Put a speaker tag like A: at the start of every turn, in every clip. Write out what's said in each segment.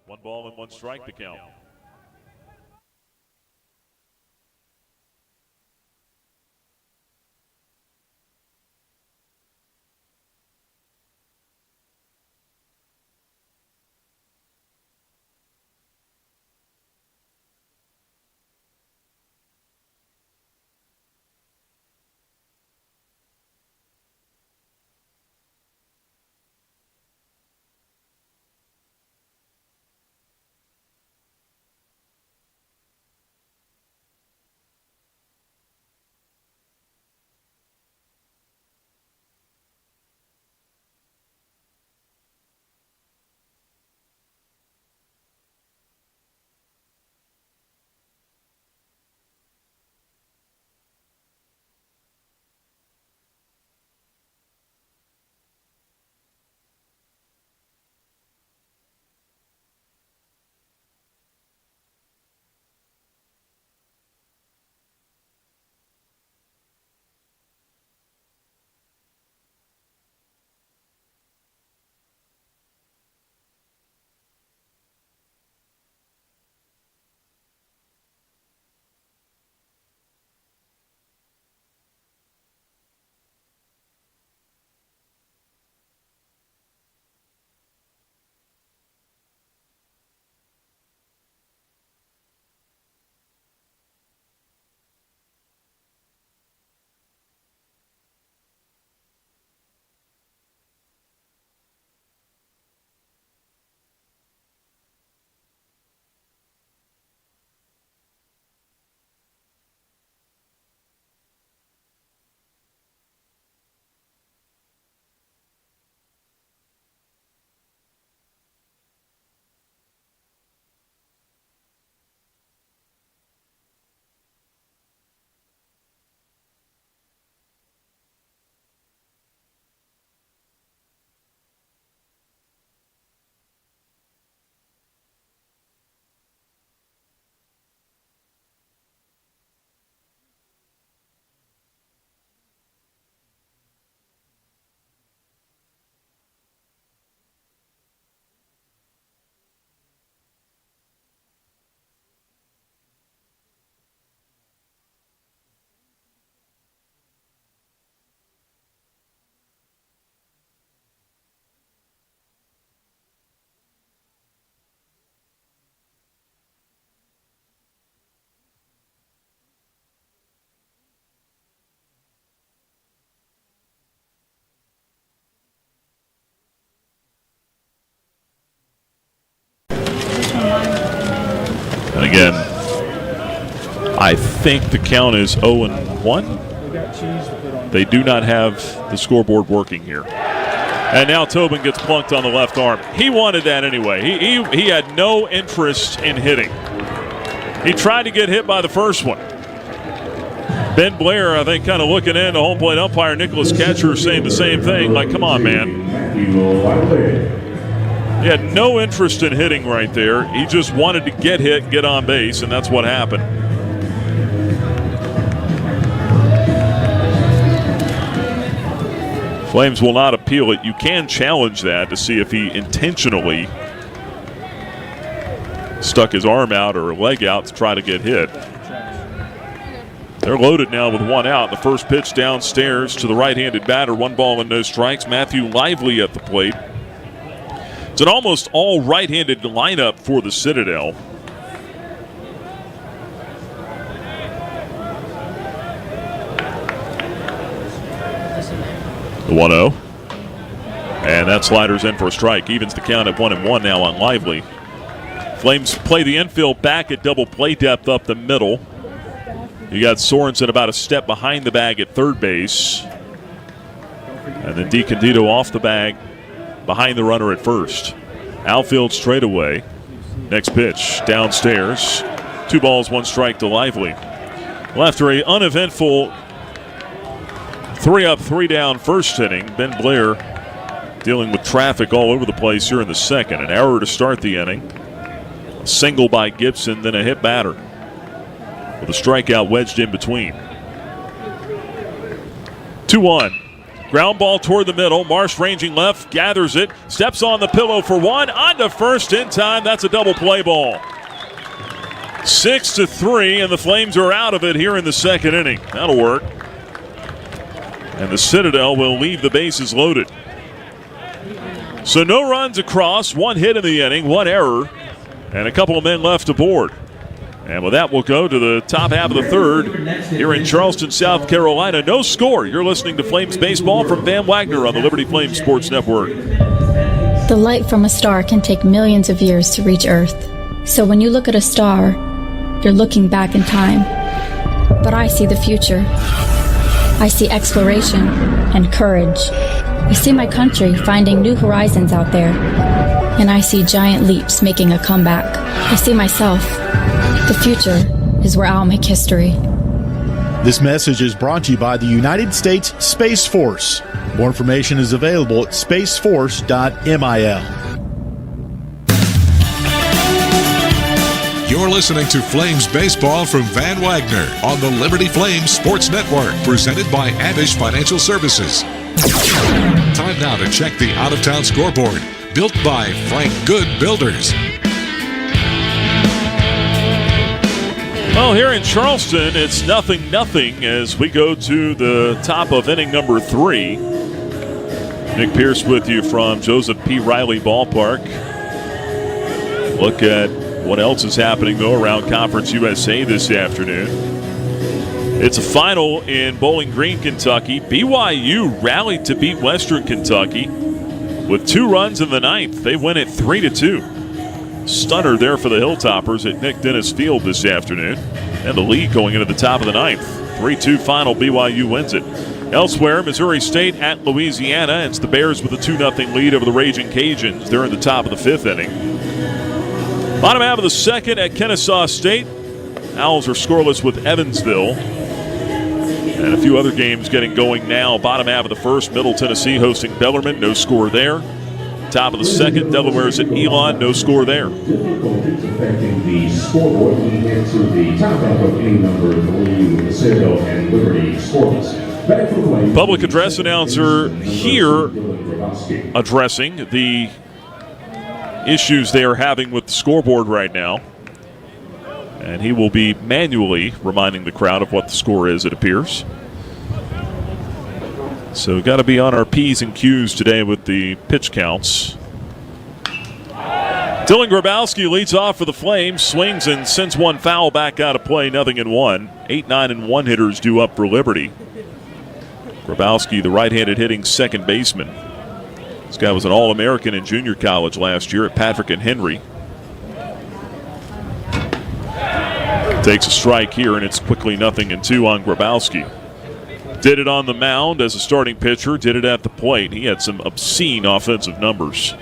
A: 1 ball and 1 strike to count. And again, I think the count is 0-1. They do not have the scoreboard working here. And now Tobin gets plunked on the left arm. He wanted that anyway. He had no interest in hitting. He tried to get hit by the first one. Ben Blair, I think, kind of looking in. The home plate umpire, Nicholas Ketcher, saying the same thing. Like, come on, man. He had no interest in hitting right there. He just wanted to get hit, get on base, and that's what happened. Flames will not appeal it. You can challenge that to see if he intentionally stuck his arm out or leg out to try to get hit. They're loaded now with 1 out. The first pitch downstairs to the right-handed batter. 1 ball and no strikes. Matthew Lively at the plate. It's an almost all right-handed lineup for the Citadel. The 1-0. And that slider's in for a strike. Evens the count at 1-1 now on Lively. Flames play the infield back at double play depth up the middle. You got Sorensen about a step behind the bag at third base. And then DiCandido off the bag behind the runner at first. Outfield straightaway. Next pitch downstairs. 2 balls, 1 strike to Lively. Well, after an uneventful 3 up, 3 down first inning, Ben Blair dealing with traffic all over the place here in the second. An error to start the inning. A single by Gibson, then a hit batter with a strikeout wedged in between. 2-1. Ground ball toward the middle. Marsh ranging left, gathers it, steps on the pillow for one, on to first in time. That's a double play ball. 6-3, and the Flames are out of it here in the second inning. That'll work. And the Citadel will leave the bases loaded. So no runs across, one hit in the inning, one error, and a couple of men left aboard. And with that, we'll go to the top half of the third here in Charleston, South Carolina. No score. You're listening to Flames Baseball from Van Wagner on the Liberty Flames Sports Network.
B: The light from a star can take millions of years to reach Earth. So when you look at a star, you're looking back in time. But I see the future. I see exploration and courage. I see my country finding new horizons out there. And I see giant leaps making a comeback. I see myself. The future is where I'll make history.
C: This message is brought to you by the United States Space Force. More information is available at spaceforce.mil.
D: You're listening to Flames Baseball from Van Wagner on the Liberty Flames Sports Network, presented by Abish Financial Services. Time now to check the out-of-town scoreboard, built by Frank Good Builders.
A: Well, here in Charleston, it's 0-0 as we go to the top of inning number 3. Nick Pierce with you from Joseph P. Riley Ballpark. Look at what else is happening, though, around Conference USA this afternoon. It's a final in Bowling Green, Kentucky. BYU rallied to beat Western Kentucky with 2 runs in the ninth. They win it 3-2. Stunner there for the Hilltoppers at Nick Dennis Field this afternoon. And the lead going into the top of the ninth. 3-2 final, BYU wins it. Elsewhere, Missouri State at Louisiana. It's the Bears with a 2-0 lead over the Raging Cajuns. They're in the top of the 5th inning. Bottom half of the second at Kennesaw State. Owls are scoreless with Evansville. And a few other games getting going now. Bottom half of the first, Middle Tennessee hosting Bellarmine. No score there. Top of the second, Delaware's at Elon. No score there.
E: Affecting the scoreboard, we head to the top half of inning number 3, the Citadel and Liberty scoreless.
A: Public address announcer here addressing the issues they are having with the scoreboard right now. And he will be manually reminding the crowd of what the score is, it appears. So we've got to be on our P's and Q's today with the pitch counts. Dylan Grabowski leads off for the Flames, swings and sends one foul back out of play, 0-1. 8, 9, and 1 hitters due up for Liberty. Grabowski, the right-handed hitting second baseman. This guy was an All-American in junior college last year at Patrick and Henry. Takes a strike here, and it's quickly 0-2 on Grabowski. Did it on the mound as a starting pitcher, did it at the plate. He had some obscene offensive numbers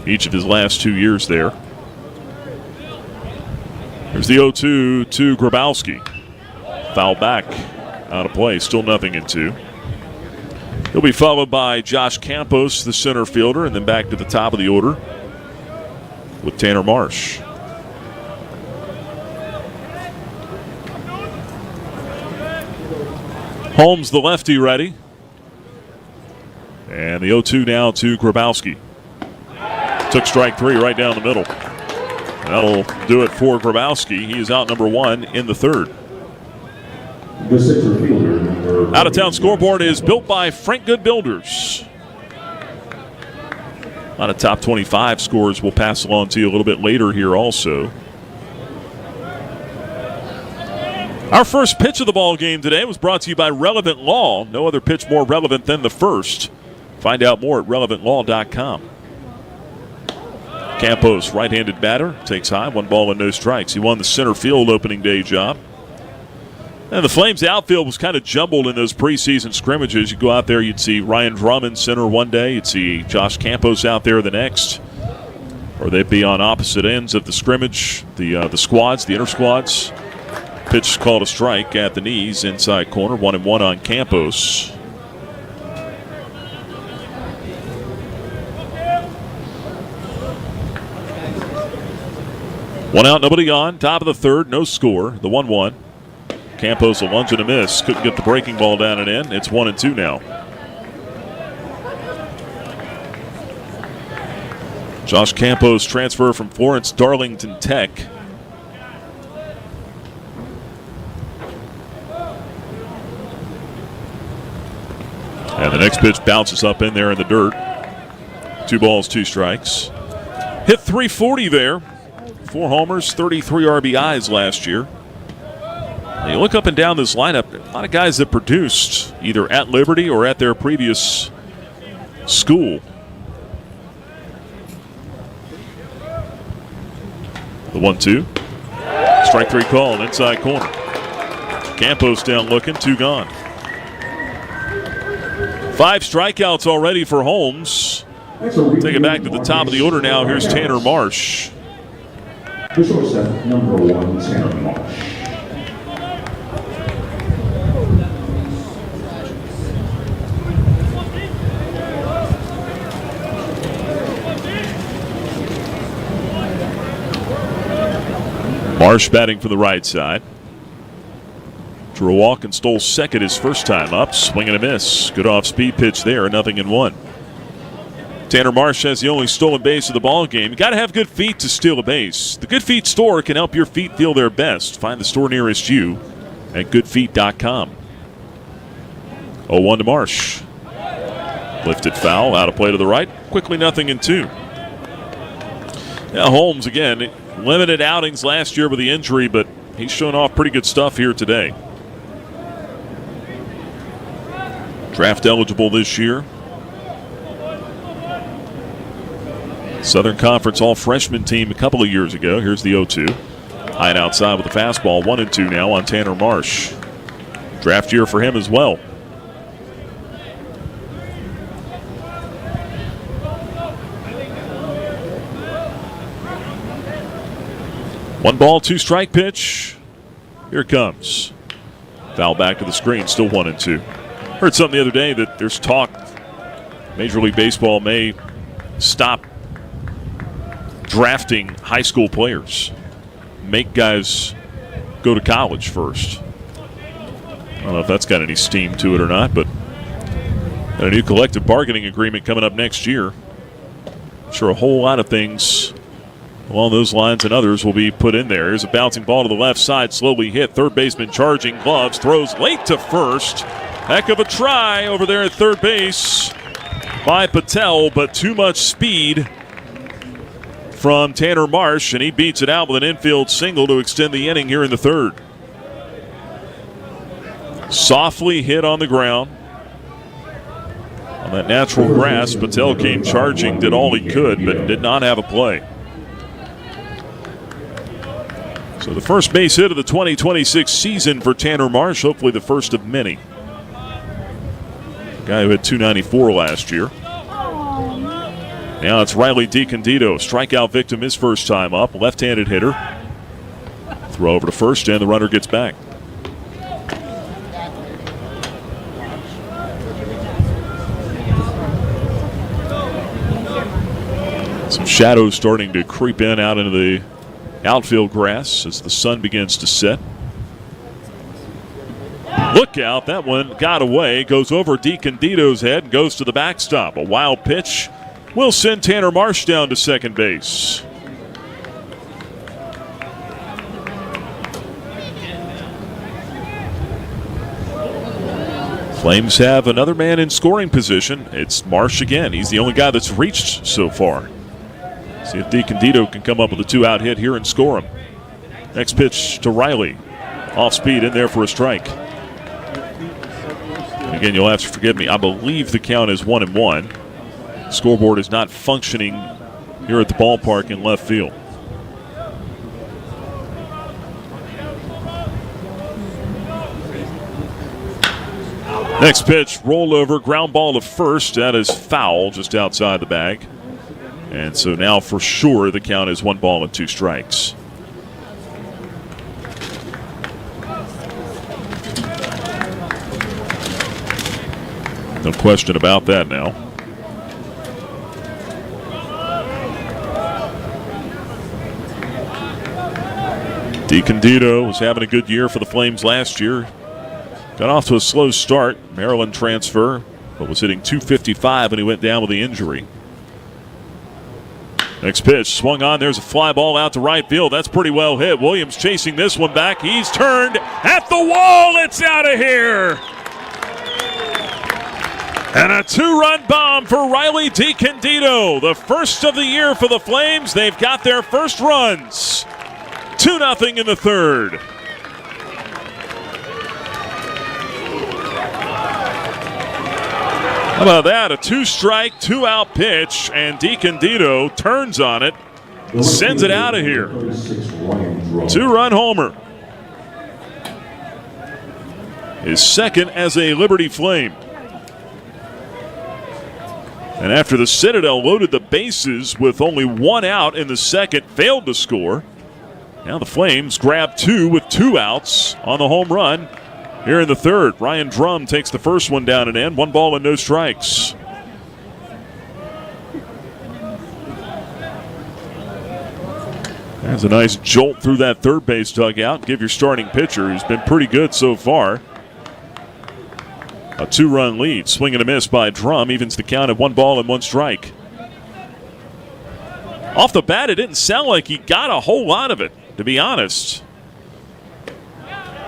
A: each of his last 2 years there. There's the 0-2 to Grabowski. Foul back out of play, still 0-2. He'll be followed by Josh Campos, the center fielder, and then back to the top of the order with Tanner Marsh. Holmes, the lefty, ready. And the 0-2 now to Grabowski. Took strike 3 right down the middle. That'll do it for Grabowski. He is out number 1 in the third.
E: The center fielder,
A: Out-of-town scoreboard is built by Frank Good Builders. A lot of top 25 scores we'll pass along to you a little bit later here also. Our first pitch of the ball game today was brought to you by Relevant Law. No other pitch more relevant than the first. Find out more at relevantlaw.com. Campos, right-handed batter, takes high, 1 ball and no strikes. He won the center field opening day job. And the Flames outfield was kind of jumbled in those preseason scrimmages. You go out there, you'd see Ryan Drummond center one day, you'd see Josh Campos out there the next. Or they'd be on opposite ends of the scrimmage, the squads, the inter squads. Pitch called a strike at the knees, inside corner, 1-1 on Campos. One out, nobody on. Top of the third, no score. The 1-1. Campos a lunge and a miss. Couldn't get the breaking ball down and in. It's 1-2 now. Josh Campos transfer from Florence Darlington Tech. And the next pitch bounces up in there in the dirt. 2 balls, 2 strikes. Hit .340 there. 4 homers, 33 RBIs last year. Now you look up and down this lineup, a lot of guys that produced either at Liberty or at their previous school. The 1-2. Strike 3 call, inside corner. Campos down looking, 2 gone. 5 strikeouts already for Holmes. Take it back to the top of the order now. Here's Tanner Marsh.
E: The shortstop, number 1, Tanner Marsh.
A: Marsh batting for the right side. Drew a walk and stole second his first time up. Swing and a miss. Good off-speed pitch there. 0-1. Tanner Marsh has the only stolen base of the ball game. You got to have good feet to steal a base. The Good Feet store can help your feet feel their best. Find the store nearest you at goodfeet.com. 0-1 to Marsh. Lifted foul. Out of play to the right. Quickly 0-2. Now Holmes again. Limited outings last year with the injury, but he's shown off pretty good stuff here today. Draft eligible this year. Southern Conference all-freshman team a couple of years ago. Here's the 0-2. High and outside with a fastball. 1-2 now on Tanner Marsh. Draft year for him as well. One ball, 2 strike pitch. Here it comes. Foul back to the screen, still 1-2. Heard something the other day that there's talk Major League Baseball may stop drafting high school players. Make guys go to college first. I don't know if that's got any steam to it or not, but got a new collective bargaining agreement coming up next year. I'm sure a whole lot of things along those lines and others will be put in there. Here's a bouncing ball to the left side, slowly hit. Third baseman charging, gloves, throws late to first. Heck of a try over there at third base by Patel, but too much speed from Tanner Marsh, and he beats it out with an infield single to extend the inning here in the third. Softly hit on the ground. On that natural grass, Patel came charging, did all he could, but did not have a play. So the first base hit of the 2026 season for Tanner Marsh, hopefully the first of many. Guy who had .294 last year. Now it's Riley DiCandido, strikeout victim his first time up, left-handed hitter. Throw over to first and the runner gets back. Some shadows starting to creep in out into the outfield grass as the sun begins to set. Look out, that one got away, goes over DiCandido's head and goes to the backstop. A wild pitch will send Tanner Marsh down to second base. Flames have another man in scoring position. It's Marsh again. He's the only guy that's reached so far. See if DiCandido can come up with a 2-out hit here and score him. Next pitch to Riley. Off speed in there for a strike. And again, you'll have to forgive me. I believe the count is 1-1. Scoreboard is not functioning here at the ballpark in left field. Next pitch, roll over, ground ball to first. That is foul just outside the bag. And so now for sure the count is 1-2 strikes. No question about that now. DiCandido was having a good year for the Flames last year. Got off to a slow start. Maryland transfer, but was hitting .255 when he went down with the injury. Next pitch swung on. There's a fly ball out to right field. That's pretty well hit. Williams chasing this one back. He's turned at the wall. It's out of here. And a 2-run bomb for Riley DiCandido. The first of the year for the Flames. They've got their first runs. 2-0 in the third. How about that? A 2-strike, 2-out pitch, and DiCandido turns on it, sends it out of here. 2-run homer. His second as a Liberty Flame. And after the Citadel loaded the bases with only 1 out in the second, failed to score. Now the Flames grab 2 with 2 outs on the home run. Here in the third, Ryan Drum takes the first one down and in. 1 ball and no strikes. There's a nice jolt through that third base dugout. Give your starting pitcher, who's been pretty good so far, a 2-run lead. Swing and a miss by Drum evens the count at 1 ball and 1 strike. Off the bat, it didn't sound like he got a whole lot of it, to be honest.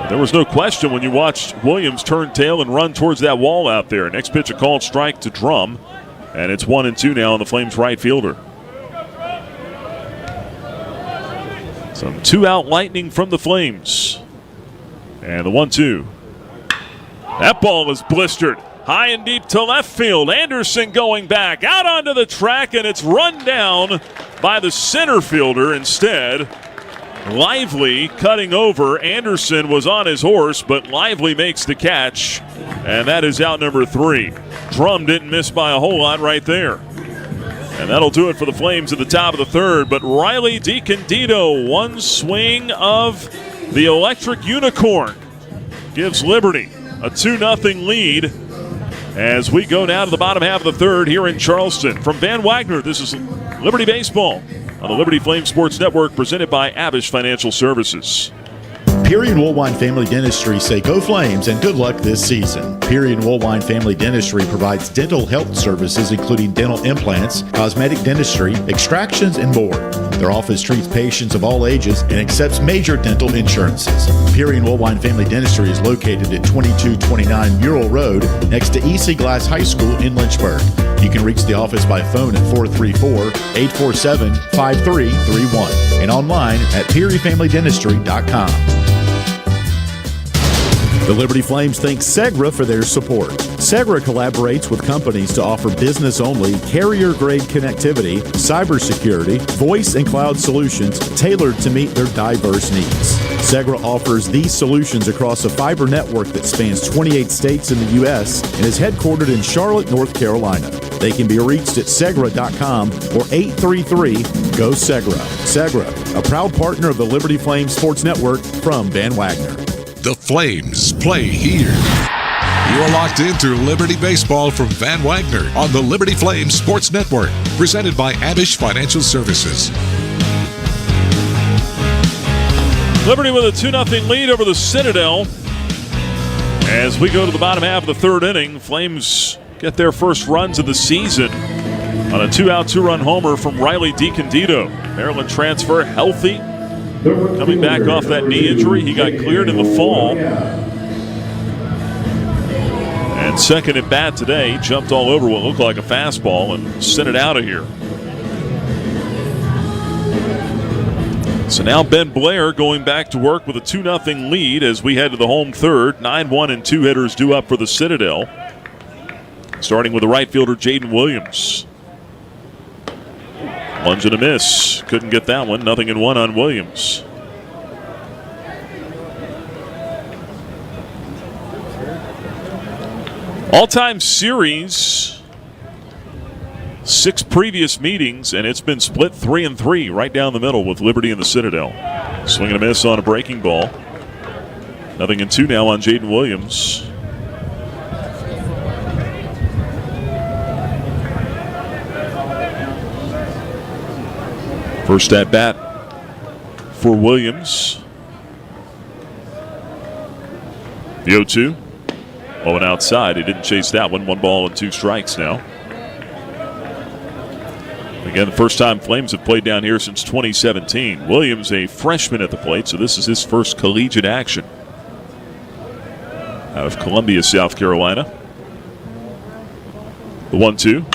A: There was no question when you watched Williams turn tail and run towards that wall out there. Next pitch, a called strike to Drum, and it's 1-2 now on the Flames right fielder. Some 2-out lightning from the Flames. And the 1-2. That ball is blistered high and deep to left field. Anderson going back out onto the track, and it's run down by the center fielder instead. Lively cutting over. Anderson was on his horse, but Lively makes the catch, and that is out number 3. Drum didn't miss by a whole lot right there. And that'll do it for the Flames at the top of the third, but Riley DiCandido, 1 swing of the electric unicorn, gives Liberty a 2-0 lead as we go now to the bottom half of the third here in Charleston. From Van Wagner, this is Liberty Baseball on the Liberty Flame Sports Network, presented by Abish Financial Services.
C: Peary and Woolwine Family Dentistry say go Flames and good luck this season. Peary and Woolwine Family Dentistry provides dental health services including dental implants, cosmetic dentistry, extractions, and more. Their office treats patients of all ages and accepts major dental insurances. Peary and Woolwine Family Dentistry is located at 2229 Mural Road next to EC Glass High School in Lynchburg. You can reach the office by phone at 434-847-5331 and online at PearyFamilyDentistry.com. The Liberty Flames thank Segra for their support. Segra collaborates with companies to offer business-only, carrier-grade connectivity, cybersecurity, voice and cloud solutions tailored to meet their diverse needs. Segra offers these solutions across a fiber network that spans 28 states in the U.S. and is headquartered in Charlotte, North Carolina. They can be reached at Segra.com or 833-GO-SEGRA. Segra, a proud partner of the Liberty Flames Sports Network from Van Wagner.
D: The Flames play here. You are locked into Liberty Baseball from Van Wagner on the Liberty Flames Sports Network, presented by Abish Financial Services.
A: Liberty with a 2-0 lead over the Citadel. As we go to the bottom half of the third inning, Flames get their first runs of the season on a 2-out, 2-run homer from Riley DiCandido. Maryland transfer, healthy. Coming back off that knee injury, he got cleared in the fall. And second at bat today, jumped all over what looked like a fastball and sent it out of here. So now Ben Blair going back to work with a 2-0 lead as we head to the home third. 9-1 and 2 hitters due up for the Citadel. Starting with the right fielder, Jaden Williams. Lunge and a miss. Couldn't get that one. 0-1 on Williams. All-time series, 6 previous meetings, and it's been split 3-3 right down the middle with Liberty and the Citadel. Swing and a miss on a breaking ball. 0-2 now on Jaden Williams. First at bat for Williams. The 0-2. Oh, and outside. He didn't chase that one. 1 ball and 2 strikes now. Again, the first time Flames have played down here since 2017. Williams, a freshman at the plate, so this is his first collegiate action out of Columbia, South Carolina. The 1-2.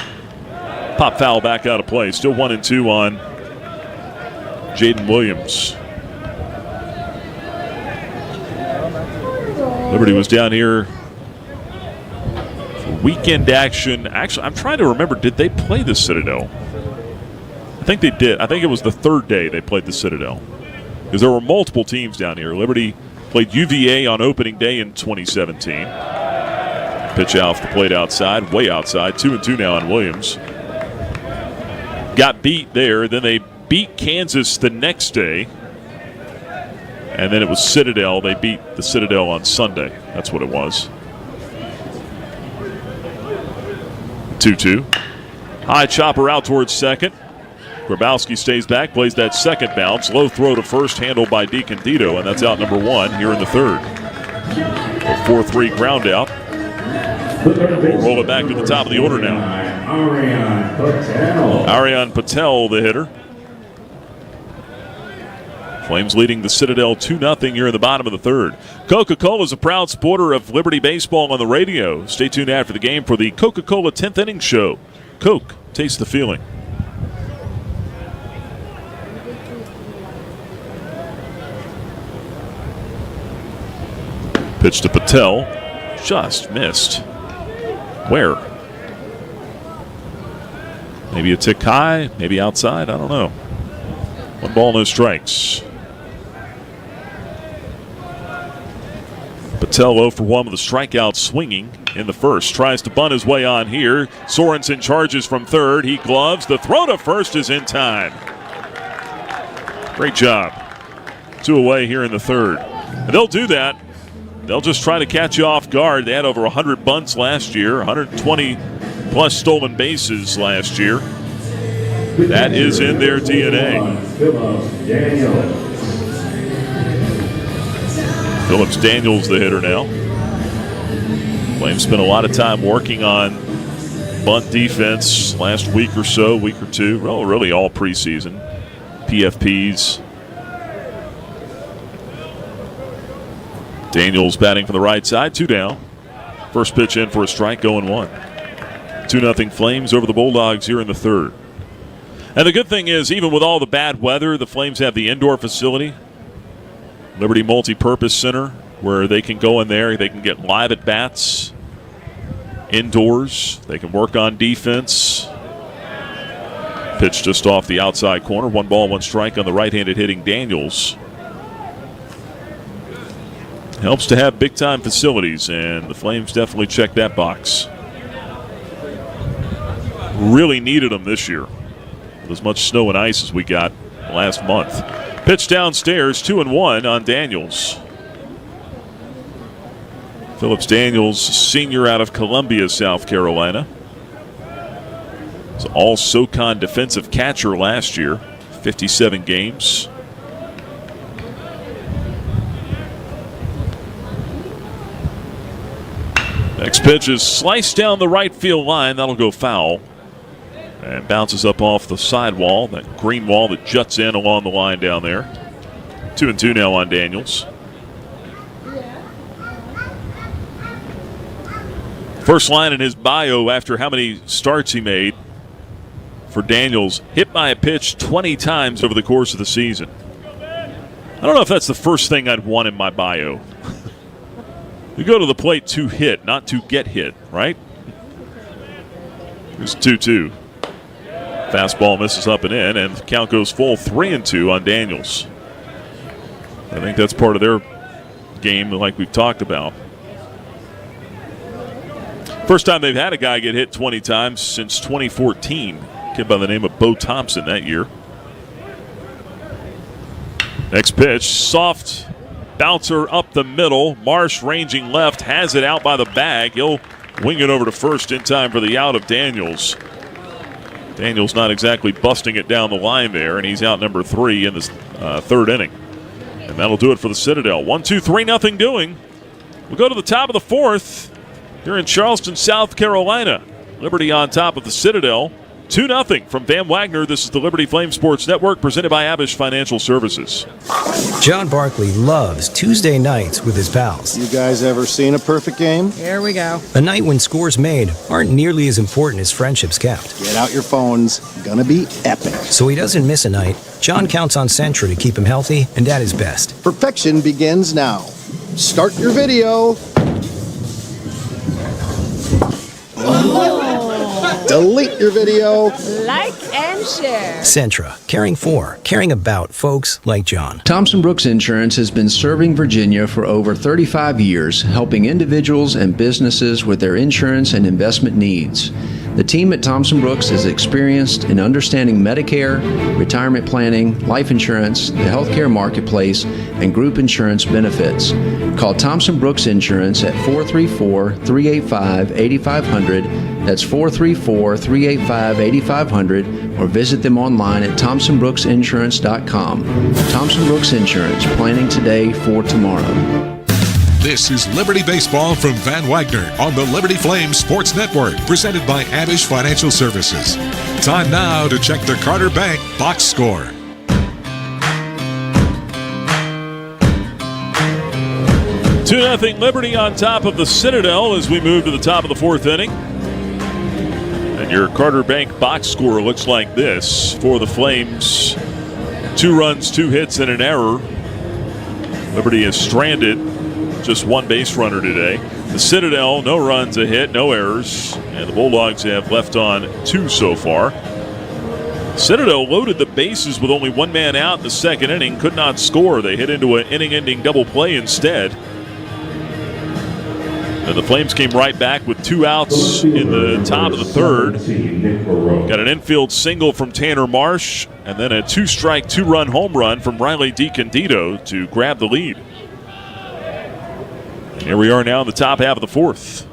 A: Pop foul back out of play. Still 1-2 on Jaden Williams. Liberty was down here for weekend action. Actually, I'm trying to remember, did they play the Citadel? I think they did. I think it was the third day they played the Citadel, because there were multiple teams down here. Liberty played UVA on opening day in 2017. Pitch off the plate outside, way outside. 2-2 now on Williams. Got beat there. Then they beat Kansas the next day. And then it was Citadel. They beat the Citadel on Sunday. That's what it was. 2-2. High chopper out towards second. Grabowski stays back, plays that second bounce. Low throw to first, handled by DiCandido, and that's out number one here in the third. A 4-3 ground out. We'll roll it back to the top of the order now. Arian Patel, the hitter. Flames leading the Citadel 2-0 here in the bottom of the third. Coca-Cola is a proud supporter of Liberty Baseball on the radio. Stay tuned after the game for the Coca-Cola 10th Inning Show. Coke, taste the feeling. Pitch to Patel. Just missed. Where? Maybe a tick high, maybe outside, I don't know. 1 ball, no strikes. Patel 0 for 1 with a strikeout swinging in the first. Tries to bunt his way on here. Sorensen charges from third. He gloves. The throw to first is in time. Great job. 2 away here in the third. And they'll do that. They'll just try to catch you off guard. They had over 100 bunts last year, 120 plus stolen bases last year. That is in their DNA. Phillips Daniels, the hitter now. Flames spent a lot of time working on bunt defense last week or so, week or two. Well, really all preseason. PFPs. Daniels batting from the right side, 2 down. First pitch in for a strike, going 1. 2-0 Flames over the Bulldogs here in the third. And the good thing is, even with all the bad weather, the Flames have the indoor facility, Liberty Multi-Purpose Center, where they can go in there. They can get live at-bats indoors. They can work on defense. Pitch just off the outside corner. 1 ball, 1 strike on the right-handed hitting Daniels. Helps to have big-time facilities, and the Flames definitely check that box. Really needed them this year with as much snow and ice as we got last month. Pitch downstairs, 2-1 on Daniels. Phillips Daniels, senior out of Columbia, South Carolina. Was all SoCon defensive catcher last year, 57 games. Next pitch is sliced down the right field line. That'll go foul. And bounces up off the sidewall, that green wall that juts in along the line down there. 2-2 now on Daniels. First line in his bio after how many starts he made for Daniels. Hit by a pitch 20 times over the course of the season. I don't know if that's the first thing I'd want in my bio. You go to the plate to hit, not to get hit, right? Here's 2-2. Fastball misses up and in, and the count goes full. 3-2 on Daniels. I think that's part of their game, like we've talked about. First time they've had a guy get hit 20 times since 2014. A kid by the name of Bo Thompson that year. Next pitch, soft bouncer up the middle. Marsh ranging left, has it out by the bag. He'll wing it over to first in time for the out of Daniels. Daniels not exactly busting it down the line there, and he's out number 3 in the third inning. And that'll do it for the Citadel. 1-2, 3-0 doing. We'll go to the top of the fourth here in Charleston, South Carolina. Liberty on top of the Citadel, 2-0 from Van Wagner. This is the Liberty Flame Sports Network presented by Abish Financial Services.
F: John Barkley loves Tuesday nights with his pals.
G: You guys ever seen a perfect game?
H: Here we go.
F: A night when scores made aren't nearly as important as friendships kept.
G: Get out your phones. Gonna be epic.
F: So he doesn't miss a night. John counts on Sentra to keep him healthy and at his best.
G: Perfection begins now. Start your video. Delete your video.
H: Like and share.
F: Sentra, caring about folks like John.
I: Thompson Brooks Insurance has been serving Virginia for over 35 years, helping individuals and businesses with their insurance and investment needs. The team at Thompson Brooks is experienced in understanding Medicare, retirement planning, life insurance, the healthcare marketplace, and group insurance benefits. Call Thompson Brooks Insurance at 434-385-8500. That's 434-385-8500, or visit them online at thompsonbrooksinsurance.com. Thompson Brooks Insurance, planning today for tomorrow.
D: This is Liberty Baseball from Van Wagner on the Liberty Flames Sports Network, presented by Abish Financial Services. Time now to check the Carter Bank box score.
A: Two 2-0 Liberty on top of the Citadel as we move to the top of the fourth inning. And your Carter Bank box score looks like this for the Flames. 2 runs, 2 hits, and an error. Liberty is stranded. Just 1 base runner today. The Citadel, no runs, a hit, no errors. And the Bulldogs have left on 2 so far. Citadel loaded the bases with only 1 man out in the second inning. Could not score. They hit into an inning-ending double play instead. And the Flames came right back with 2 outs in the top of the third. Got an infield single from Tanner Marsh. And then a 2-strike, 2-run home run from Riley DiCandido to grab the lead. Here we are now in the top half of the fourth.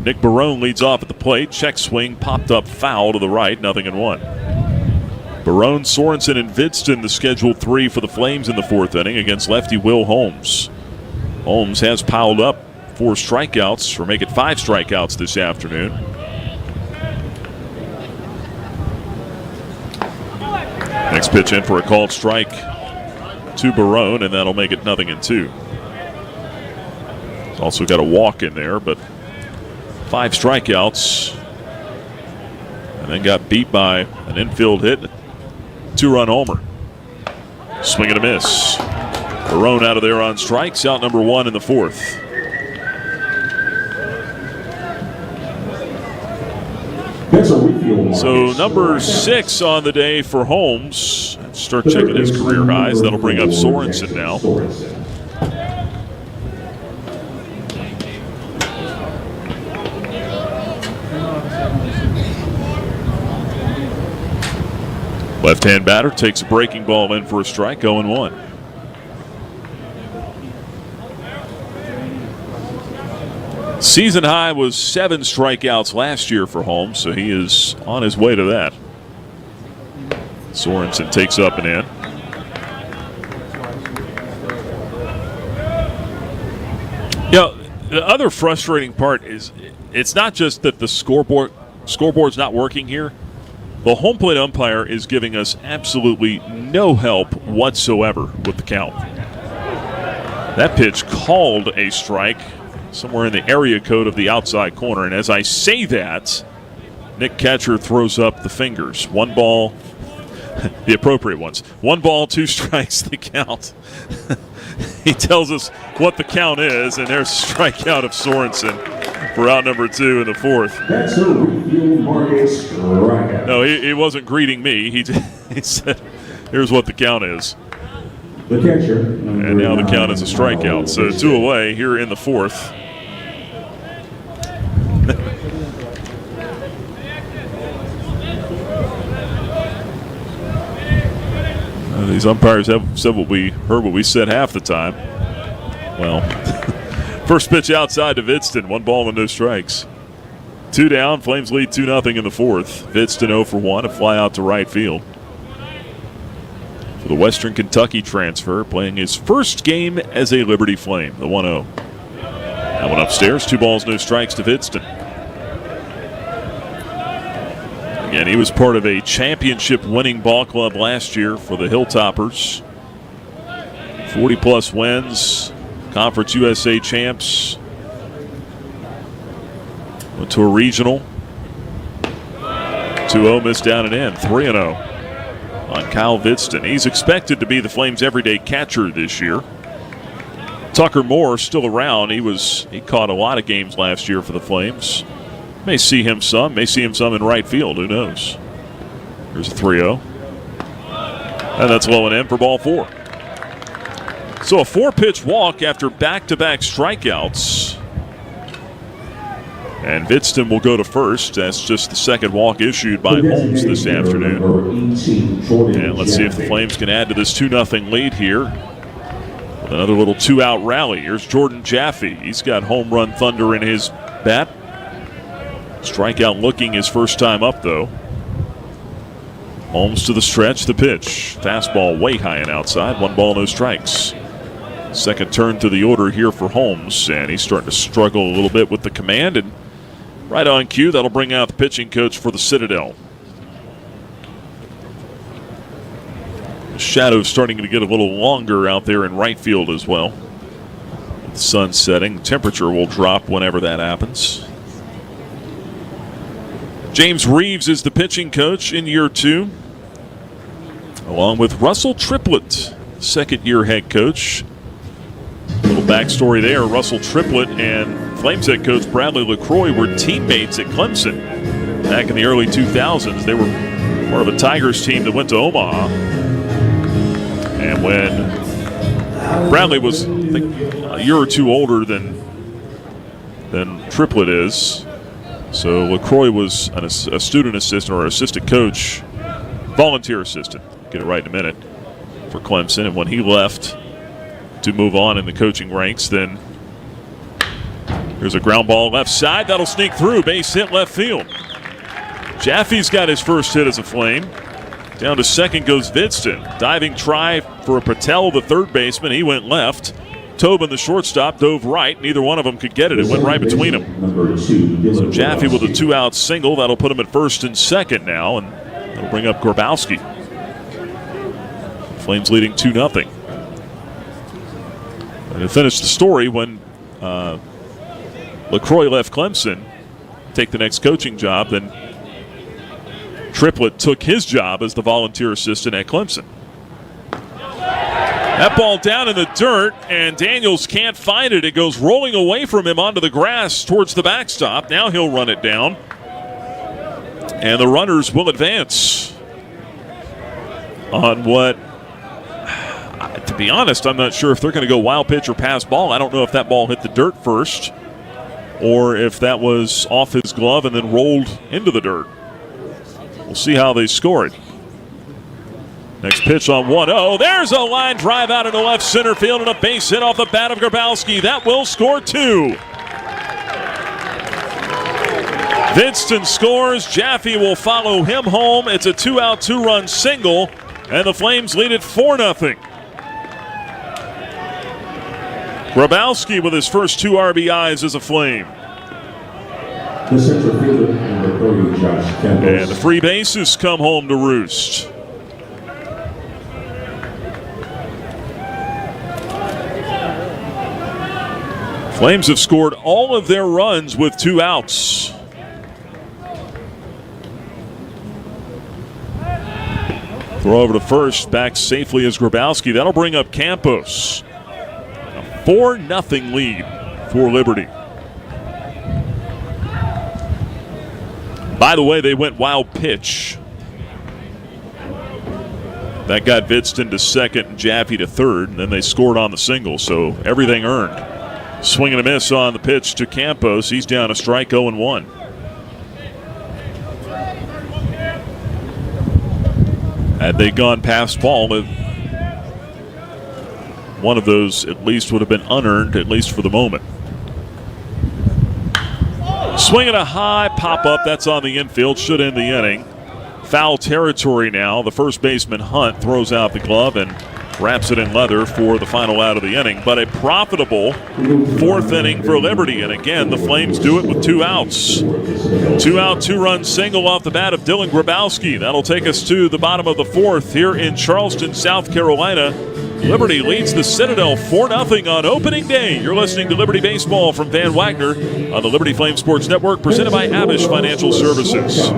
A: Nick Barone leads off at the plate. Check swing popped up foul to the right, 0-1. Barone, Sorensen, and Vidston the scheduled 3 for the Flames in the fourth inning against lefty Will Holmes. Holmes has piled up 4 strikeouts, or make it 5 strikeouts this afternoon. Next pitch in for a called strike to Barone, and that'll make it 0-2. Also got a walk in there, but 5 strikeouts. And then got beat by an infield hit, 2-run homer. Swing and a miss. Barone out of there on strikes, out number 1 in the fourth. So number 6 on the day for Holmes. Start checking his career highs. That'll bring up Sorensen now. Left-hand batter takes a breaking ball in for a strike, 0-1. Season high was 7 strikeouts last year for Holmes, so he is on his way to that. Sorensen takes up and in. The other frustrating part is it's not just that the scoreboard's not working here. The home plate umpire is giving us absolutely no help whatsoever with the count. That pitch called a strike somewhere in the area code of the outside corner. And as I say that, Nick Ketcher throws up the fingers. 1 ball, the appropriate ones. 1 ball, 2 strikes, the count. He tells us what the count is, and there's a strikeout of Sorensen for out number 2 in the fourth.
E: That's a refield market strikeout.
A: No, he wasn't greeting me. He said, here's what the count is.
E: The catcher.
A: And now the count is a strikeout. So 2 away here in the fourth. These umpires have said what we said half the time. Well, first pitch outside to Vidston. 1 ball and no strikes. 2 down. Flames lead 2-0 in the fourth. Vidston 0 for 1. A fly out to right field. For the Western Kentucky transfer, playing his first game as a Liberty Flame, the 1-0. That one upstairs. 2 balls, no strikes to Vidston. And he was part of a championship-winning ball club last year for the Hilltoppers. 40-plus wins, Conference USA champs. Went to a regional. 2-0, missed down and in. 3-0 on Kyle Vidston. He's expected to be the Flames' everyday catcher this year. Tucker Moore still around. He caught a lot of games last year for the Flames. May see him some in right field. Who knows? Here's a 3-0. And that's low and in for ball 4. So a 4-pitch walk after back-to-back strikeouts. And Vidston will go to first. That's just the second walk issued by Holmes this afternoon. And let's see if the Flames can add to this 2-0 lead here. With another little 2-out rally. Here's Jordan Jaffe. He's got home run thunder in his bat. Strikeout looking his first time up, though. Holmes to the stretch, the pitch. Fastball way high and outside. 1 ball, no strikes. Second turn to the order here for Holmes, and he's starting to struggle a little bit with the command. And right on cue, that'll bring out the pitching coach for the Citadel. The shadow's starting to get a little longer out there in right field as well. With the sun setting, temperature will drop whenever that happens. James Reeves is the pitching coach in year 2, along with Russell Triplett, second-year head coach. Little backstory there. Russell Triplett and Flames head coach Bradley LaCroix were teammates at Clemson back in the early 2000s. They were part of a Tigers team that went to Omaha. And when Bradley was, I think, a year or two older than Triplett is, so LaCroix was a student assistant or assistant coach, volunteer assistant, get it right in a minute, for Clemson. And when he left to move on in the coaching ranks, then there's a ground ball left side. That'll sneak through. Base hit left field. Jaffe's got his first hit as a Flame. Down to second goes Vidston. Diving try for Patel, the third baseman. He went left. Tobin, the shortstop, dove right. Neither one of them could get it. It went right between them. So Jaffe with a 2-out single. That'll put him at first and second now, and that'll bring up Grabowski. Flames leading 2-0. And to finish the story, when LaCroix left Clemson, take the next coaching job, then Triplett took his job as the volunteer assistant at Clemson. That ball down in the dirt, and Daniels can't find it. It goes rolling away from him onto the grass towards the backstop. Now he'll run it down, and the runners will advance on what, to be honest, I'm not sure if they're going to go wild pitch or pass ball. I don't know if that ball hit the dirt first or if that was off his glove and then rolled into the dirt. We'll see how they score it. Next pitch on 1-0. There's a line drive out into left center field and a base hit off the bat of Grabowski. That will score 2. Vidston scores. Jaffe will follow him home. It's a 2-out, 2-run single, and the Flames lead it 4-0. Grabowski with his first 2 RBIs as a Flame. And the free bases come home to roost. Flames have scored all of their runs with 2 outs. Throw over to first, back safely as Grabowski. That'll bring up Campos. A 4-0 lead for Liberty. By the way, they went wild pitch. That got Vidston to second and Jaffe to third, and then they scored on the single, so everything earned. Swing and a miss on the pitch to Campos. He's down a strike, 0-1. Had they gone past ball, one of those at least would have been unearned, at least for the moment. Swinging a high pop-up. That's on the infield. Should end the inning. Foul territory now. The first baseman, Hunt, throws out the glove, and wraps it in leather for the final out of the inning. But a profitable fourth inning for Liberty. And again, the Flames do it with 2 outs. 2-out, 2-run single off the bat of Dylan Grabowski. That'll take us to the bottom of the fourth here in Charleston, South Carolina. Liberty leads the Citadel 4-0 on opening day. You're listening to Liberty Baseball from Van Wagner on the Liberty Flame Sports Network, presented by Abish Financial Services.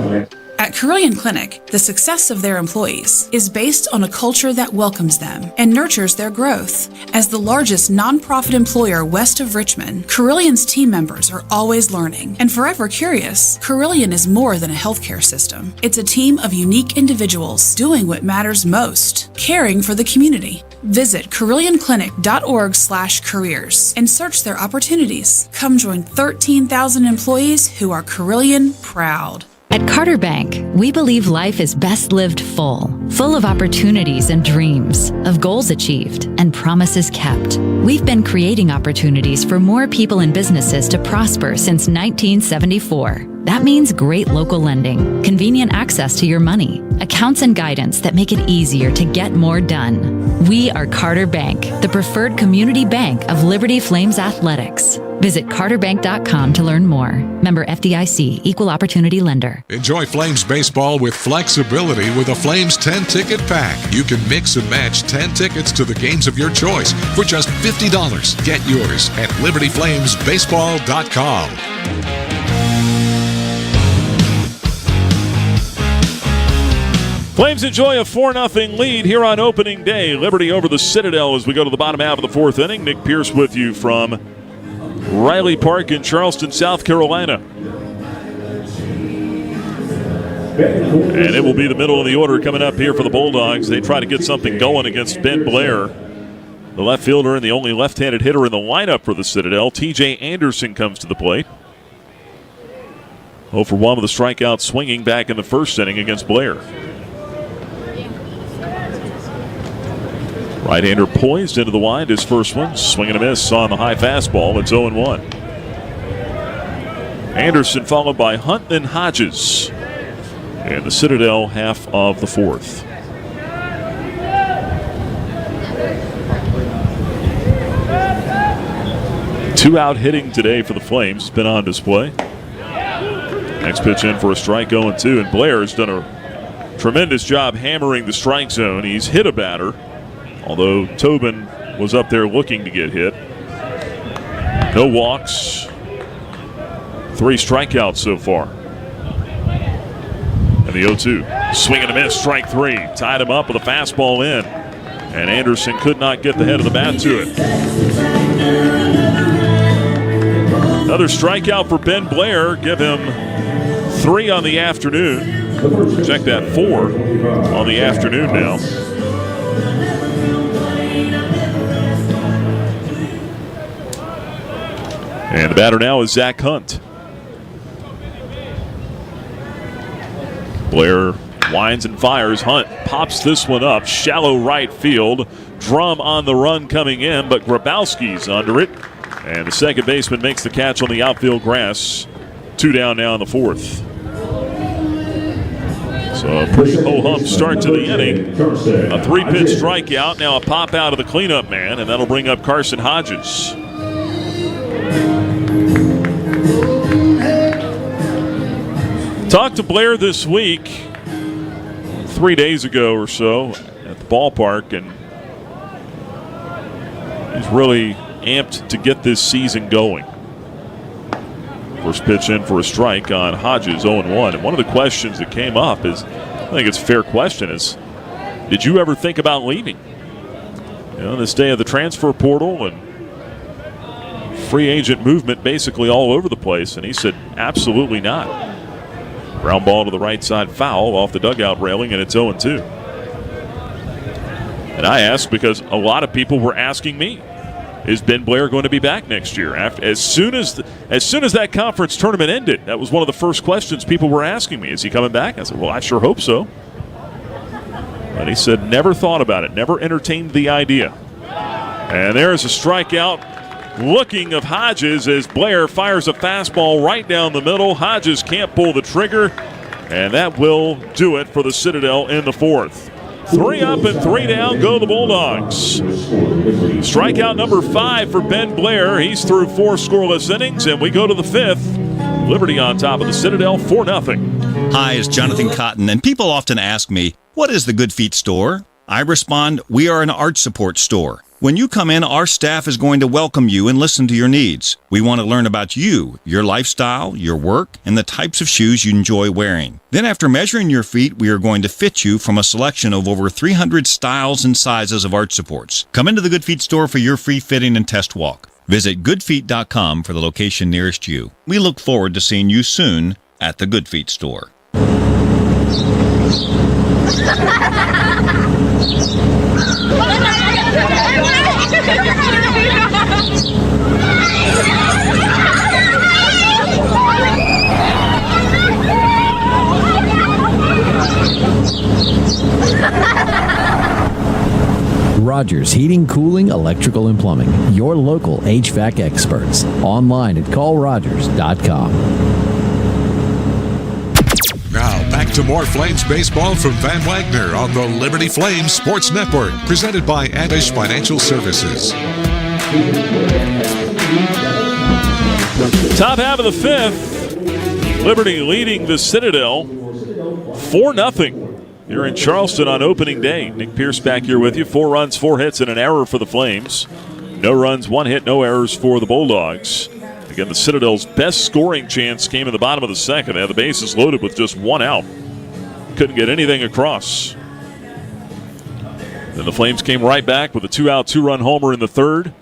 J: At Carillion Clinic, the success of their employees is based on a culture that welcomes them and nurtures their growth. As the largest nonprofit employer west of Richmond, Carillion's team members are always learning and forever curious. Carillion is more than a healthcare system. It's a team of unique individuals doing what matters most, caring for the community. Visit CarillionClinic.org/careers and search their opportunities. Come join 13,000 employees who are Carillion proud.
K: At Carter Bank, we believe life is best lived full of opportunities and dreams, of goals achieved and promises kept. We've been creating opportunities for more people and businesses to prosper since 1974. That means great local lending, convenient access to your money, accounts and guidance that make it easier to get more done. We are Carter Bank, the preferred community bank of Liberty Flames Athletics. Visit carterbank.com to learn more. Member FDIC, Equal Opportunity Lender.
D: Enjoy Flames baseball with flexibility with a Flames 10-ticket pack. You can mix and match 10 tickets to the games of your choice for just $50. Get yours at libertyflamesbaseball.com.
A: Flames enjoy a 4-0 lead here on opening day. Liberty over the Citadel as we go to the bottom half of the fourth inning. Nick Pierce with you from Riley Park in Charleston, South Carolina. And it will be the middle of the order coming up here for the Bulldogs. They try to get something going against Ben Blair, the left fielder and the only left-handed hitter in the lineup for the Citadel. TJ Anderson comes to the plate. 0 for 1 with a strikeout swinging back in the first inning against Blair. Right-hander poised into the wind, his first one. Swing and a miss on the high fastball. It's 0-1. Anderson followed by Hunt and Hodges. And the Citadel half of the fourth. Two-out hitting today for the Flames has been on display. Next pitch in for a strike, 0-2. And Blair's done a tremendous job hammering the strike zone. He's hit a batter, although Tobin was up there looking to get hit. No walks. 3 strikeouts so far. And the 0-2. Swing and a miss, strike 3. Tied him up with a fastball in. And Anderson could not get the head of the bat to it. Another strikeout for Ben Blair. Give him 3 on the afternoon. Check that, 4 on the afternoon now. And the batter now is Zach Hunt. Blair winds and fires. Hunt pops this one up. Shallow right field. Drum on the run coming in, but Grabowski's under it. And the second baseman makes the catch on the outfield grass. 2 down now in the fourth. So a pretty ho-hum start to the inning. A 3-pitch strikeout. Now a pop out of the cleanup man, and that'll bring up Carson Hodges. Talked to Blair this week, 3 days ago or so, at the ballpark, and he's really amped to get this season going. First pitch in for a strike on Hodges, 0-1. And one of the questions that came up is, I think it's a fair question, is did you ever think about leaving? You know, this day of the transfer portal and free agent movement basically all over the place. And he said, absolutely not. Ground ball to the right side, foul off the dugout railing, and it's 0-2. And I asked because a lot of people were asking me, is Ben Blair going to be back next year? As soon as that conference tournament ended, that was one of the first questions people were asking me. Is he coming back? I said, well, I sure hope so. But he said, never thought about it, never entertained the idea. And there's a strikeout looking of Hodges as Blair fires a fastball right down the middle. Hodges can't pull the trigger, and that will do it for the Citadel in the fourth. 3 up and 3 down go the Bulldogs. Strikeout number 5 for Ben Blair. He's through 4 scoreless innings, and we go to the 5th. Liberty on top of the Citadel, 4-0.
L: Hi, it's Jonathan Cotton, and people often ask me, what is the Good Feet store? I respond, we are an arch support store. When you come in, our staff is going to welcome you and listen to your needs. We want to learn about you, your lifestyle, your work, and the types of shoes you enjoy wearing. Then after measuring your feet, we are going to fit you from a selection of over 300 styles and sizes of arch supports. Come into the Good Feet store for your free fitting and test walk. Visit goodfeet.com for the location nearest you. We look forward to seeing you soon at the Good Feet store.
M: Rogers Heating, Cooling, Electrical, and Plumbing. Your local HVAC experts. Online at callrogers.com.
D: Now, back to more Flames baseball from Van Wagner on the Liberty Flames Sports Network, presented by Abish Financial Services.
A: Top half of the 5th. Liberty leading the Citadel 4-0 here in Charleston on opening day. Nick Pierce back here with you. 4 runs, 4 hits, and an error for the Flames. No runs, 1 hit, no errors for the Bulldogs. Again, the Citadel's best scoring chance came in the bottom of the 2nd. They had the bases loaded with just 1 out. Couldn't get anything across. Then the Flames came right back with a 2-out, 2-run homer in the 3rd.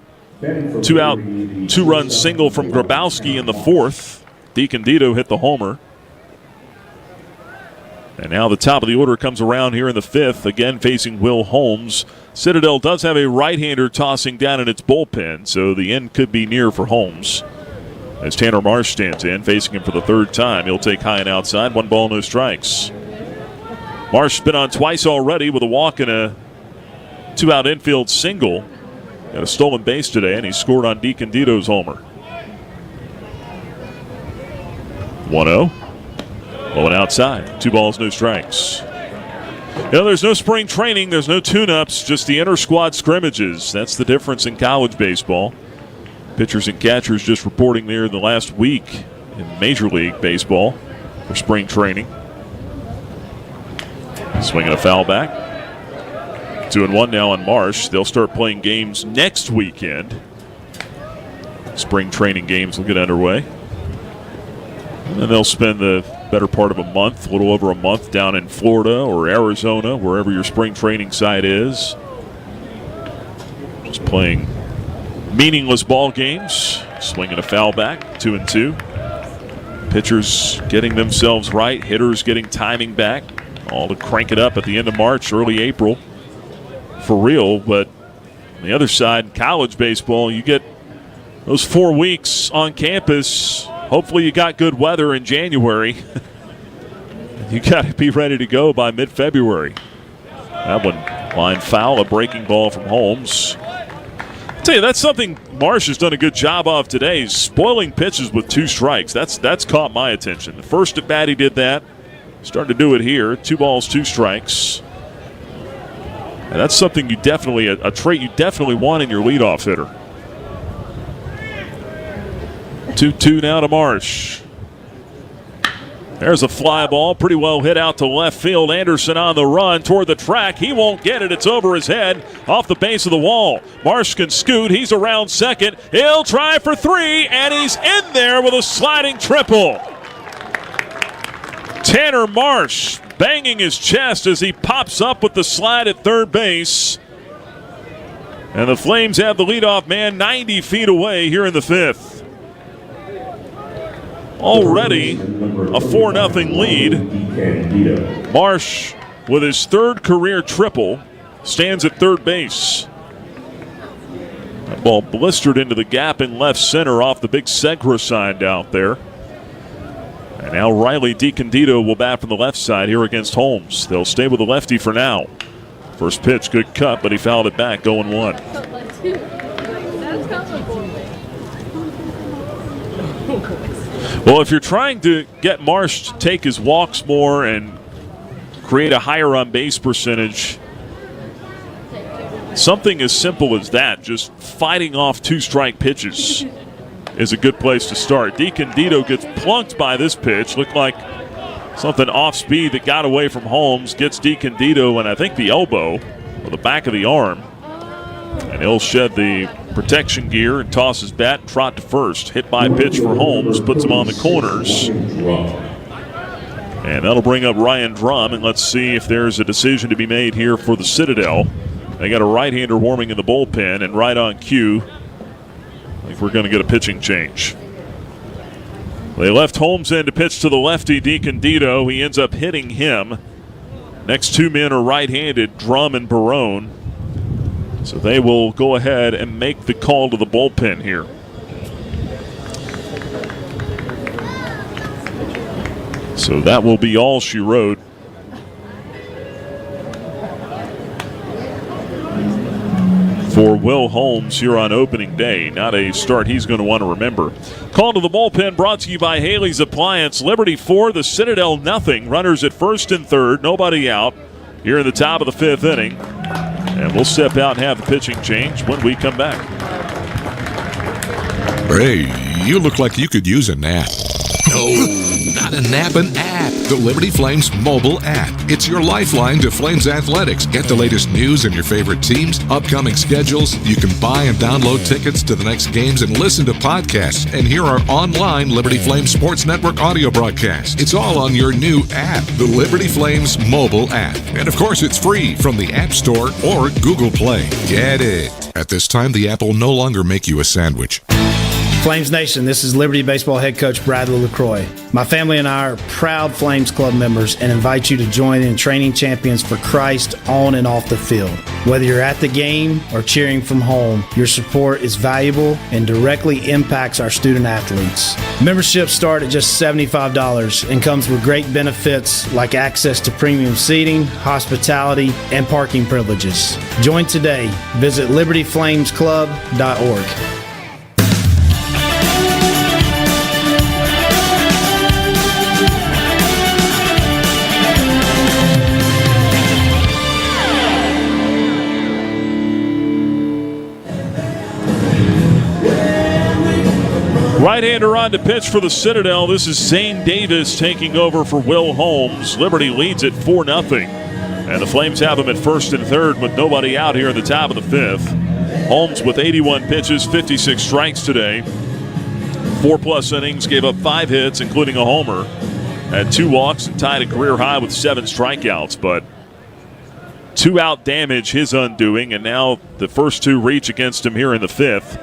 A: 2-out, 2-run single from Grabowski in the 4th. DiCandido hit the homer. And now the top of the order comes around here in the 5th, again facing Will Holmes. Citadel does have a right-hander tossing down in its bullpen, so the end could be near for Holmes. As Tanner Marsh stands in, facing him for the 3rd time. He'll take high and outside, 1 ball, no strikes. Marsh has been on twice already with a walk and a 2-out infield single. Got a stolen base today, and he scored on DiCandido's homer. 1-0. Low and outside. 2 balls, no strikes. You know, there's no spring training. There's no tune-ups, just the inter-squad scrimmages. That's the difference in college baseball. Pitchers and catchers just reporting there in the last week in Major League Baseball for spring training. Swinging a foul back. 2-1 now on Marsh. They'll start playing games next weekend. Spring training games will get underway. And then they'll spend the better part of a month, a little over a month, down in Florida or Arizona, wherever your spring training site is. Just playing meaningless ball games. Swinging a foul back, 2-2. Pitchers getting themselves right, hitters getting timing back, all to crank it up at the end of March, early April for real. But on the other side, college baseball, you get those 4 weeks on campus. Hopefully you got good weather in January. You got to be ready to go by mid-February. That one line foul, a breaking ball from Holmes. I'll tell you, that's something Marsh has done a good job of today, spoiling pitches with 2 strikes. That's caught my attention. The first at bat he did that. Starting to do it here. 2 balls, 2 strikes. And that's something you definitely, a trait you definitely want in your leadoff hitter. 2-2 now to Marsh. There's a fly ball, pretty well hit out to left field. Anderson on the run toward the track. He won't get it. It's over his head off the base of the wall. Marsh can scoot. He's around second. He'll try for 3, and he's in there with a sliding triple. Tanner Marsh banging his chest as he pops up with the slide at third base. And the Flames have the leadoff man 90 feet away here in the 5th. Already a 4-0 lead. Marsh, with his 3rd career triple, stands at third base. That ball blistered into the gap in left center off the big Segra sign out there. And now Riley DiCandido will bat from the left side here against Holmes. They'll stay with the lefty for now. First pitch, good cut, but he fouled it back, 0-1. Well, if you're trying to get Marsh to take his walks more and create a higher on-base percentage, Something as simple as that, just fighting off 2-strike pitches, is a good place to start. DiCandido gets plunked by this pitch. Looked like something off speed that got away from Holmes. Gets DiCandido and I think the elbow or the back of the arm. And he'll shed the protection gear and toss his bat and trot to first. Hit by pitch for Holmes, puts him on the corners. And that'll bring up Ryan Drum, and let's see if there's a decision to be made here for the Citadel. They got a right-hander warming in the bullpen, and right on cue, I think we're going to get a pitching change. They left Holmes in to pitch to the lefty, DiCandido. He ends up hitting him. Next two men are right-handed, Drum and Barone. So they will go ahead and make the call to the bullpen here. So that will be all she wrote. For Will Holmes here on opening day. Not a start he's going to want to remember. Call to the bullpen brought to you by Haley's Appliance. Liberty 4, the Citadel nothing. Runners at first and third. Nobody out here in the top of the fifth inning. And we'll step out and have the pitching change when we come back.
D: Hey, you look like you could use a nap. No, not a nap, an app. The Liberty Flames mobile app. It's your lifeline to Flames athletics. Get the latest news and your favorite teams, upcoming schedules. You can buy and download tickets to the next games and listen to podcasts and hear our online Liberty Flames Sports Network audio broadcast. It's all on your new app, the Liberty Flames mobile app. And of course, it's free from the App Store or Google Play. Get it. At this time, the app will no longer make you a sandwich.
N: Flames Nation, this is Liberty Baseball head coach Bradley LaCroix. My family and I are proud Flames Club members and invite you to join in training champions for Christ on and off the field. Whether you're at the game or cheering from home, your support is valuable and directly impacts our student athletes. Memberships start at just $75 and comes with great benefits like access to premium seating, hospitality, and parking privileges. Join today. Visit libertyflamesclub.org.
A: Right-hander on to pitch for the Citadel. This is Zane Davis taking over for Will Holmes. Liberty leads it 4-0. And the Flames have him at first and third with nobody out here in the top of the fifth. Holmes with 81 pitches, 56 strikes today. 4+ innings, gave up 5 hits, including a homer. Had 2 walks and tied a career high with 7 strikeouts. But 2-out damage, his undoing. And now the first 2 reach against him here in the fifth.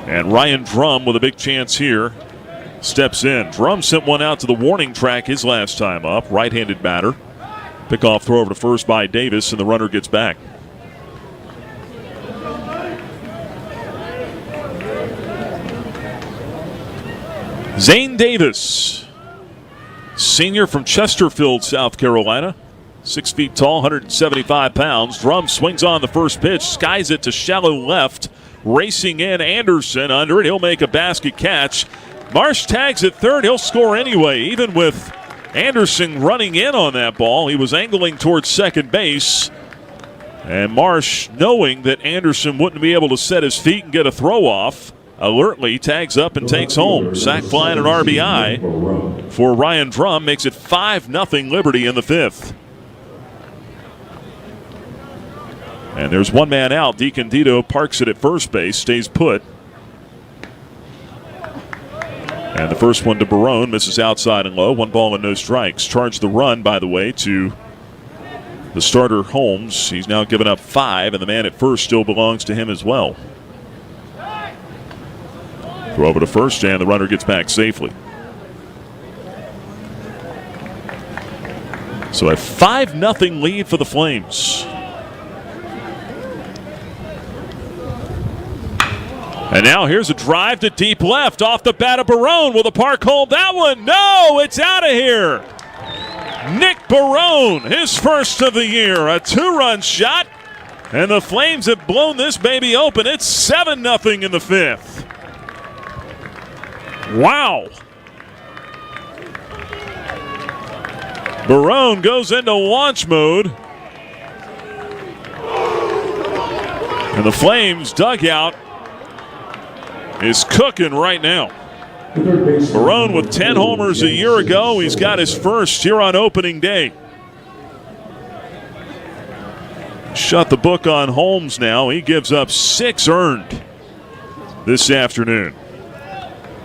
A: And Ryan Drum with a big chance here steps in. Drum sent one out to the warning track his last time up. Right-handed batter. Pickoff throw over to first by Davis, and the runner gets back. Zane Davis, senior from Chesterfield, South Carolina. 6 feet tall, 175 pounds. Drum swings on the first pitch, skies it to shallow left. Racing in, Anderson under it. He'll make a basket catch. Marsh tags at third. He'll score anyway. Even with Anderson running in on that ball, he was angling towards second base. And Marsh, knowing that Anderson wouldn't be able to set his feet and get a throw off, alertly tags up and takes home. Sac fly and an RBI for Ryan Drum. Makes it 5-0 Liberty in the fifth. And there's one man out. DiCandido parks it at first base, stays put. And the first one to Barone, misses outside and low. 1 ball and no strikes. Charged the run, by the way, to the starter Holmes. He's now given up 5, and the man at first still belongs to him as well. Throw over to first, and the runner gets back safely. So a 5-0 lead for the Flames. And now here's a drive to deep left off the bat of Barone. Will the park hold that one? No, it's out of here. Nick Barone, his first of the year, a 2-run shot. And the Flames have blown this baby open. It's 7-0 in the fifth. Wow. Barone goes into launch mode. And the Flames dugout is cooking right now. Barone with 10 homers a year ago. He's got his first here on opening day. Shut the book on Holmes now. He gives up 6 earned this afternoon.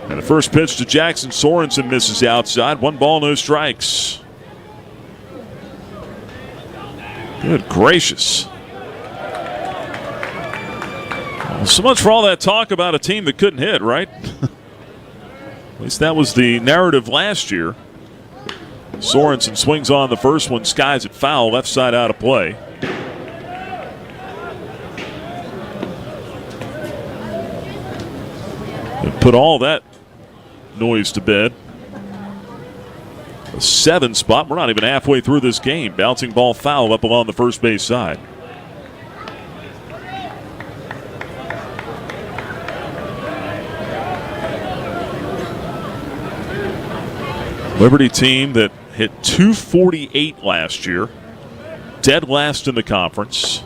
A: And the first pitch to Jackson Sorensen misses outside. 1 ball, no strikes. Good gracious. Well, so much for all that talk about a team that couldn't hit, right? At least that was the narrative last year. Sorensen swings on the first one, skies it foul, left side out of play. And put all that noise to bed. A 7 spot. We're not even halfway through this game. Bouncing ball foul up along the first base side. Liberty team that hit .248 last year. Dead last in the conference.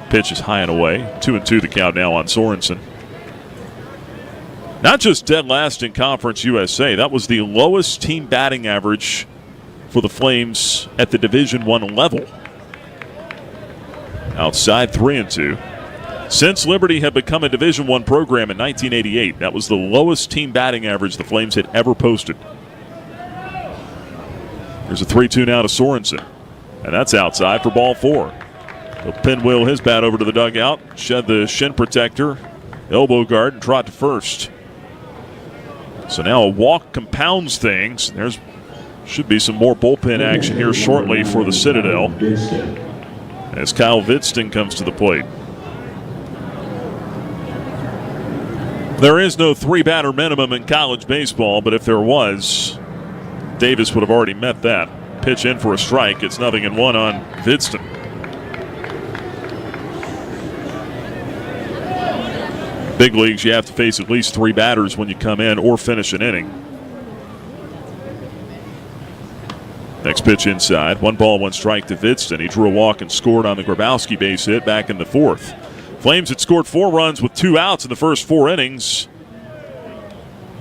A: Pitch is high and away. 2-2 the count now on Sorensen. Not just dead last in Conference USA. That was the lowest team batting average for the Flames at the Division I level. Outside 3-2. Since Liberty had become a Division I program in 1988, that was the lowest team batting average the Flames had ever posted. There's a 3-2 now to Sorensen. And that's outside for ball 4. He'll pinwheel his bat over to the dugout, shed the shin protector, elbow guard, and trot to first. So now a walk compounds things. There's should be some more bullpen action here shortly for the Citadel as Kyle Vidston comes to the plate. There is no 3-batter minimum in college baseball, but if there was, Davis would have already met that. Pitch in for a strike. It's 0-1 on Vidston. Big leagues, you have to face at least 3 batters when you come in or finish an inning. Next pitch inside. 1 ball, 1 strike to Vidston. He drew a walk and scored on the Grabowski base hit back in the 4th. Flames had scored 4 runs with 2 outs in the first 4 innings.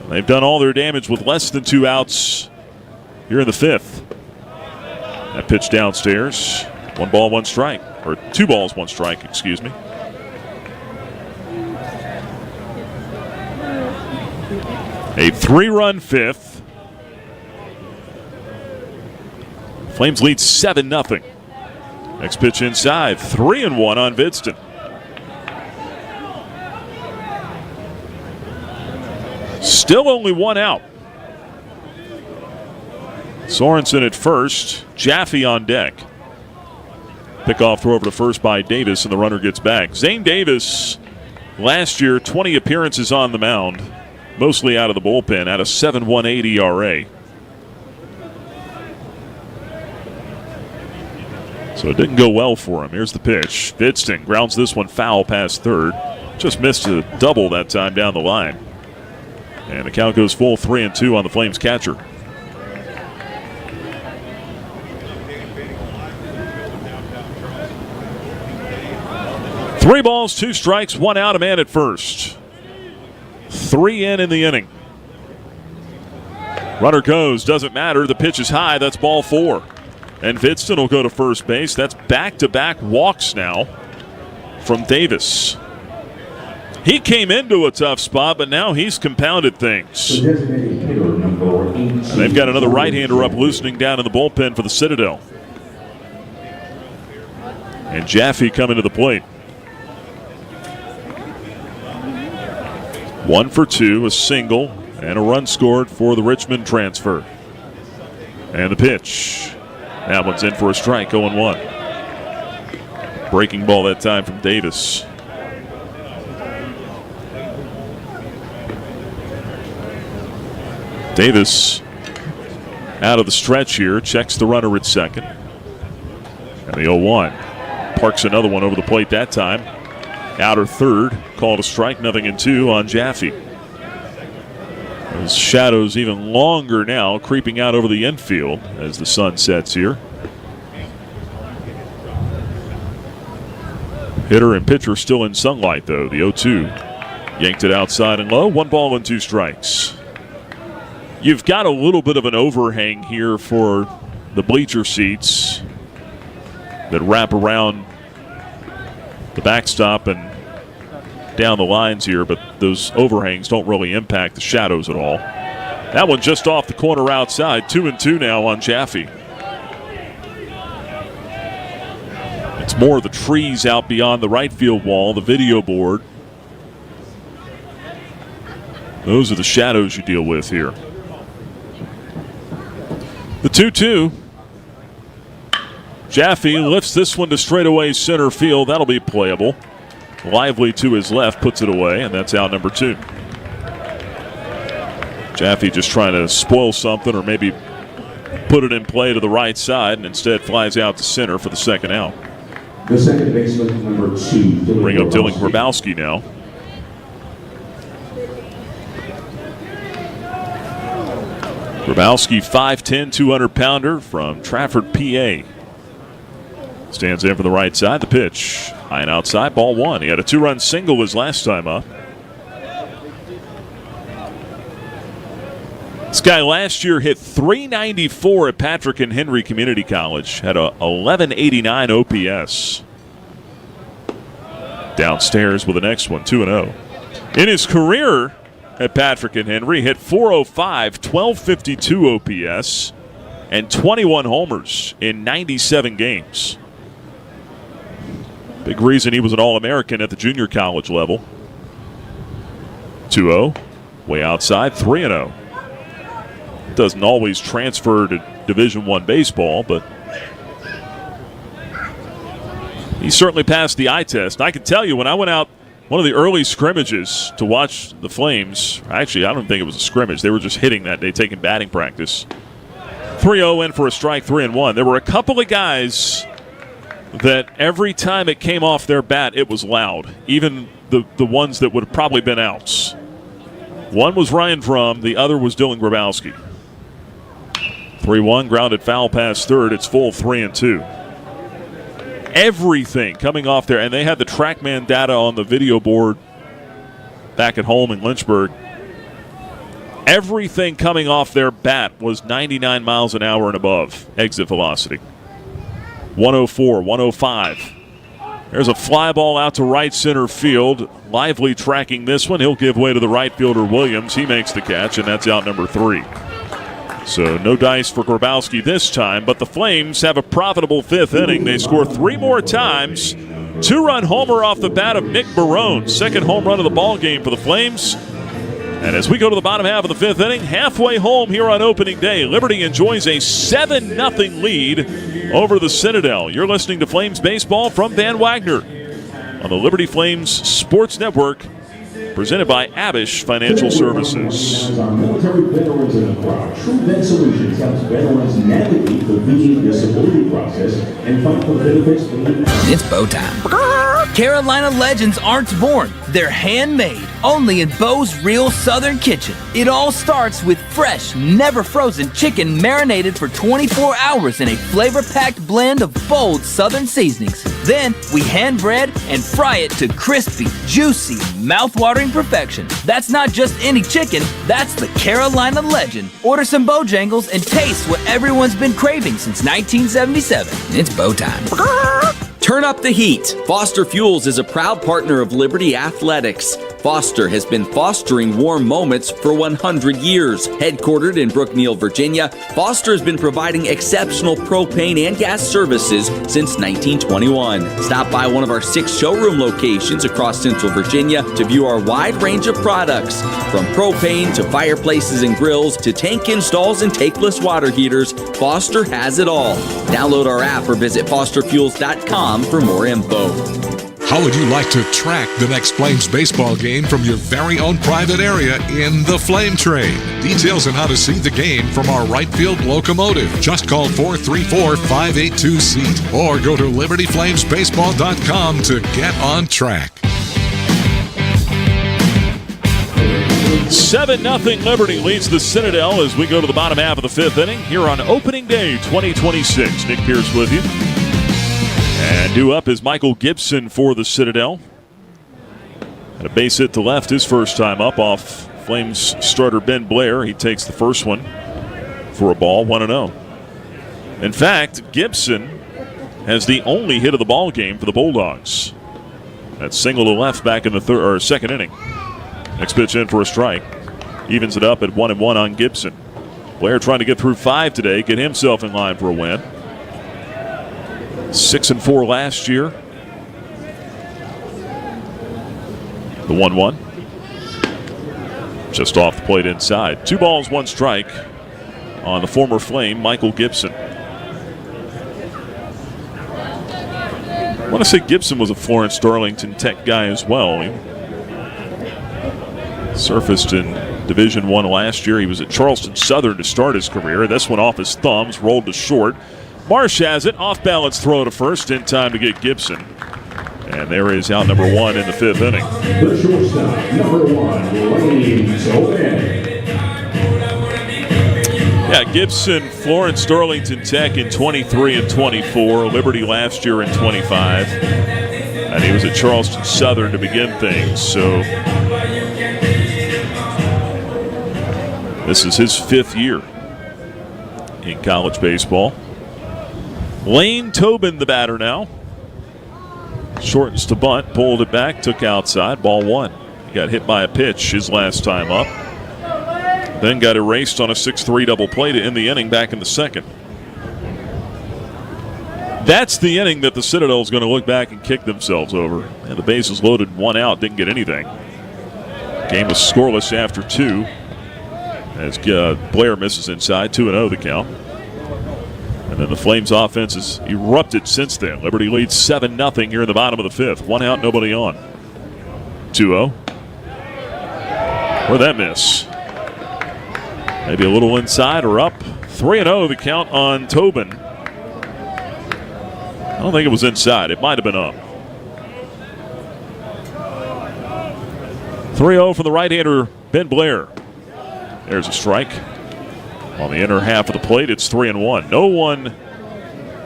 A: They've done all their damage with less than 2 outs here in the 5th. That pitch downstairs. 1 ball, 1 strike. Or 2 balls, 1 strike, excuse me. A 3-run 5th. Flames lead 7-0. Next pitch inside. 3-1 on Vidston. Still only 1 out. Sorensen at first. Jaffe on deck. Pickoff throw over to first by Davis, and the runner gets back. Zane Davis, last year, 20 appearances on the mound. Mostly out of the bullpen at a 7.18 ERA. So it didn't go well for him. Here's the pitch. Vidston grounds this one foul past third. Just missed a double that time down the line. And the count goes full 3-2 on the Flames catcher. Three balls, 2 strikes, 1 out, a man at first. 3 in the inning. Runner goes, doesn't matter. The pitch is high. That's ball 4. And Vidston will go to first base. That's back-to-back walks now from Davis. He came into a tough spot, but now he's compounded things. And they've got another right-hander up loosening down in the bullpen for the Citadel. And Jaffe coming to the plate. 1 for 2, a single, and a run scored for the Richmond transfer. And the pitch. That one's in for a strike, 0-1. Breaking ball that time from Davis. Davis out of the stretch here, checks the runner at second. And the 0-1. Parks another one over the plate that time. Outer third, called a strike, 0-2 on Jaffe. Those shadows even longer now, creeping out over the infield as the sun sets here. Hitter and pitcher still in sunlight, though. The 0-2. Yanked it outside and low. 1 ball and 2 strikes. You've got a little bit of an overhang here for the bleacher seats that wrap around the backstop and down the lines here, but those overhangs don't really impact the shadows at all. That one just off the corner outside. 2-2 now on Jaffe. It's more of the trees out beyond the right field wall, the video board. Those are the shadows you deal with here. The 2-2. Jaffe lifts this one to straightaway center field. That'll be playable. Lively to his left puts it away, and that's out number 2. Jaffe just trying to spoil something or maybe put it in play to the right side, and instead flies out to center for the second out.
E: The second baseman, number 2.
A: Bring up Dylan Grabowski now. Grabowski, 5'10", 200-pounder from Trafford, PA. Stands in for the right side. The pitch. High and outside, ball 1. He had a 2-run single his last time up. This guy last year hit .394 at Patrick and Henry Community College. Had a 1189 OPS. Downstairs with the next one, 2-0. In his career at Patrick and Henry, hit .405, 1252 OPS, and 21 homers in 97 games. Big reason he was an All-American at the junior college level. 2-0, way outside, 3-0. Doesn't always transfer to Division I baseball, but he certainly passed the eye test. I can tell you, when I went out one of the early scrimmages to watch the Flames, actually, I don't think it was a scrimmage. They were just hitting that day, taking batting practice. 3-0 in for a strike, 3-1. There were a couple of guys that every time it came off their bat, it was loud, even the ones that would have probably been outs. One was Ryan Frum, the other was Dylan Grabowski. 3-1, grounded foul past third. It's full 3-2. Everything coming off there, and they had the TrackMan data on the video board back at home in Lynchburg. Everything coming off their bat was 99 miles an hour and above exit velocity. 104, 105. There's a fly ball out to right center field. Lively tracking this one. He'll give way to the right fielder, Williams. He makes the catch, and that's out number 3. So no dice for Grabowski this time, but the Flames have a profitable 5th inning. They score 3 more times. 2-run homer off the bat of Nick Barone. Second home run of the ball game for the Flames. And as we go to the bottom half of the 5th inning, halfway home here on opening day, Liberty enjoys a 7-0 lead over the Citadel. You're listening to Flames Baseball from Van Wagner on the Liberty Flames Sports Network, presented by Abish Financial Services.
E: Our military veterans in the crowd. True Vet Solutions helps veterans navigate the VA disability process and fight for benefits.
O: It's bow time. Carolina legends aren't born. They're handmade, only in Bo's Real Southern Kitchen. It all starts with fresh, never frozen chicken marinated for 24 hours in a flavor-packed blend of bold Southern seasonings. Then we hand bread and fry it to crispy, juicy, mouth-watering perfection. That's not just any chicken, that's the Carolina legend. Order some Bojangles and taste what everyone's been craving since 1977. It's bow time.
P: Turn up the heat. Foster Fuels is a proud partner of Liberty Athletics. Foster has been fostering warm moments for 100 years. Headquartered in Brookneal, Virginia, Foster has been providing exceptional propane and gas services since 1921. Stop by one of our 6 showroom locations across Central Virginia to view our wide range of products. From propane to fireplaces and grills to tank installs and tankless water heaters, Foster has it all. Download our app or visit fosterfuels.com for more info.
D: How would you like to track the next Flames baseball game from your very own private area in the Flame Train? Details on how to see the game from our right field locomotive. Just call 434-582-SEAT or go to libertyflamesbaseball.com to get on track.
A: 7-0 Liberty leads the Citadel as we go to the bottom half of the 5th inning here on opening day 2026. Nick Pierce with you. And due up is Michael Gibson for the Citadel. Had a base hit to left his first time up off Flames starter Ben Blair. He takes the first one for a ball, 1-0. In fact, Gibson has the only hit of the ball game for the Bulldogs. That single to left back in the second inning. Next pitch in for a strike. Evens it up at 1-1 on Gibson. Blair trying to get through 5 today, get himself in line for a win. 6-4 last year. The 1-1. Just off the plate inside. 2 balls, 1 strike on the former Flame, Michael Gibson. I want to say Gibson was a Florence Darlington Tech guy as well. He surfaced in Division I last year. He was at Charleston Southern to start his career. This one off his thumbs, rolled to short. Marsh has it, off balance throw to first in time to get Gibson. And there is out number 1 in the 5th inning.
E: The shortstop, number 1, Lane Tobin.
A: Yeah, Gibson, Florence Darlington Tech in 23 and 24. Liberty last year in 25. And he was at Charleston Southern to begin things. So this is his 5th year in college baseball. Lane Tobin, the batter now. Shortens to bunt, pulled it back, took outside, ball 1. He got hit by a pitch his last time up. Then got erased on a 6-3 double play to end the inning back in the second. That's the inning that the Citadel is going to look back and kick themselves over. And the bases loaded, 1 out, didn't get anything. Game was scoreless after 2. As Blair misses inside, 2-0 the count. And then the Flames offense has erupted since then. Liberty leads 7-0 here in the bottom of the 5th. 1 out, nobody on. 2-0. Where'd that miss? Maybe a little inside or up. 3-0 the count on Tobin. I don't think it was inside. It might have been up. 3-0 for the right-hander, Ben Blair. There's a strike. On the inner half of the plate, it's 3-1. No one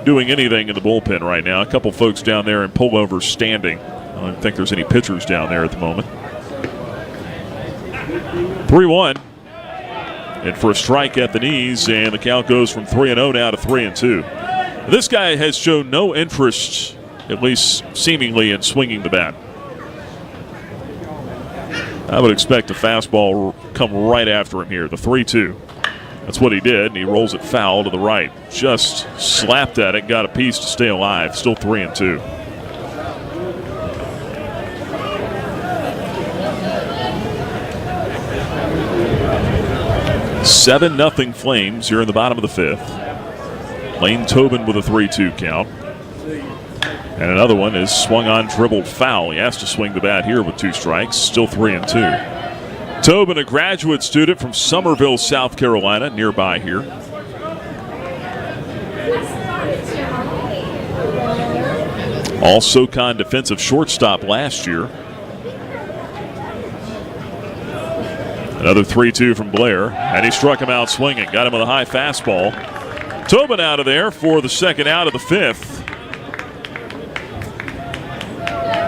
A: doing anything in the bullpen right now. A couple folks down there in pullover standing. I don't think there's any pitchers down there at the moment. 3-1. And for a strike at the knees, and the count goes from 3-0 now to 3-2. This guy has shown no interest, at least seemingly, in swinging the bat. I would expect a fastball come right after him here, the 3-2. That's what he did, and he rolls it foul to the right. Just slapped at it, got a piece to stay alive. Still 3-2. Seven 0 Flames here in the bottom of the 5th. Lane Tobin with a 3-2 count. And another one is swung on, dribbled foul. He has to swing the bat here with 2 strikes. Still 3-2. Tobin, a graduate student from Summerville, South Carolina, nearby here. All SoCon defensive shortstop last year. Another 3-2 from Blair, and he struck him out swinging. Got him with a high fastball. Tobin out of there for the second out of the 5th.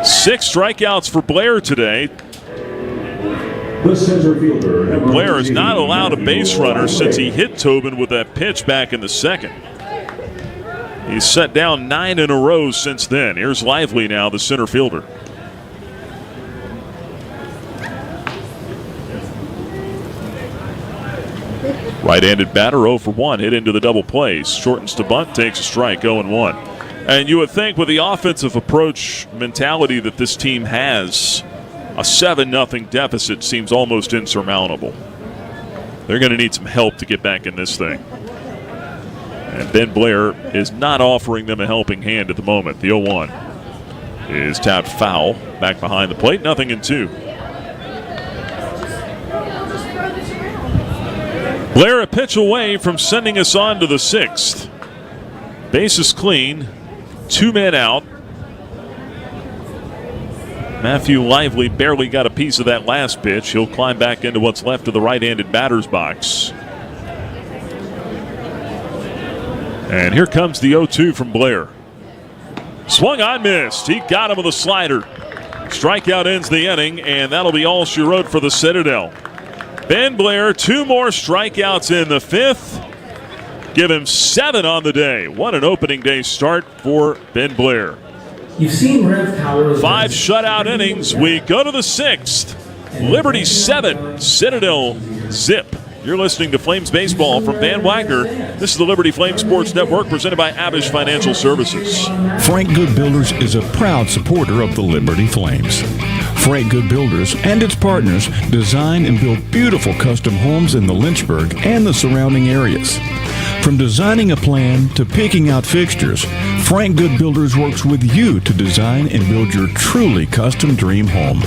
A: 6 strikeouts for Blair today.
E: The center fielder.
A: And Blair has not allowed a base runner since he hit Tobin with that pitch back in the second. He's set down 9 in a row since then. Here's Lively now, the center fielder. Right-handed batter, 0 for 1, hit into the double plays. Shortens to bunt, takes a strike, 0-1. And you would think with the offensive approach mentality that this team has, a 7-0 deficit seems almost insurmountable. They're going to need some help to get back in this thing. And Ben Blair is not offering them a helping hand at the moment. The 0-1 is tapped foul back behind the plate, 0-2. Blair a pitch away from sending us on to the 6th. Bases clean, 2 men out. Matthew Lively barely got a piece of that last pitch. He'll climb back into what's left of the right-handed batter's box. And here comes the 0-2 from Blair. Swung on, missed. He got him with a slider. Strikeout ends the inning, and that'll be all she wrote for the Citadel. Ben Blair, 2 more strikeouts in the 5th. Give him 7 on the day. What an opening day start for Ben Blair.
Q: You've seen Rev Power.
A: 5 shutout innings. We go to the 6th. Liberty 7, Citadel zip. You're listening to Flames Baseball from Van Wagner. This is the Liberty Flames Sports Network presented by Abish Financial Services.
R: Frank Good Builders is a proud supporter of the Liberty Flames. Frank Good Builders and its partners design and build beautiful custom homes in the Lynchburg and the surrounding areas. From designing a plan to picking out fixtures, Frank Good Builders works with you to design and build your truly custom dream home.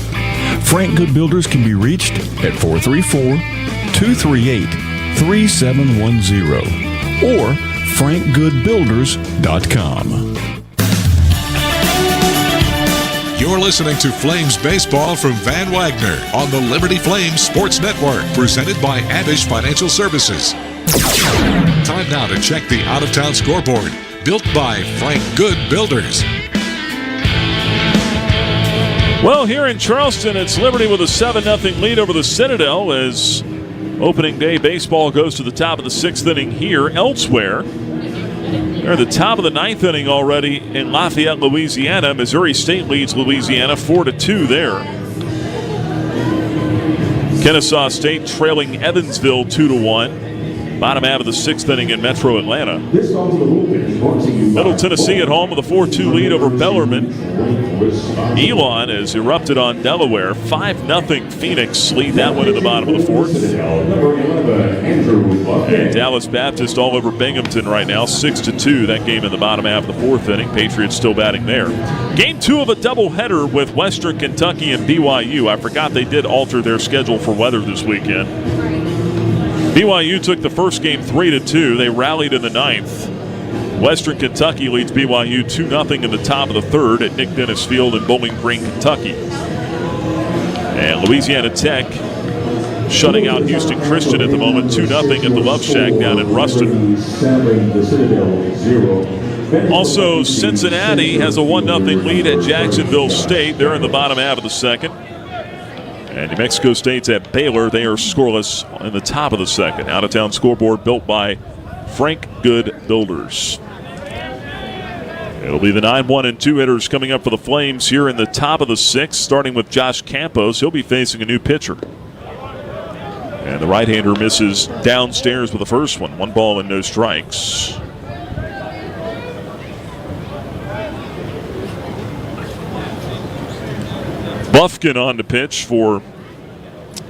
R: Frank Good Builders can be reached at 434-238-3710 or frankgoodbuilders.com.
D: You're listening to Flames Baseball from Van Wagner on the Liberty Flames Sports Network, presented by Abish Financial Services. Time now to check the out-of-town scoreboard, built by Frank Good Builders.
A: Well, here in Charleston, it's Liberty with a 7-0 lead over the Citadel as opening day baseball goes to the top of the 6th inning here. Elsewhere, they're at the top of the 9th inning already in Lafayette, Louisiana. Missouri State leads Louisiana 4-2 there. Kennesaw State trailing Evansville 2-1. Bottom half of the 6th inning in Metro Atlanta. Middle Tennessee at home with a 4-2 lead over Bellarmine. Elon has erupted on Delaware. 5-0 Phoenix lead that one in the bottom of the 4th. And Dallas Baptist all over Binghamton right now. 6-2 that game in the bottom half of the 4th inning. Patriots still batting there. Game 2 of a doubleheader with Western Kentucky and BYU. I forgot they did alter their schedule for weather this weekend. BYU took the first game 3-2. They rallied in the 9th. Western Kentucky leads BYU 2-0 in the top of the 3rd at Nick Dennis Field in Bowling Green, Kentucky. And Louisiana Tech shutting out Houston Christian at the moment, 2-0 at the Love Shack down in Ruston. Also, Cincinnati has a 1-0 lead at Jacksonville State. They're in the bottom half of the 2nd. And New Mexico State's at Baylor. They are scoreless in the top of the 2nd. Out-of-town scoreboard built by Frank Good Builders. It'll be the 9-1-2 hitters coming up for the Flames here in the top of the 6th, starting with Josh Campos. He'll be facing a new pitcher. And the right-hander misses downstairs with the first one. 1 ball and no strikes. Bufkin on the pitch for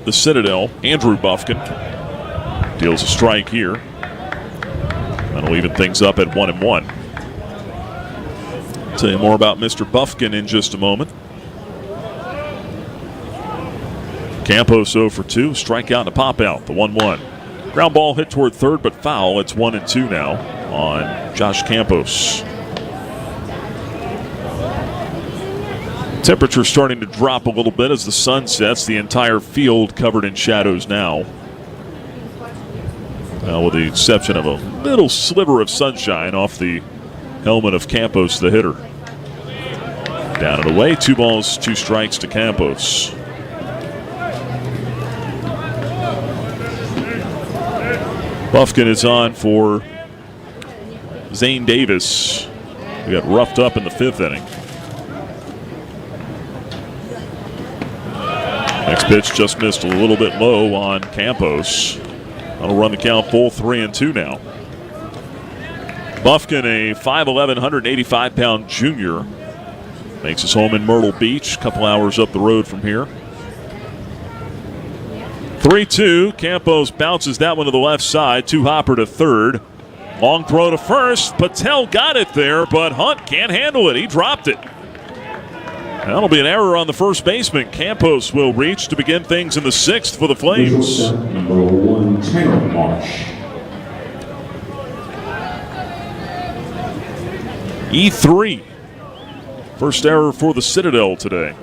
A: the Citadel. Andrew Bufkin deals a strike here. That'll even things up at 1-1. Tell you more about Mr. Bufkin in just a moment. Campos 0 for 2. Strikeout and a pop out. The 1-1. Ground ball hit toward third, but foul. It's 1-2 now on Josh Campos. Temperature starting to drop a little bit as the sun sets. The entire field covered in shadows now. With the exception of a little sliver of sunshine off the helmet of Campos, the hitter. Down and away, 2 balls, 2 strikes to Campos. Bufkin is on for Zane Davis, who got roughed up in the 5th inning. Next pitch just missed a little bit low on Campos. That'll run the count full 3-2 now. Bufkin, a 5'11", 185-pound junior, makes his home in Myrtle Beach, a couple hours up the road from here. 3-2. Campos bounces that one to the left side. 2-hopper to third. Long throw to first. Patel got it there, but Hunt can't handle it. He dropped it. That'll be an error on the first baseman. Campos will reach to begin things in the 6th for the Flames.
E: Number 1, Tanner Marsh.
A: E3. First error for the Citadel today.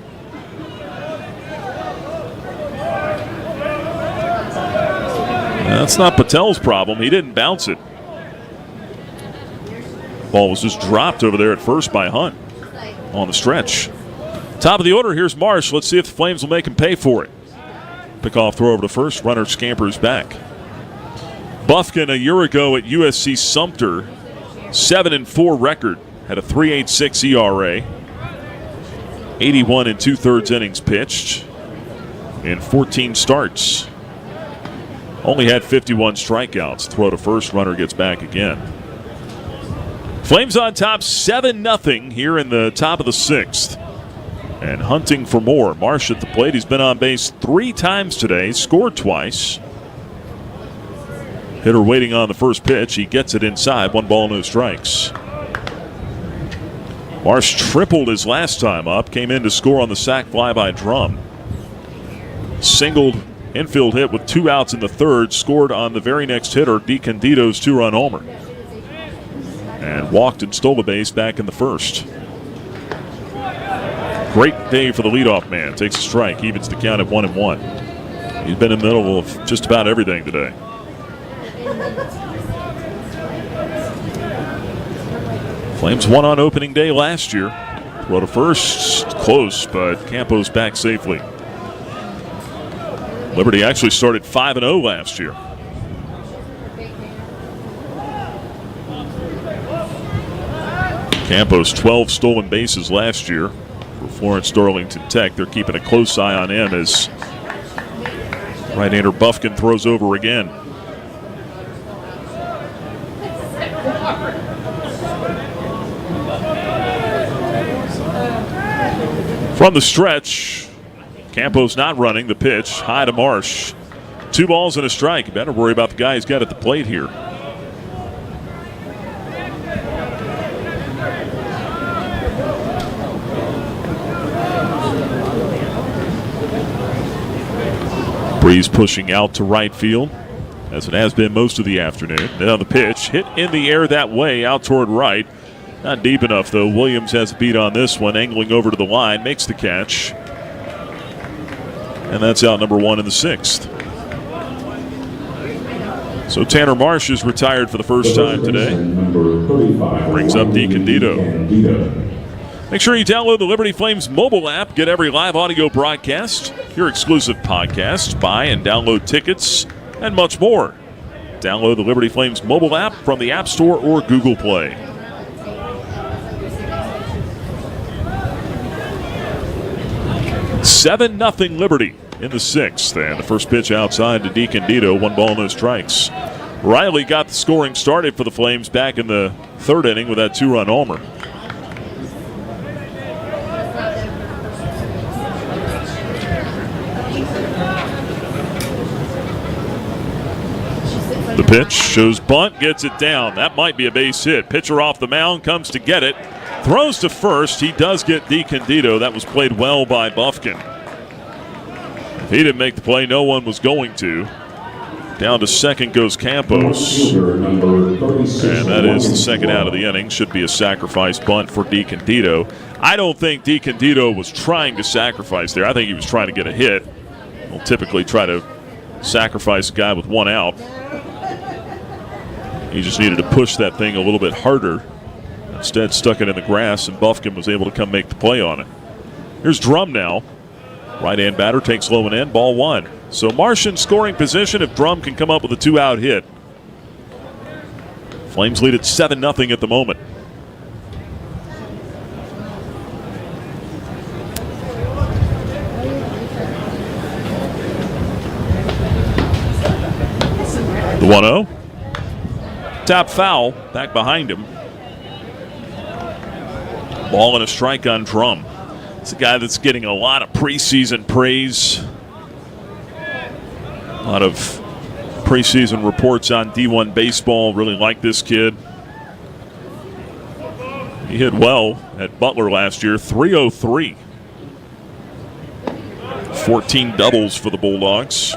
A: That's not Patel's problem. He didn't bounce it. Ball was just dropped over there at first by Hunt. on the stretch. Top of the order, here's Marsh. Let's see if the Flames will make him pay for it. Pickoff throw over to first. Runner scampers back. Bufkin a year ago at USC Sumter, 7-4 record. Had a 3.86 ERA. 81 2/3 innings pitched in 14 starts. Only had 51 strikeouts. Throw to first, runner gets back again. Flames on top 7-0 here in the top of the 6th. And hunting for more. Marsh at the plate. He's been on base 3 times today. Scored twice. Hitter waiting on the first pitch. He gets it inside. 1 ball, no strikes. Marsh tripled his last time up. Came in to score on the sac fly by Drum. Singled infield hit with 2 outs in the 3rd. Scored on the very next hitter, DiCandito's 2-run homer. And walked and stole a base back in the 1st. Great day for the leadoff man. Takes a strike. Evens the count at 1-1. He's been in the middle of just about everything today. Flames won on opening day last year. Throw to first, close, but Campos back safely. Liberty actually started 5-0 last year. Campos 12 stolen bases last year for Florence Darlington Tech. They're keeping a close eye on him as right-hander Bufkin throws over again. From the stretch, Campos not running the pitch. High to Marsh. 2 balls and a strike. You better worry about the guy he's got at the plate here. Breeze pushing out to right field, as it has been most of the afternoon. Now the pitch hit in the air that way, out toward right. Not deep enough, though. Williams has a beat on this one, angling over to the line, makes the catch. And that's out number 1 in the 6th. So Tanner Marsh is retired for the first time today. Brings up DiCandito. Make sure you download the Liberty Flames mobile app. Get every live audio broadcast, your exclusive podcast, buy and download tickets, and much more. Download the Liberty Flames mobile app from the App Store or Google Play. 7-0 Liberty in the 6th. And the first pitch outside to DiCandito. 1 ball, no strikes. Riley got the scoring started for the Flames back in the 3rd inning with that 2-run homer. The pitch shows bunt, gets it down. That might be a base hit. Pitcher off the mound, comes to get it. Throws to first. He does get DiCandito. That was played well by Bufkin. If he didn't make the play, no one was going to. Down to second goes Campos. And that is the second out of the inning. Should be a sacrifice bunt for DiCandito. I don't think DiCandito was trying to sacrifice there. I think he was trying to get a hit. We'll typically try to sacrifice a guy with 1 out. He just needed to push that thing a little bit harder. Instead, stuck it in the grass, and Bufkin was able to come make the play on it. Here's Drum now. Right-hand batter takes low and in, ball 1. So Marsh in scoring position if Drum can come up with a 2-out hit. Flames lead at 7-0 at the moment. The 1-0. Tap foul, back behind him. Ball and a strike on Drum. It's a guy that's getting a lot of preseason praise. A lot of preseason reports on D1 baseball. Really like this kid. He hit well at Butler last year, 303. 14 doubles for the Bulldogs.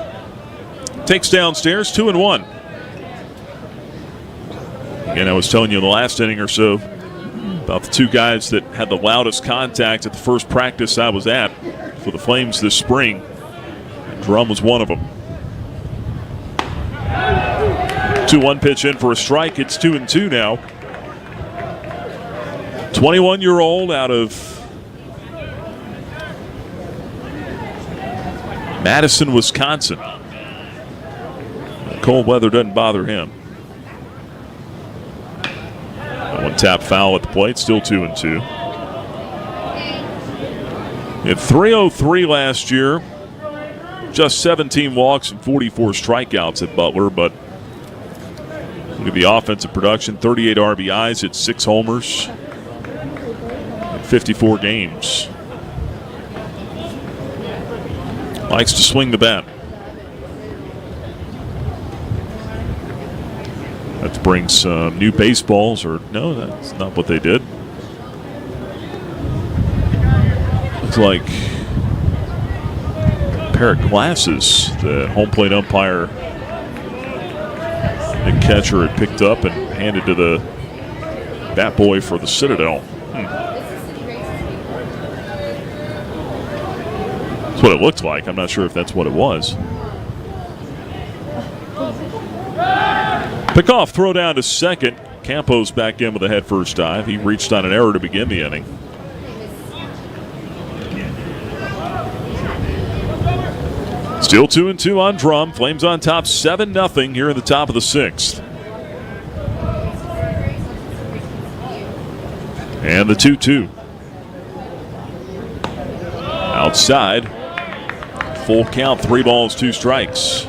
A: Takes downstairs, 2-1. Again, I was telling you in the last inning or so about the 2 guys that had the loudest contact at the first practice I was at for the Flames this spring. And Drum was one of them. 2-1 pitch in for a strike. It's 2-2 now. 21-year-old out of Madison, Wisconsin. Cold weather doesn't bother him. One tap foul at the plate, still 2-2. He had 303 last year, just 17 walks and 44 strikeouts at Butler, but look at the offensive production, 38 RBIs, hit 6 homers in 54 games. Likes to swing the bat. Let's bring some new baseballs, or no, that's not what they did. Looks like a pair of glasses the home plate umpire and catcher had picked up and handed to the bat boy for the Citadel. That's what it looked like. I'm not sure if that's what it was. Pickoff throw down to second. Campos back in with a head first dive. He reached on an error to begin the inning. Still 2-2 on Drum. Flames on top 7-0 here in the top of the 6th. And the 2-2. Outside. Full count, 3 balls, 2 strikes.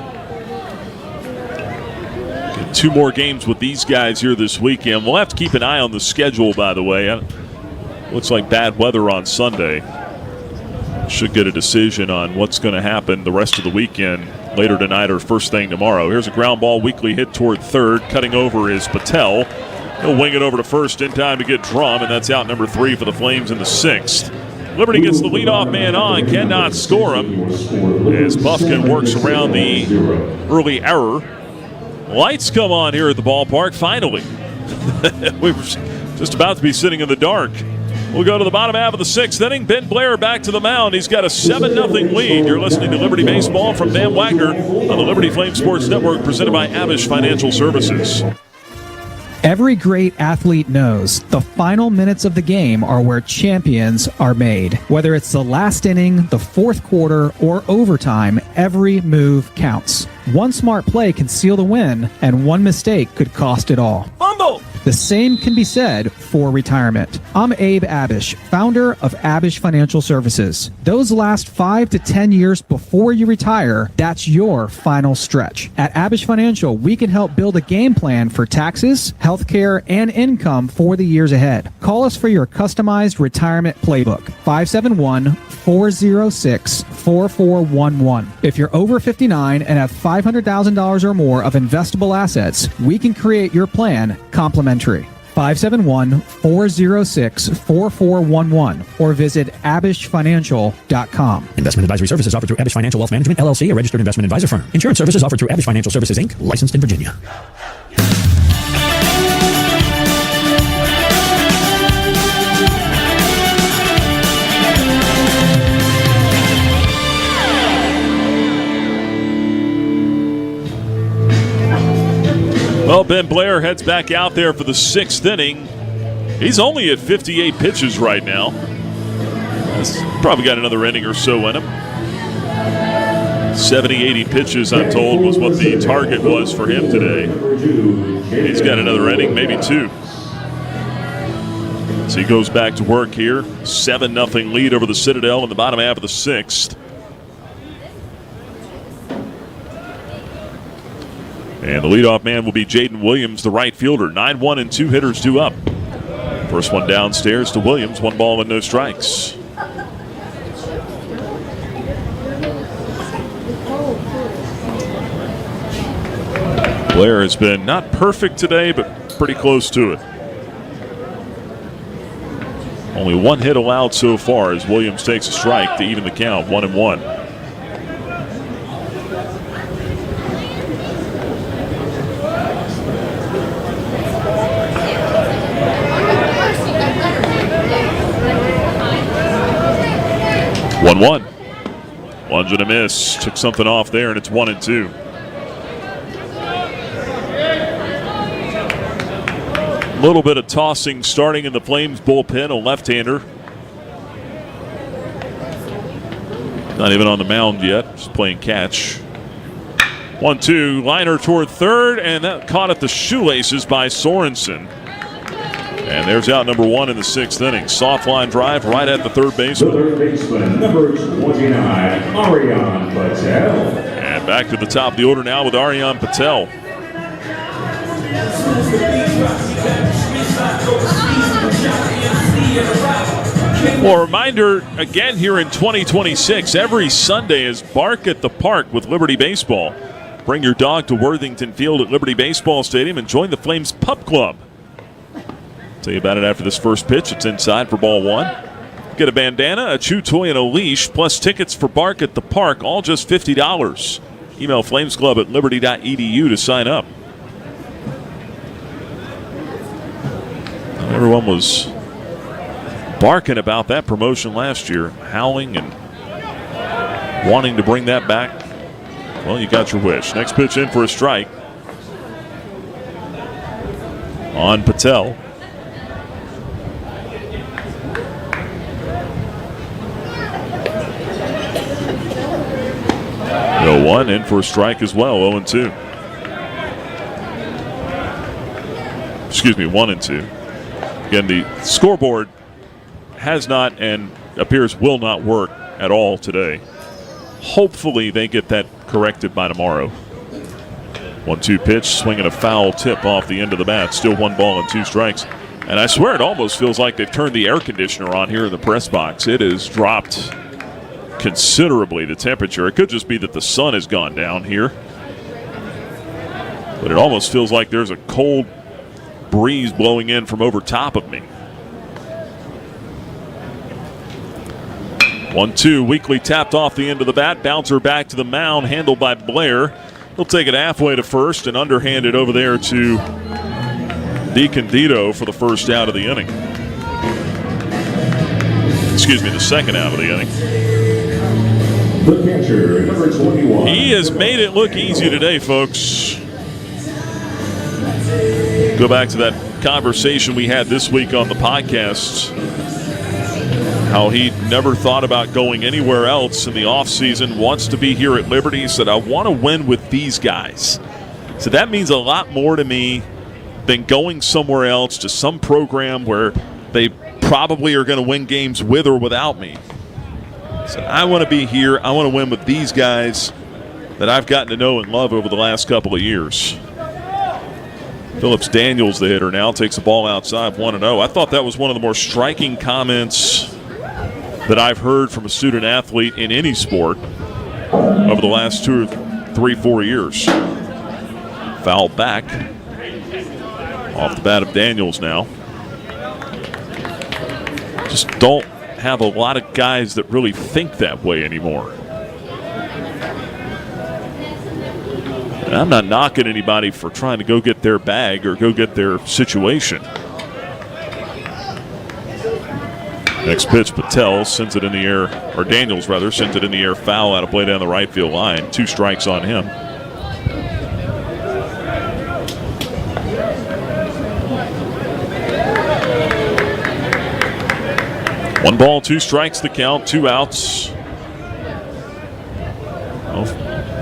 A: Get 2 more games with these guys here this weekend. We'll have to keep an eye on the schedule, by the way. Looks like bad weather on Sunday. Should get a decision on what's going to happen the rest of the weekend later tonight or first thing tomorrow. Here's a ground ball, weakly hit toward third. Cutting over is Patel. He'll wing it over to first in time to get Drum, and that's out number 3 for the Flames in the 6th. Liberty gets the leadoff man on, cannot score him as Buffkin works around the early error. Lights come on here at the ballpark, finally. We were just about to be sitting in the dark. We'll go to the bottom half of the 6th inning. Ben Blair back to the mound. He's got a 7-0 lead. You're listening to Liberty Baseball from Van Wagner on the Liberty Flame Sports Network, presented by Abish Financial Services.
S: Every great athlete knows the final minutes of the game are where champions are made. Whether it's the last inning, the fourth quarter, or overtime, every move counts. One smart play can seal the win, and one mistake could cost it all.
O: Fumble!
S: The same can be said for retirement. I'm Abe Abish, founder of Abish Financial Services. Those last 5 to 10 years before you retire, that's your final stretch. At Abish Financial, we can help build a game plan for taxes, healthcare, and income for the years ahead. Call us for your customized retirement playbook, 571-406-4411. If you're over 59 and have $500,000 or more of investable assets, we can create your plan complimentary. 571-406-4411 or visit abishfinancial.com.
T: Investment advisory services offered through Abish Financial Wealth Management, LLC, a registered investment advisor firm. Insurance services offered through Abish Financial Services, Inc., licensed in Virginia.
A: Well, Ben Blair heads back out there for the 6th inning. He's only at 58 pitches right now. That's probably got another inning or so in him. 70-80 pitches, I'm told, was what the target was for him today. He's got another inning, maybe 2. So he goes back to work here. 7-0 lead over the Citadel in the bottom half of the 6th. And the leadoff man will be Jaden Williams, the right fielder. 9-1 and 2 hitters due up. First one downstairs to Williams. 1 ball and no strikes. Blair has been not perfect today, but pretty close to it. Only 1 hit allowed so far as Williams takes a strike to even the count, 1-1. One. Lunge and a miss. Took something off there, and it's 1-2. A little bit of tossing starting in the Flames bullpen, a left-hander. Not even on the mound yet, just playing catch. 1-2, liner toward third, and that caught at the shoelaces by Sorensen. And there's out number 1 in the 6th inning. Soft line drive right at the third baseman.
E: The third baseman, number 29, Aryan Patel.
A: And back to the top of the order now with Aryan Patel. Well, a reminder again here in 2026, every Sunday is Bark at the Park with Liberty Baseball. Bring your dog to Worthington Field at Liberty Baseball Stadium and join the Flames Pup Club. Tell you about it after this first pitch. It's inside for ball 1. Get a bandana, a chew toy, and a leash, plus tickets for Bark at the Park, all just $50. Email flamesclub@liberty.edu to sign up. Everyone was barking about that promotion last year, howling and wanting to bring that back. Well, you got your wish. Next pitch in for a strike on Patel. 0-1 in for a strike as well. 0-2. Excuse me, 1-2. Again, the scoreboard has not and appears will not work at all today. Hopefully they get that corrected by tomorrow. 1-2 pitch, swinging a foul tip off the end of the bat. Still 1 ball and 2 strikes. And I swear it almost feels like they've turned the air conditioner on here in the press box. It has dropped considerably, the temperature. It could just be that the sun has gone down here. But it almost feels like there's a cold breeze blowing in from over top of me. 1-2, weakly tapped off the end of the bat. Bouncer back to the mound, handled by Blair. He'll take it halfway to first and underhanded over there to DiCandido for the first out of the inning. Excuse me, the second out of the inning.
E: The catcher, number 21.
A: He has made it look easy today, folks. Go back to that conversation we had this week on the podcast. How he never thought about going anywhere else in the offseason, wants to be here at Liberty. He said, I want to win with these guys. So that means a lot more to me than going somewhere else to some program where they probably are going to win games with or without me. So I want to be here. I want to win with these guys that I've gotten to know and love over the last couple of years. Phillips Daniels, the hitter, now takes the ball outside 1-0. I thought that was one of the more striking comments that I've heard from a student athlete in any sport over the last 2 or 3, 4 years. Foul back off the bat of Daniels now. Just don't have a lot of guys that really think that way anymore. And I'm not knocking anybody for trying to go get their bag or go get their situation. Next pitch, Patel sends it in the air, or Daniels rather, sends it in the air, foul out of play down the right field line. 2 strikes on him. One ball, 2 strikes, the count, 2 outs. Well,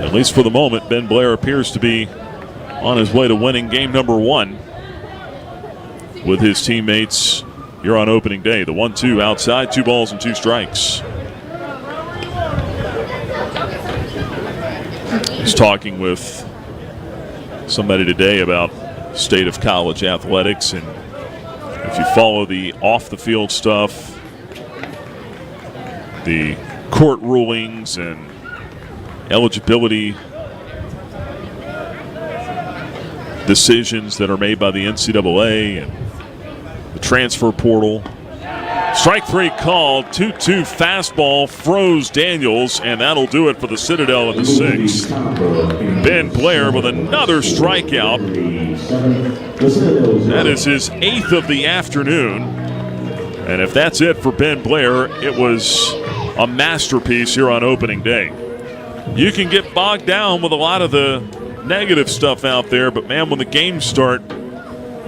A: at least for the moment, Ben Blair appears to be on his way to winning game number 1 with his teammates here on opening day. The 1-2 outside, 2 balls and 2 strikes. He's talking with somebody today about state of college athletics, and if you follow the off-the-field stuff, the court rulings and eligibility decisions that are made by the NCAA and the transfer portal. Strike 3 called, 2-2 fastball, froze Daniels, and that'll do it for the Citadel in the 6th. Ben Blair with another strikeout. That is his 8th of the afternoon. And if that's it for Ben Blair, it was a masterpiece here on opening day. You can get bogged down with a lot of the negative stuff out there, but man, when the games start,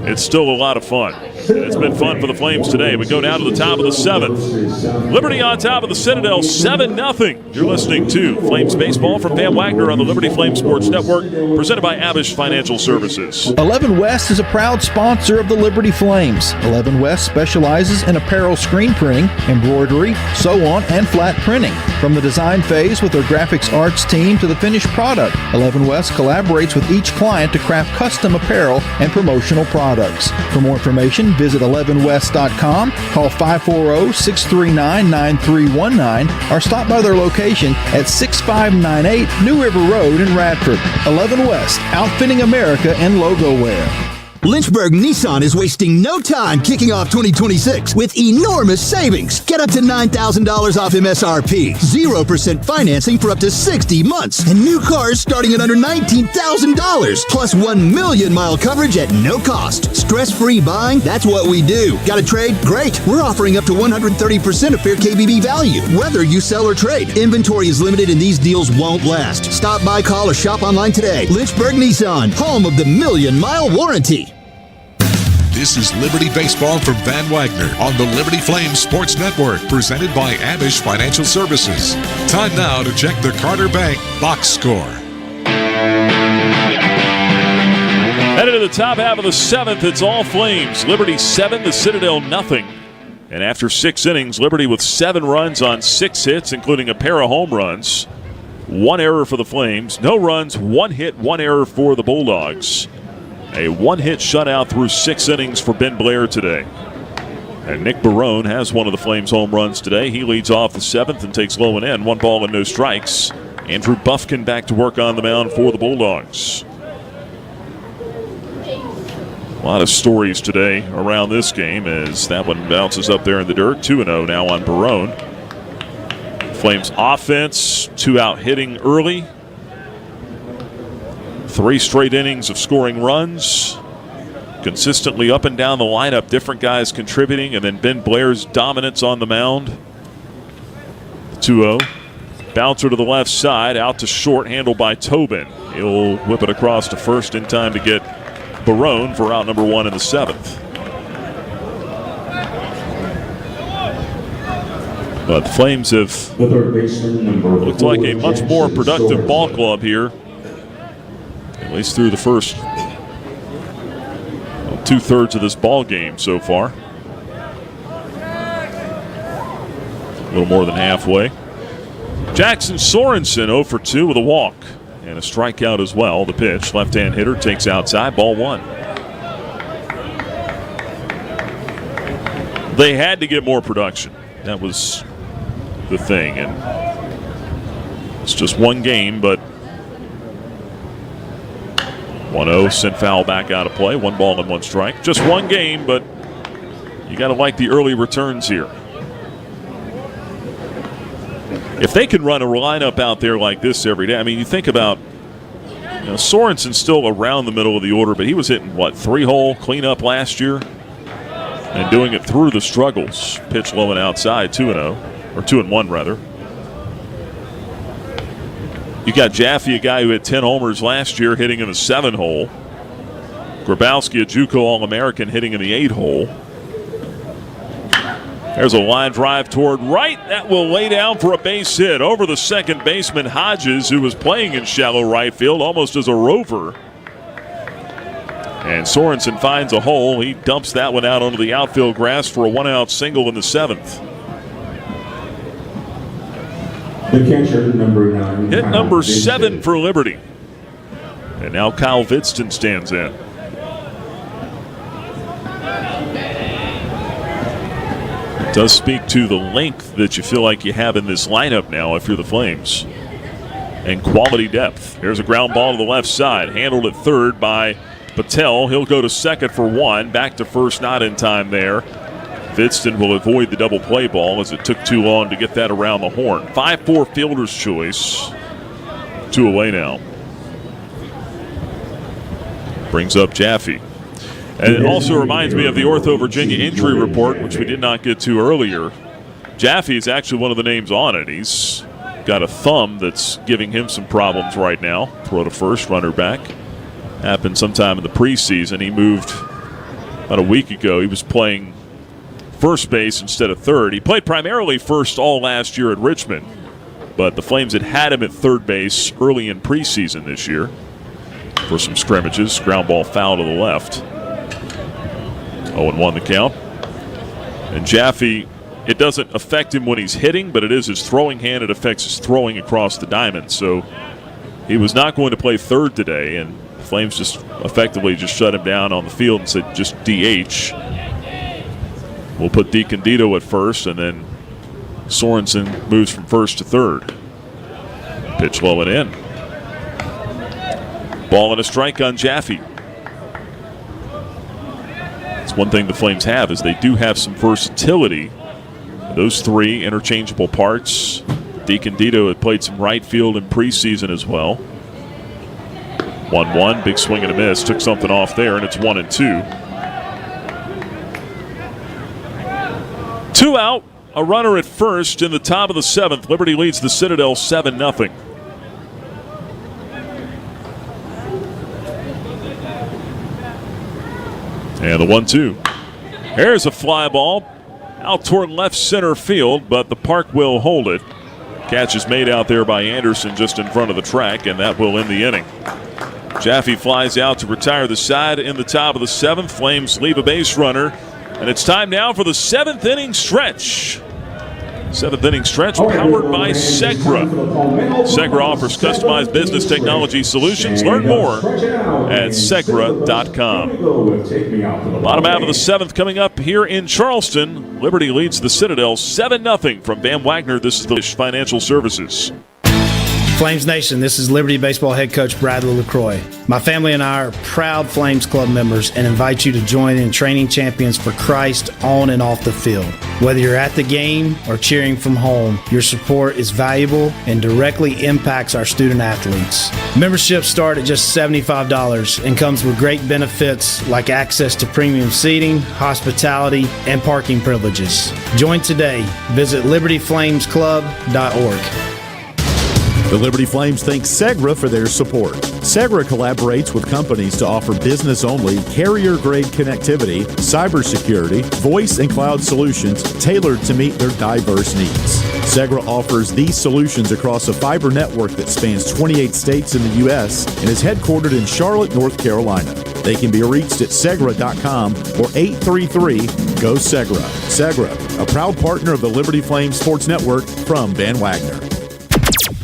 A: it's still a lot of fun. It's been fun for the Flames today. We go now to the top of the 7th. Liberty on top of the Citadel, 7-0. You're listening to Flames Baseball from Van Wagner on the Liberty Flames Sports Network, presented by Abish Financial Services.
G: 11 West is a proud sponsor of the Liberty Flames. 11 West specializes in apparel screen printing, embroidery, sew-on, and flat printing. From the design phase with their graphics arts team to the finished product, 11 West collaborates with each client to craft custom apparel and promotional products. For more information, visit 11west.com, call 540-639-9319, or stop by their location at 6598 New River Road in Radford. 11 West, outfitting America in logo wear.
U: Lynchburg Nissan is wasting no time kicking off 2026 with enormous savings. Get up to $9,000 off MSRP, 0% financing for up to 60 months, and new cars starting at under $19,000, plus 1 million mile coverage at no cost. Stress-free buying, that's what we do. Got a trade? Great. We're offering up to 130% of fair KBB value, whether you sell or trade. Inventory is limited and these deals won't last. Stop by, call, or shop online today. Lynchburg Nissan, home of the million-mile warranty.
D: This is Liberty Baseball from Van Wagner on the Liberty Flames Sports Network, presented by Abish Financial Services. Time now to check the Carter Bank box score.
A: Headed to the top half of the 7th, it's all Flames. Liberty 7, the Citadel nothing. And after 6 innings, Liberty with 7 runs on 6 hits, including a pair of home runs. 1 error for the Flames. No runs, 1 hit, 1 error for the Bulldogs. A 1-hit shutout through 6 innings for Ben Blair today. And Nick Barone has one of the Flames' home runs today. He leads off the 7th and takes low and in. 1 ball and no strikes. Andrew Buffkin back to work on the mound for the Bulldogs. A lot of stories today around this game as that one bounces up there in the dirt. 2-0 now on Barone. Flames offense, 2-out hitting early. 3 straight innings of scoring runs. Consistently up and down the lineup, different guys contributing, and then Ben Blair's dominance on the mound. 2-0. Bouncer to the left side, out to short, handled by Tobin. He'll whip it across to first in time to get Barone for out number 1 in the 7th. But the Flames have looked like a much more productive ball club here. At least through the first 2/3 of this ball game so far. A little more than halfway. Jackson Sorensen 0 for 2 with a walk and a strikeout as well. The pitch, left-hand hitter takes outside, ball 1. They had to get more production. That was the thing, and it's just one game, but 1-0, sent foul back out of play. 1 ball and 1 strike. Just one game, but you got to like the early returns here. If they can run a lineup out there like this every day, I mean, you think about, Sorensen's still around the middle of the order, but he was hitting, 3-hole cleanup last year? And doing it through the struggles. Pitch low and outside, 2-0, or 2-1 rather. You got Jaffe, a guy who had 10 homers last year, hitting in the 7-hole. Grabowski, a JUCO All-American, hitting in the 8-hole. There's a line drive toward right. That will lay down for a base hit over the second baseman, Hodges, who was playing in shallow right field almost as a rover. And Sorensen finds a hole. He dumps that one out onto the outfield grass for a 1-out single in the 7th.
E: The catcher, number 9.
A: Hit number 7 for Liberty. And now Kyle Vidston stands in. It does speak to the length that you feel like you have in this lineup now if you're the Flames. And quality depth. Here's a ground ball to the left side. Handled at third by Patel. He'll go to second for 1. Back to first, not in time there. Vidston will avoid the double play ball as it took too long to get that around the horn. 5-4 fielder's choice. 2 away now. Brings up Jaffe. And it also reminds me of the Ortho Virginia injury report, which we did not get to earlier. Jaffe is actually one of the names on it. He's got a thumb that's giving him some problems right now. Throw to first, runner back. Happened sometime in the preseason. He moved about a week ago, he was playing first base instead of third. He played primarily first all last year at Richmond, but the Flames had him at third base early in preseason this year for some scrimmages. Ground ball foul to the left. 0-1 the count. And Jaffe, it doesn't affect him when he's hitting, but it is his throwing hand. It affects his throwing across the diamond. So he was not going to play third today, and the Flames just effectively just shut him down on the field and said just DH. We'll put DiCandido at first, and then Sorensen moves from first to third. Pitch low and in. Ball and a strike on Jaffe. It's one thing the Flames have is they do have some versatility. Those three interchangeable parts. DiCandido had played some right field in preseason as well. 1-1, big swing and a miss. Took something off there, and it's 1-2. 2 out, a runner at first in the top of the 7th. Liberty leads the Citadel 7-0. And the 1-2. Here's a fly ball out toward left center field, but the park will hold it. Catch is made out there by Anderson just in front of the track, and that will end the inning. Jaffe flies out to retire the side in the top of the 7th. Flames leave a base runner. And it's time now for the 7th inning stretch. 7th inning stretch powered by Segra. Segra offers customized business technology solutions. Learn more at Segra.com. Bottom half of the 7th coming up here in Charleston. Liberty leads the Citadel 7-0 from Van Wagner. This is the Financial Services.
N: Flames Nation, this is Liberty Baseball head coach Bradley LaCroix. My family and I are proud Flames Club members and invite you to join in training champions for Christ on and off the field. Whether you're at the game or cheering from home, your support is valuable and directly impacts our student athletes. Memberships start at just $75 and comes with great benefits like access to premium seating, hospitality, and parking privileges. Join today. Visit libertyflamesclub.org.
C: The Liberty Flames thank Segra for their support. Segra collaborates with companies to offer business-only, carrier-grade connectivity, cybersecurity, voice and cloud solutions tailored to meet their diverse needs. Segra offers these solutions across a fiber network that spans 28 states in the U.S. and is headquartered in Charlotte, North Carolina. They can be reached at Segra.com or 833-GO-SEGRA. Segra, a proud partner of the Liberty Flames Sports Network from Van Wagner.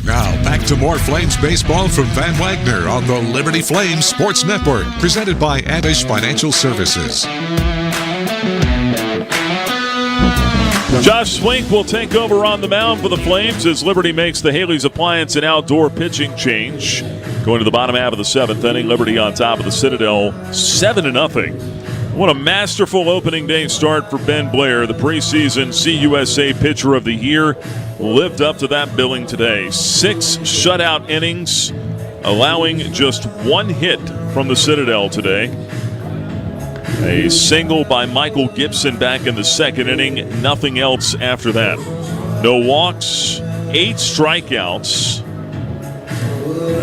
D: Now, back to more Flames baseball from Van Wagner on the Liberty Flames Sports Network, presented by Abish Financial Services.
A: Josh Swink will take over on the mound for the Flames as Liberty makes the Haley's Appliance and outdoor pitching change. Going to the bottom half of the 7th inning, Liberty on top of the Citadel, 7-0. What a masterful opening day start for Ben Blair, the preseason CUSA Pitcher of the Year. Lived up to that billing today. 6 shutout innings, allowing just 1 hit from the Citadel today. A single by Michael Gibson back in the 2nd inning. Nothing else after that. No walks, 8 strikeouts.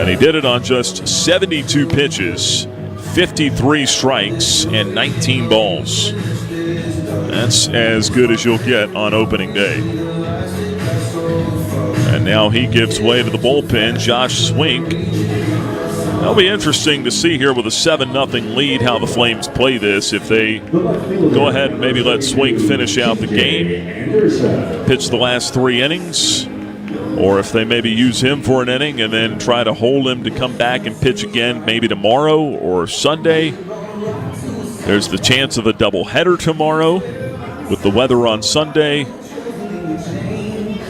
A: And he did it on just 72 pitches, 53 strikes, and 19 balls. That's as good as you'll get on opening day. And now he gives way to the bullpen, Josh Swink. That'll be interesting to see here with a 7-0 lead how the Flames play this. If they go ahead and maybe let Swink finish out the game, pitch the last 3 innings, or if they maybe use him for an inning and then try to hold him to come back and pitch again maybe tomorrow or Sunday. There's the chance of a doubleheader tomorrow with the weather on Sunday.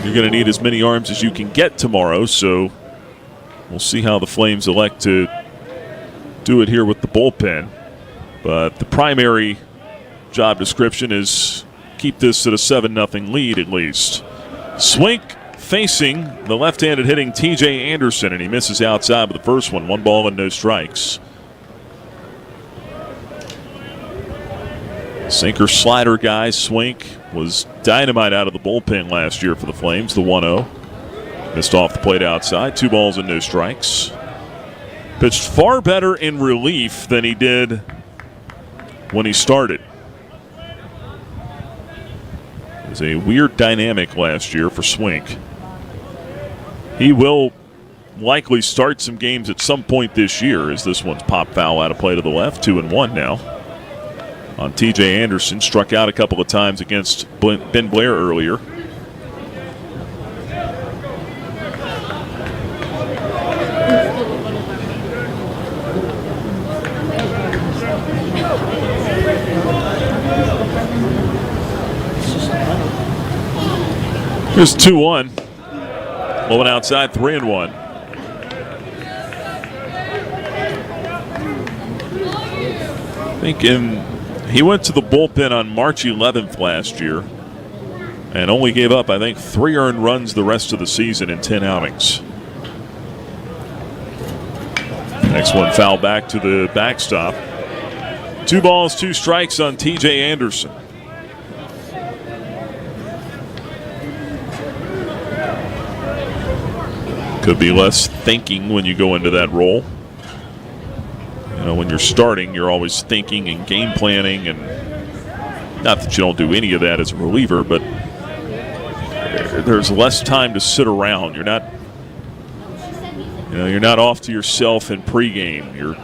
A: You're going to need as many arms as you can get tomorrow, so we'll see how the Flames elect to do it here with the bullpen. But the primary job description is keep this at a 7-0 lead at least. Swink facing the left-handed hitting TJ Anderson, and he misses outside with the first one. 1 ball and no strikes. Sinker slider guy, Swink, was dynamite out of the bullpen last year for the Flames, the 1-0. Missed off the plate outside, 2 balls and no strikes. Pitched far better in relief than he did when he started. It was a weird dynamic last year for Swink. He will likely start some games at some point this year, as this one's pop foul out of play to the left. 2-1 now on TJ Anderson. Struck out a couple of times against Ben Blair earlier. Here's 2-1. Moving outside, 3-1. I think he went to the bullpen on March 11th last year and only gave up, I think, 3 earned runs the rest of the season in 10 outings. Next one foul back to the backstop. 2 balls, 2 strikes on TJ Anderson. Could be less thinking when you go into that role. You know, when you're starting, you're always thinking and game planning, and not that you don't do any of that as a reliever, but there's less time to sit around. You're not, you're not off to yourself in pregame. You're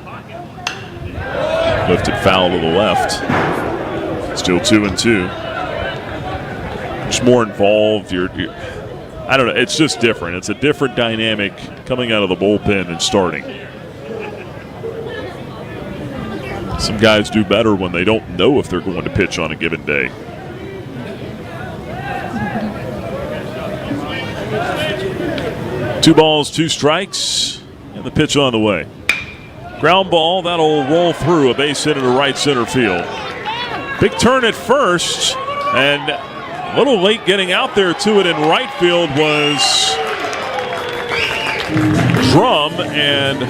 A: lifted foul to the left. Still 2-2. Just more involved. You're I don't know. It's just different. It's a different dynamic coming out of the bullpen and starting. Some guys do better when they don't know if they're going to pitch on a given day. Two balls, 2 strikes, and the pitch on the way. Ground ball, that'll roll through, a base hit into right center field. Big turn at first, and a little late getting out there to it in right field was Drum, and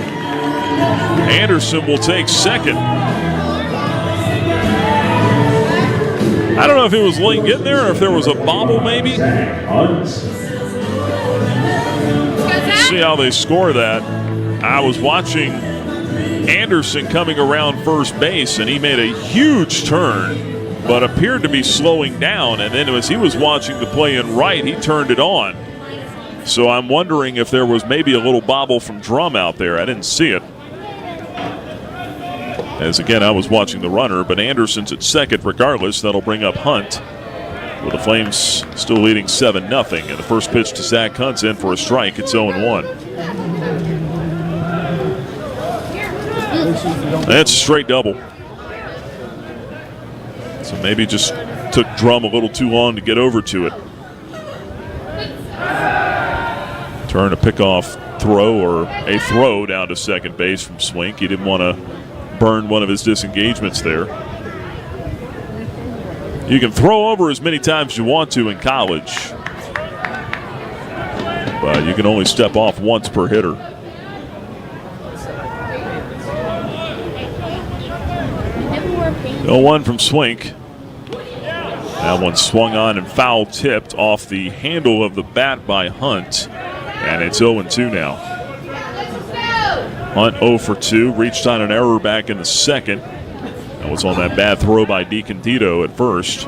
A: Anderson will take second. I don't know if it was late getting there or if there was a bobble maybe. See how they score that. I was watching Anderson coming around first base, and he made a huge turn but appeared to be slowing down, and then as he was watching the play in right, he turned it on. So I'm wondering if there was maybe a little bobble from Drum out there. I didn't see it. As again, I was watching the runner, but Anderson's at second regardless. That'll bring up Hunt, with the Flames still leading 7-0. And the first pitch to Zach Hunt's in for a strike. It's 0-1. That's a straight double. So maybe just took Drum a little too long to get over to it. Turn a pickoff throw, or a throw down to second base from Swink. He didn't want to burn one of his disengagements there. You can throw over as many times as you want to in college, but you can only step off once per hitter. 0-1 from Swink. That one swung on and foul tipped off the handle of the bat by Hunt, and it's 0-2 now. Hunt 0 for 2, reached on an error back in the second. That was on that bad throw by DiCandido at first,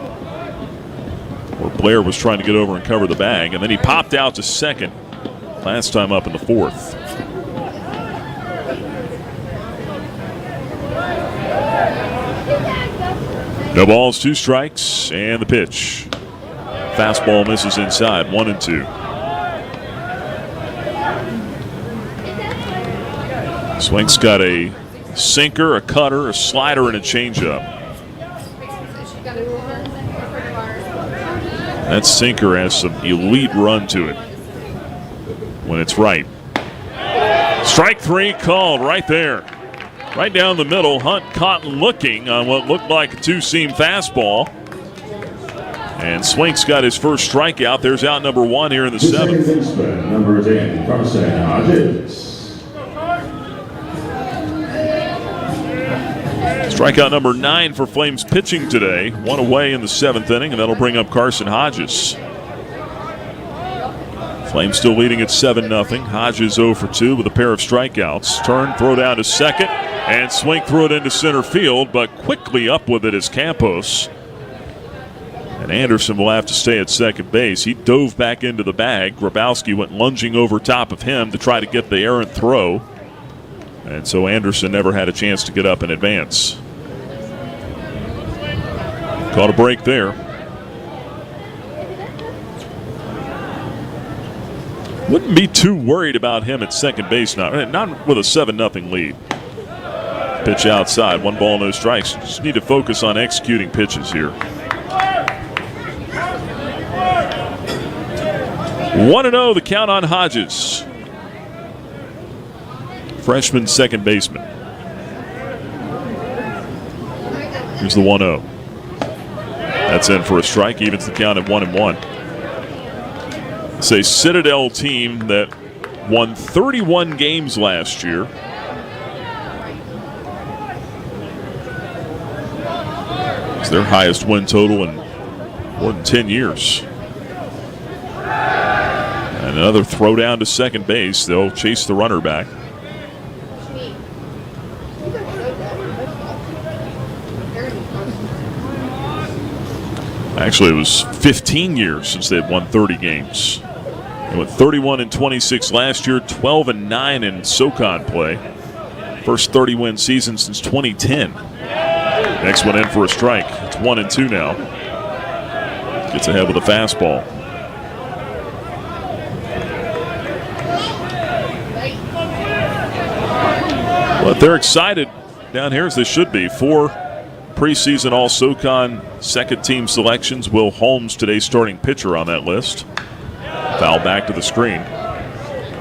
A: where Blair was trying to get over and cover the bag, and then he popped out to second last time up in the fourth. No balls, 2 strikes, and the pitch. Fastball misses inside, 1-2. Swink's got a sinker, a cutter, a slider, and a changeup. That sinker has some elite run to it when it's right. Strike 3 called right there. Right down the middle. Hunt caught looking on what looked like a 2-seam fastball. And Swink's got his first strikeout. There's out number 1 here in the 7th.
E: Number 10, Carson Hodges.
A: Strikeout number 9 for Flames pitching today. 1 away in the 7th inning, and that'll bring up Carson Hodges. Flames still leading at 7-0. Hodges 0 for 2 with a pair of strikeouts. Turn, throw down to second, and Swink threw it into center field, but quickly up with it is Campos. And Anderson will have to stay at second base. He dove back into the bag. Grabowski went lunging over top of him to try to get the errant throw. And so Anderson never had a chance to get up and advance. Caught a break there. Wouldn't be too worried about him at second base now. Not with a 7-0 lead. Pitch outside. 1 ball, no strikes. Just need to focus on executing pitches here. 1-0 the count on Hodges. Freshman second baseman. Here's the 1-0. That's in for a strike. Evens the count at 1-1. It's a Citadel team that won 31 games last year. It's their highest win total in more than 10 years. And another throw down to second base. They'll chase the runner back. Actually, it was 15 years since they had won 30 games. They went 31-26 last year, 12-9 in SoCon play. First 30-win season since 2010. Next one in for a strike. It's 1-2 now. Gets ahead with a fastball. But they're excited down here as they should be. 4 preseason All-SoCon second-team selections. Will Holmes, today's starting pitcher on that list. Foul back to the screen.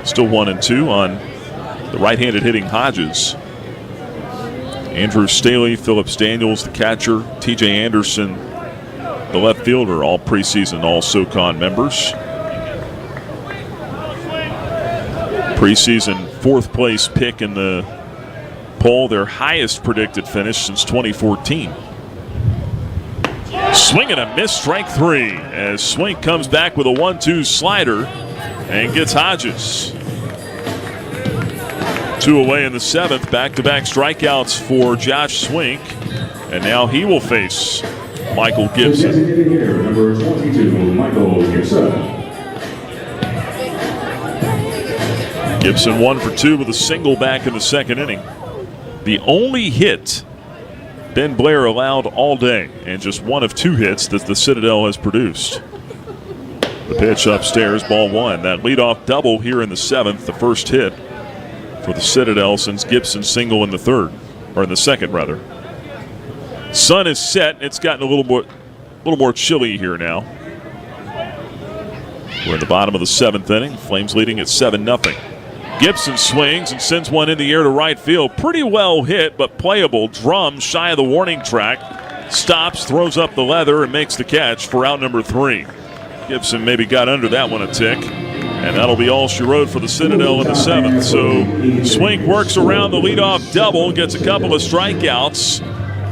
A: Still 1-2 on the right-handed hitting Hodges. Andrew Staley, Phillips Daniels, the catcher, T.J. Anderson, the left fielder, all preseason All-SoCon members. Preseason 4th place pick in the poll, their highest predicted finish since 2014. Swing and a miss, strike 3, as Swink comes back with a 1-2 slider and gets Hodges. 2 away in the 7th, back-to-back strikeouts for Josh Swink, and now he will face Michael Gibson.
E: Number 22, Michael Gibson.
A: Gibson 1 for 2 with a single back in the second inning. The only hit Ben Blair allowed all day, and just 1 of 2 hits that the Citadel has produced. The pitch upstairs, ball 1. That leadoff double here in the 7th, the first hit for the Citadel since Gibson's single in the 3rd, or in the 2nd rather. Sun is set. It's gotten a little more chilly here now. We're in the bottom of the 7th inning. Flames leading at 7-0. Gibson swings and sends one in the air to right field. Pretty well hit, but playable. Drum shy of the warning track. Stops, throws up the leather, and makes the catch for out number 3. Gibson maybe got under that one a tick. And that'll be all she wrote for the Citadel in the 7th. So Swink works around the leadoff double, gets a couple of strikeouts,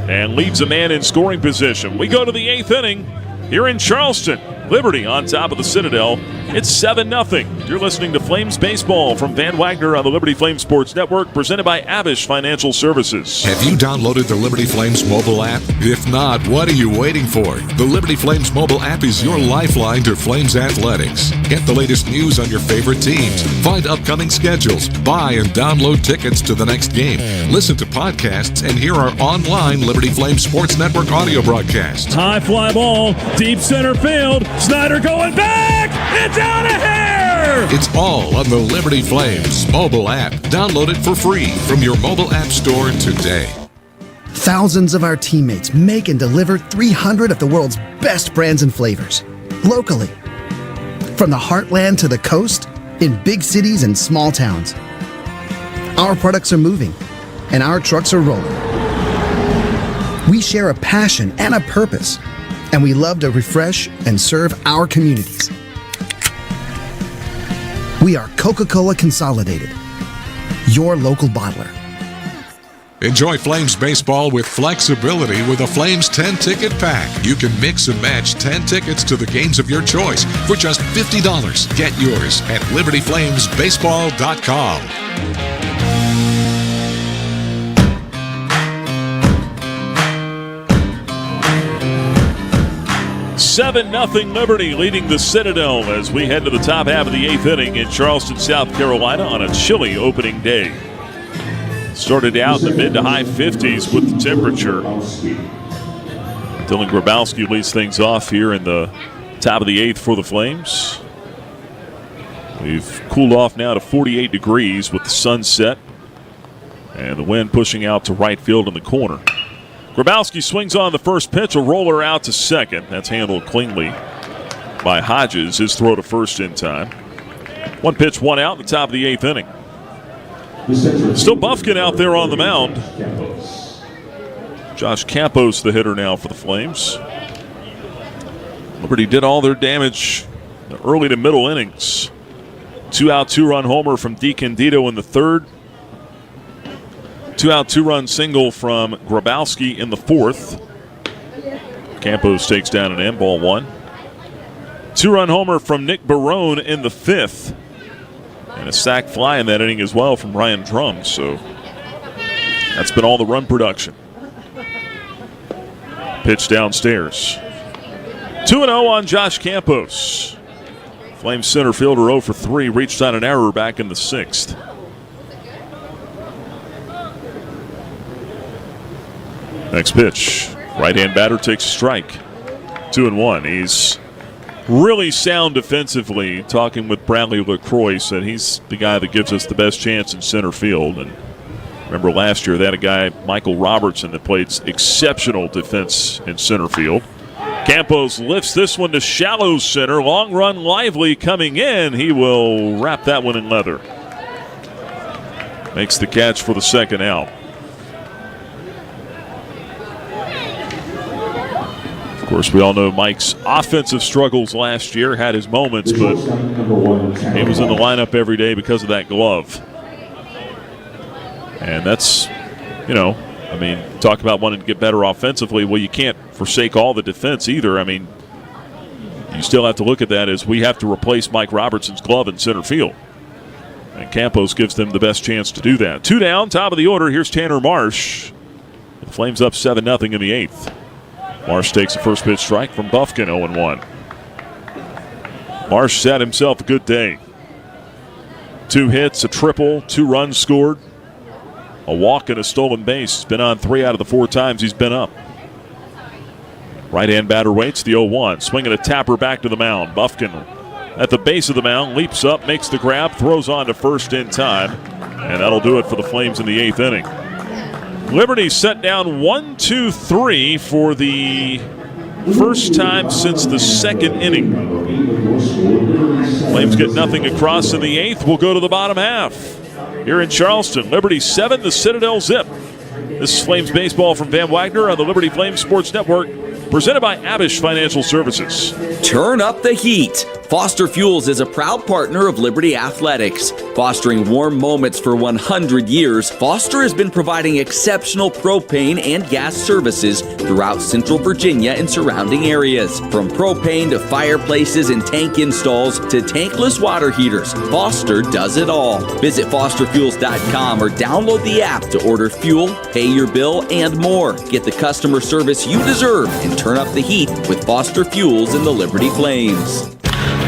A: and leaves a man in scoring position. We go to the 8th inning here in Charleston. Liberty on top of the Citadel. It's 7-0. You're listening to Flames Baseball from Van Wagner on the Liberty Flames Sports Network, presented by Avish Financial Services.
D: Have you downloaded the Liberty Flames mobile app? If not, what are you waiting for? The Liberty Flames mobile app is your lifeline to Flames athletics. Get the latest news on your favorite teams, find upcoming schedules, buy and download tickets to the next game, listen to podcasts, and hear our online Liberty Flames Sports Network audio broadcasts.
B: High fly ball, deep center field. Snyder going back. It's out of here.
D: It's all on the Liberty Flames mobile app. Download it for free from your mobile app store today.
V: Thousands of our teammates make and deliver 300 of the world's best brands and flavors, locally. From the heartland to the coast, in big cities and small towns. Our products are moving, and our trucks are rolling. We share a passion and a purpose, and we love to refresh and serve our communities. We are Coca-Cola Consolidated, your local bottler.
D: Enjoy Flames baseball with flexibility with a Flames 10-ticket pack. You can mix and match 10 tickets to the games of your choice for just $50. Get yours at libertyflamesbaseball.com.
A: 7-0 Liberty leading the Citadel as we head to the top half of the 8th inning in Charleston, South Carolina on a chilly opening day. Started out in the mid to high 50s with the temperature. Dylan Grabowski leads things off here in the top of the 8th for the Flames. We've cooled off now to 48 degrees with the sun set and the wind pushing out to right field in the corner. Grabowski swings on the first pitch, a roller out to second. That's handled cleanly by Hodges. His throw to first in time. 1 pitch, 1 out in the top of the 8th inning. Still Bufkin out there on the mound. Josh Campos, the hitter now for the Flames. Liberty did all their damage in the early to middle innings. 2-out, 2-run homer from DiCandido in the third. 2-out, 2-run single from Grabowski in the fourth. Campos takes down an end, ball 1. 2-run homer from Nick Barone in the fifth. And a sac fly in that inning as well from Ryan Drum. So that's been all the run production. Pitch downstairs. 2-0 on Josh Campos. Flames center fielder 0 for 3. Reached on an error back in the 6th. Next pitch. Right-hand batter takes a strike. 2-1. He's really sound defensively. Talking with Bradley LaCroix, said he's the guy that gives us the best chance in center field. And remember last year they had a guy, Michael Robertson, that played exceptional defense in center field. Campos lifts this one to shallow center. Long run Lively coming in. He will wrap that one in leather. Makes the catch for the second out. Of course, we all know Mike's offensive struggles last year, had his moments, but he was in the lineup every day because of that glove. And that's, talk about wanting to get better offensively. Well, you can't forsake all the defense either. I mean, you still have to look at that as we have to replace Mike Robertson's glove in center field. And Campos gives them the best chance to do that. 2 down, top of the order. Here's Tanner Marsh. The Flames up 7-0 in the 8th. Marsh takes the first pitch strike from Bufkin, 0-1. Marsh set himself a good day. 2 hits, a triple, 2 runs scored, a walk and a stolen base. He's been on 3 out of the 4 times he's been up. Right-hand batter waits the 0-1. Swinging a tapper back to the mound. Bufkin at the base of the mound, leaps up, makes the grab, throws on to first in time, and that'll do it for the Flames in the 8th inning. Liberty set down 1-2-3 for the first time since the 2nd inning. Flames get nothing across in the 8th. We'll go to the bottom half. Here in Charleston, Liberty 7, the Citadel zip. This is Flames baseball from Van Wagner on the Liberty Flames Sports Network, presented by Abish Financial Services.
P: Turn up the heat. Foster Fuels is a proud partner of Liberty Athletics. Fostering warm moments for 100 years, Foster has been providing exceptional propane and gas services throughout Central Virginia and surrounding areas. From propane to fireplaces and tank installs to tankless water heaters, Foster does it all. Visit fosterfuels.com or download the app to order fuel, pay your bill, and more. Get the customer service you deserve and turn up the heat with Foster Fuels and the Liberty Flames.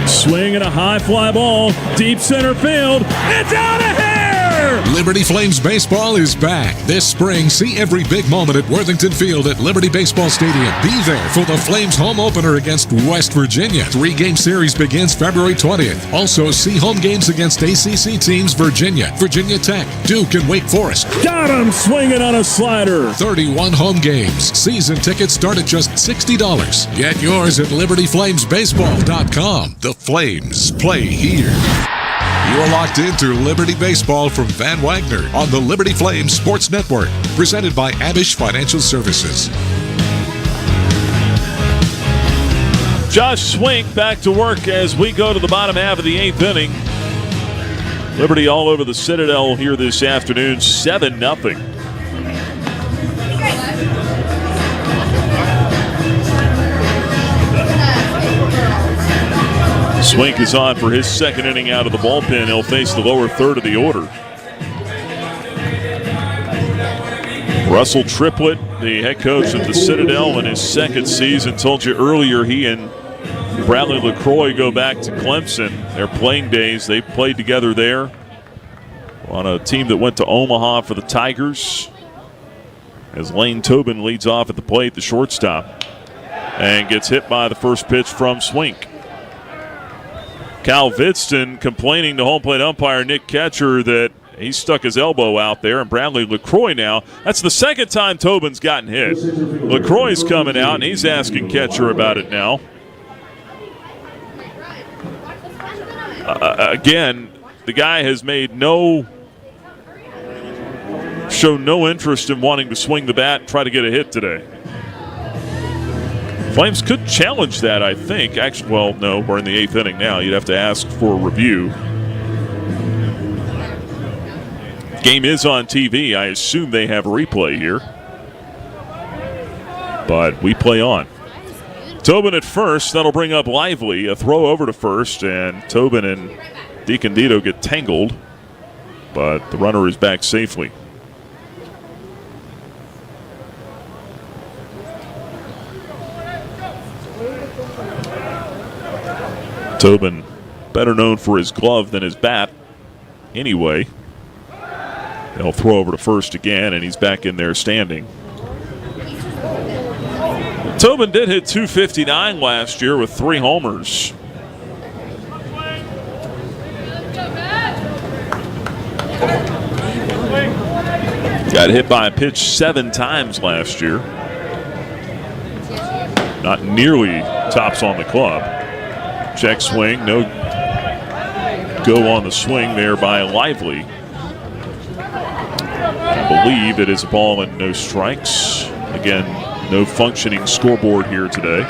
B: Swing and a high fly ball, deep center field. It's out of here!
D: Liberty Flames baseball is back. This spring, see every big moment at Worthington Field at Liberty Baseball Stadium. Be there for the Flames home opener against West Virginia. 3-game series begins February 20th. Also, see home games against ACC teams Virginia, Virginia Tech, Duke, and Wake Forest.
B: Got him swinging on a slider.
D: 31 home games. Season tickets start at just $60. Get yours at libertyflamesbaseball.com. The Flames play here. You're locked into Liberty Baseball from Van Wagner on the Liberty Flames Sports Network, presented by Abish Financial Services.
A: Josh Swink back to work as we go to the bottom half of the 8th inning. Liberty all over the Citadel here this afternoon, 7-0. Swink is on for his second inning out of the bullpen. He'll face the lower third of the order. Russell Triplett, the head coach of the Citadel in his second season. Told you earlier he and Bradley LaCroix go back to Clemson. Their playing days, they played together there on a team that went to Omaha for the Tigers. As Lane Tobin leads off at the plate, the shortstop, and gets hit by the first pitch from Swink. Cal Vidston complaining to home plate umpire Nick Ketcher that he stuck his elbow out there, and Bradley LaCroix now. That's the second time Tobin's gotten hit. LaCroix's coming out, and he's asking Ketcher about it now. Again, the guy has shown no interest in wanting to swing the bat and try to get a hit today. Flames could challenge that, I think. Actually, well, no, we're in the 8th inning now. You'd have to ask for a review. Game is on TV. I assume they have a replay here. But we play on. Tobin at first. That'll bring up Lively. A throw over to first, and Tobin and DiCandito get tangled. But the runner is back safely. Tobin, better known for his glove than his bat. Anyway, they'll throw over to first again, and he's back in there standing. Tobin did hit .259 last year with 3 homers. Got hit by a pitch 7 times last year. Not nearly tops on the club. Check swing, no go on the swing there by Lively. I believe it is a ball and no strikes. Again, no functioning scoreboard here today.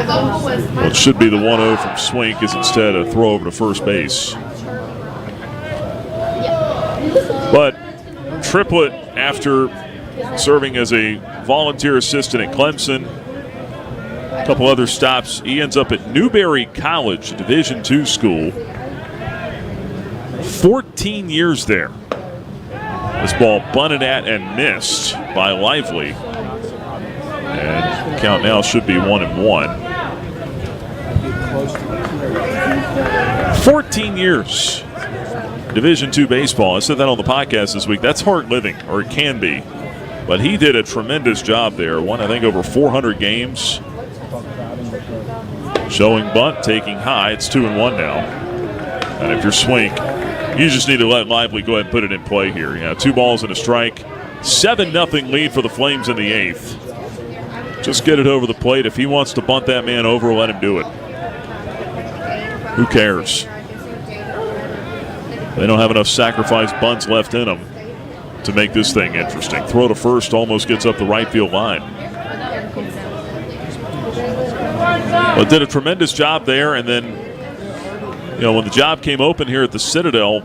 A: Well, it should be the 1-0 from Swink is instead a throw over to first base. But Triplett, after serving as a volunteer assistant at Clemson, a couple other stops, he ends up at Newberry College, a Division II school. 14 years there. This ball bunted at and missed by Lively. And the count now should be 1-1. 14 years. Division II baseball. I said that on the podcast this week. That's hard living, or it can be. But he did a tremendous job there. Won, I think, over 400 games. Showing bunt, taking high. It's 2-1 now. And if you're Swink, you just need to let Lively go ahead and put it in play here. 2 balls and a strike. 7-0 lead for the Flames in the 8th. Just get it over the plate. If he wants to bunt that man over, let him do it. Who cares? They don't have enough sacrifice bunts left in them to make this thing interesting. Throw to first almost gets up the right field line. But did a tremendous job there, and then, when the job came open here at the Citadel,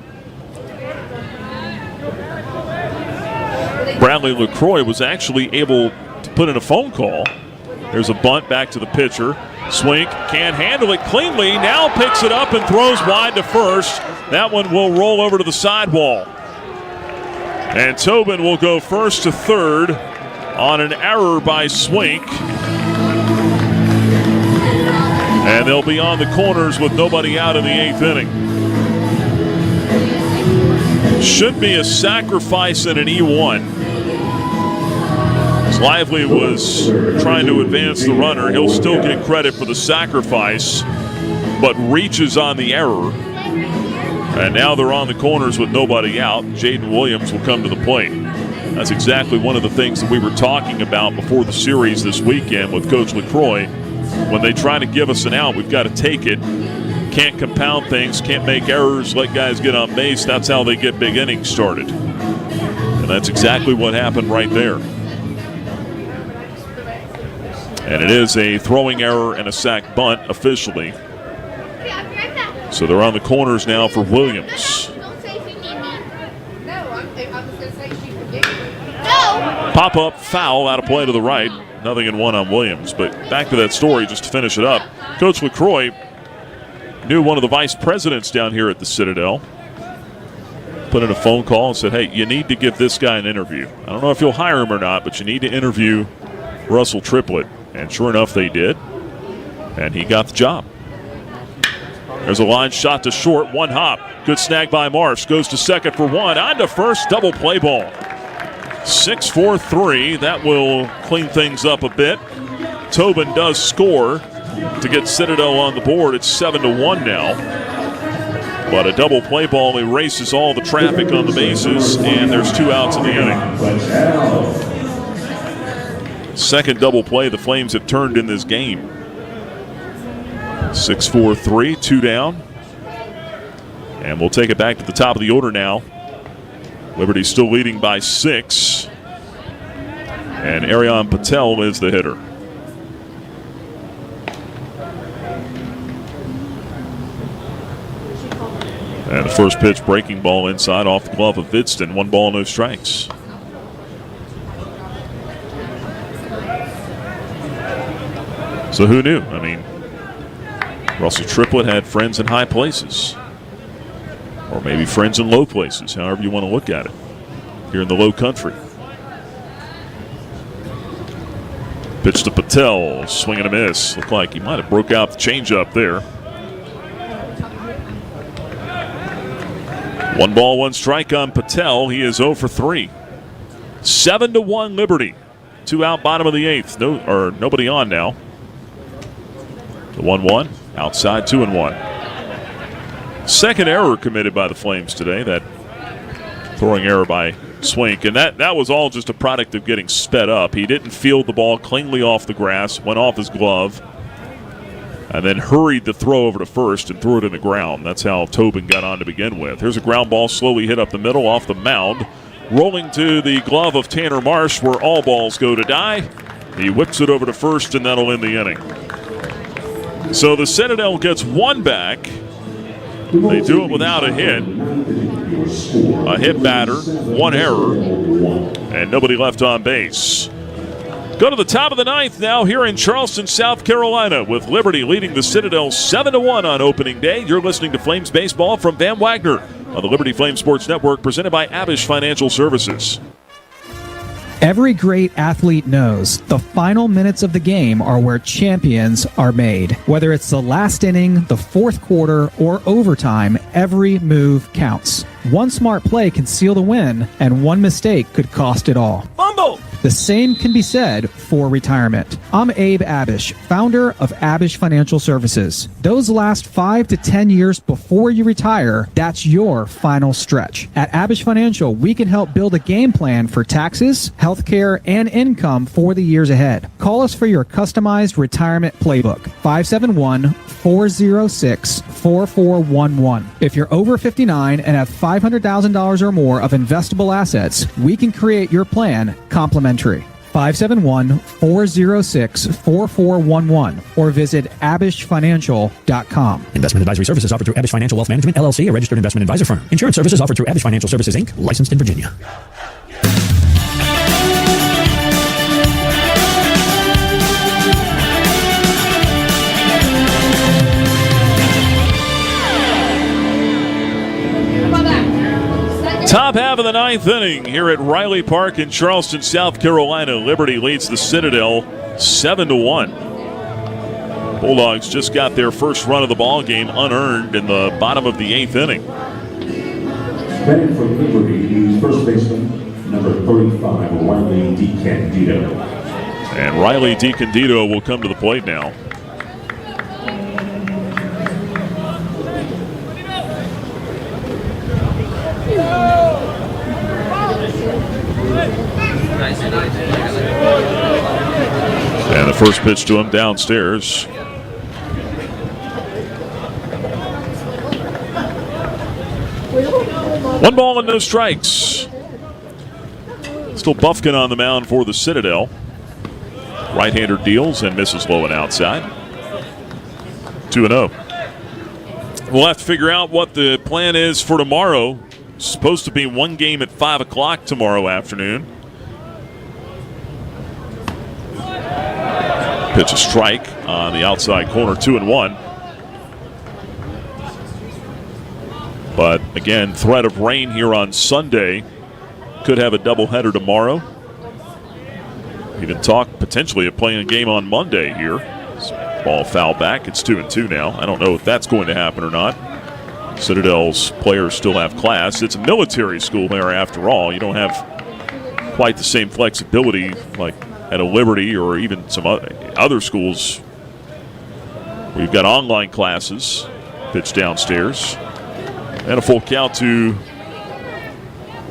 A: Bradley LaCroix was actually able to put in a phone call. There's a bunt back to the pitcher. Swink can't handle it cleanly. Now picks it up and throws wide to first. That one will roll over to the sidewall. And Tobin will go first to third on an error by Swink. And they'll be on the corners with nobody out in the 8th inning. Should be a sacrifice in an E1. As Lively was trying to advance the runner, he'll still get credit for the sacrifice, but reaches on the error. And now they're on the corners with nobody out. Jaden Williams will come to the plate. That's exactly one of the things that we were talking about before the series this weekend with Coach LaCroix. When they try to give us an out, we've got to take it. Can't compound things, can't make errors, let guys get on base. That's how they get big innings started. And that's exactly what happened right there. And it is a throwing error and a sac bunt officially. So they're on the corners now for Williams. Pop-up foul out of play to the right. 0-1 on Williams. But back to that story, just to finish it up. Coach LaCroix knew one of the vice presidents down here at the Citadel. Put in a phone call and said, hey, you need to give this guy an interview. I don't know if you'll hire him or not, but you need to interview Russell Triplett. And sure enough, they did. And he got the job. There's a line shot to short, one hop. Good snag by Marsh. Goes to second for one. On to first, double play ball. 6-4-3. That will clean things up a bit. Tobin does score to get Citadel on the board. It's 7-1 now. But a double play ball erases all the traffic on the bases, and there's 2 outs in the inning. Second double play the Flames have turned in this game. 6-4-3, 2 down. And we'll take it back to the top of the order now. Liberty still leading by 6. And Arian Patel is the hitter. And the first pitch, breaking ball inside off the glove of Vidston. 1 ball, no strikes. So who knew? I mean, Russell Triplett had friends in high places. Or maybe friends in low places, however you want to look at it. Here in the low country. Pitch to Patel, swing and a miss. Looked like he might have broke out the changeup there. 1 ball, 1 strike on Patel. He is 0 for 3. 7-1 Liberty. 2 out, bottom of the 8th. Nobody on now. The 1-1, outside 2-1. Second error committed by the Flames today. That throwing error by Swink. And that was all just a product of getting sped up. He didn't field the ball cleanly off the grass, went off his glove, and then hurried the throw over to first and threw it in the ground. That's how Tobin got on to begin with. Here's a ground ball slowly hit up the middle off the mound. Rolling to the glove of Tanner Marsh where all balls go to die. He whips it over to first, and that'll end the inning. So the Citadel gets 1 back. They do it without a hit. A hit batter, 1 error, and nobody left on base. Go to the top of the 9th now here in Charleston, South Carolina, with Liberty leading the Citadel 7-1 on opening day. You're listening to Flames Baseball from Van Wagner on the Liberty Flames Sports Network, presented by Abish Financial Services.
S: Every great athlete knows the final minutes of the game are where champions are made. Whether it's the last inning, the 4th quarter, or overtime, every move counts. One smart play can seal the win, and one mistake could cost it all.
O: Fumble!
S: The same can be said for retirement. I'm Abe Abish, founder of Abish Financial Services. Those last 5 to 10 years before you retire, that's your final stretch. At Abish Financial, we can help build a game plan for taxes, healthcare, and income for the years ahead. Call us for your customized retirement playbook, 571-406-4411. If you're over 59 and have $500,000 or more of investable assets, we can create your plan complimentary. 571-406-4411 or visit abishfinancial.com.
T: Investment advisory services offered through Abish Financial Wealth Management, LLC, a registered investment advisor firm. Insurance services offered through Abish Financial Services, Inc., licensed in Virginia.
A: Top half of the 9th inning here at Riley Park in Charleston, South Carolina. Liberty leads the Citadel 7-1. Bulldogs just got their first run of the ball game unearned in the bottom of the 8th inning.
E: Batting for Liberty is first baseman number 35, Riley DiCandido.
A: And Riley DiCandido will come to the plate now. And the first pitch to him downstairs. One ball and no strikes. Still Bufkin on the mound for the Citadel. Right-hander deals and misses low and outside. 2-0. We'll have to figure out what the plan is for tomorrow. It's supposed to be one game at 5 o'clock tomorrow afternoon. Pitch a strike on the outside corner, 2-1. But again, threat of rain here on Sunday. Could have a doubleheader tomorrow. Even talk potentially of playing a game on Monday here. Ball foul back. It's 2-2 now. I don't know if that's going to happen or not. Citadel's players still have class. It's a military school there after all. You don't have quite the same flexibility like at a Liberty or even some other schools. We've got online classes. Pitch downstairs. And a full count to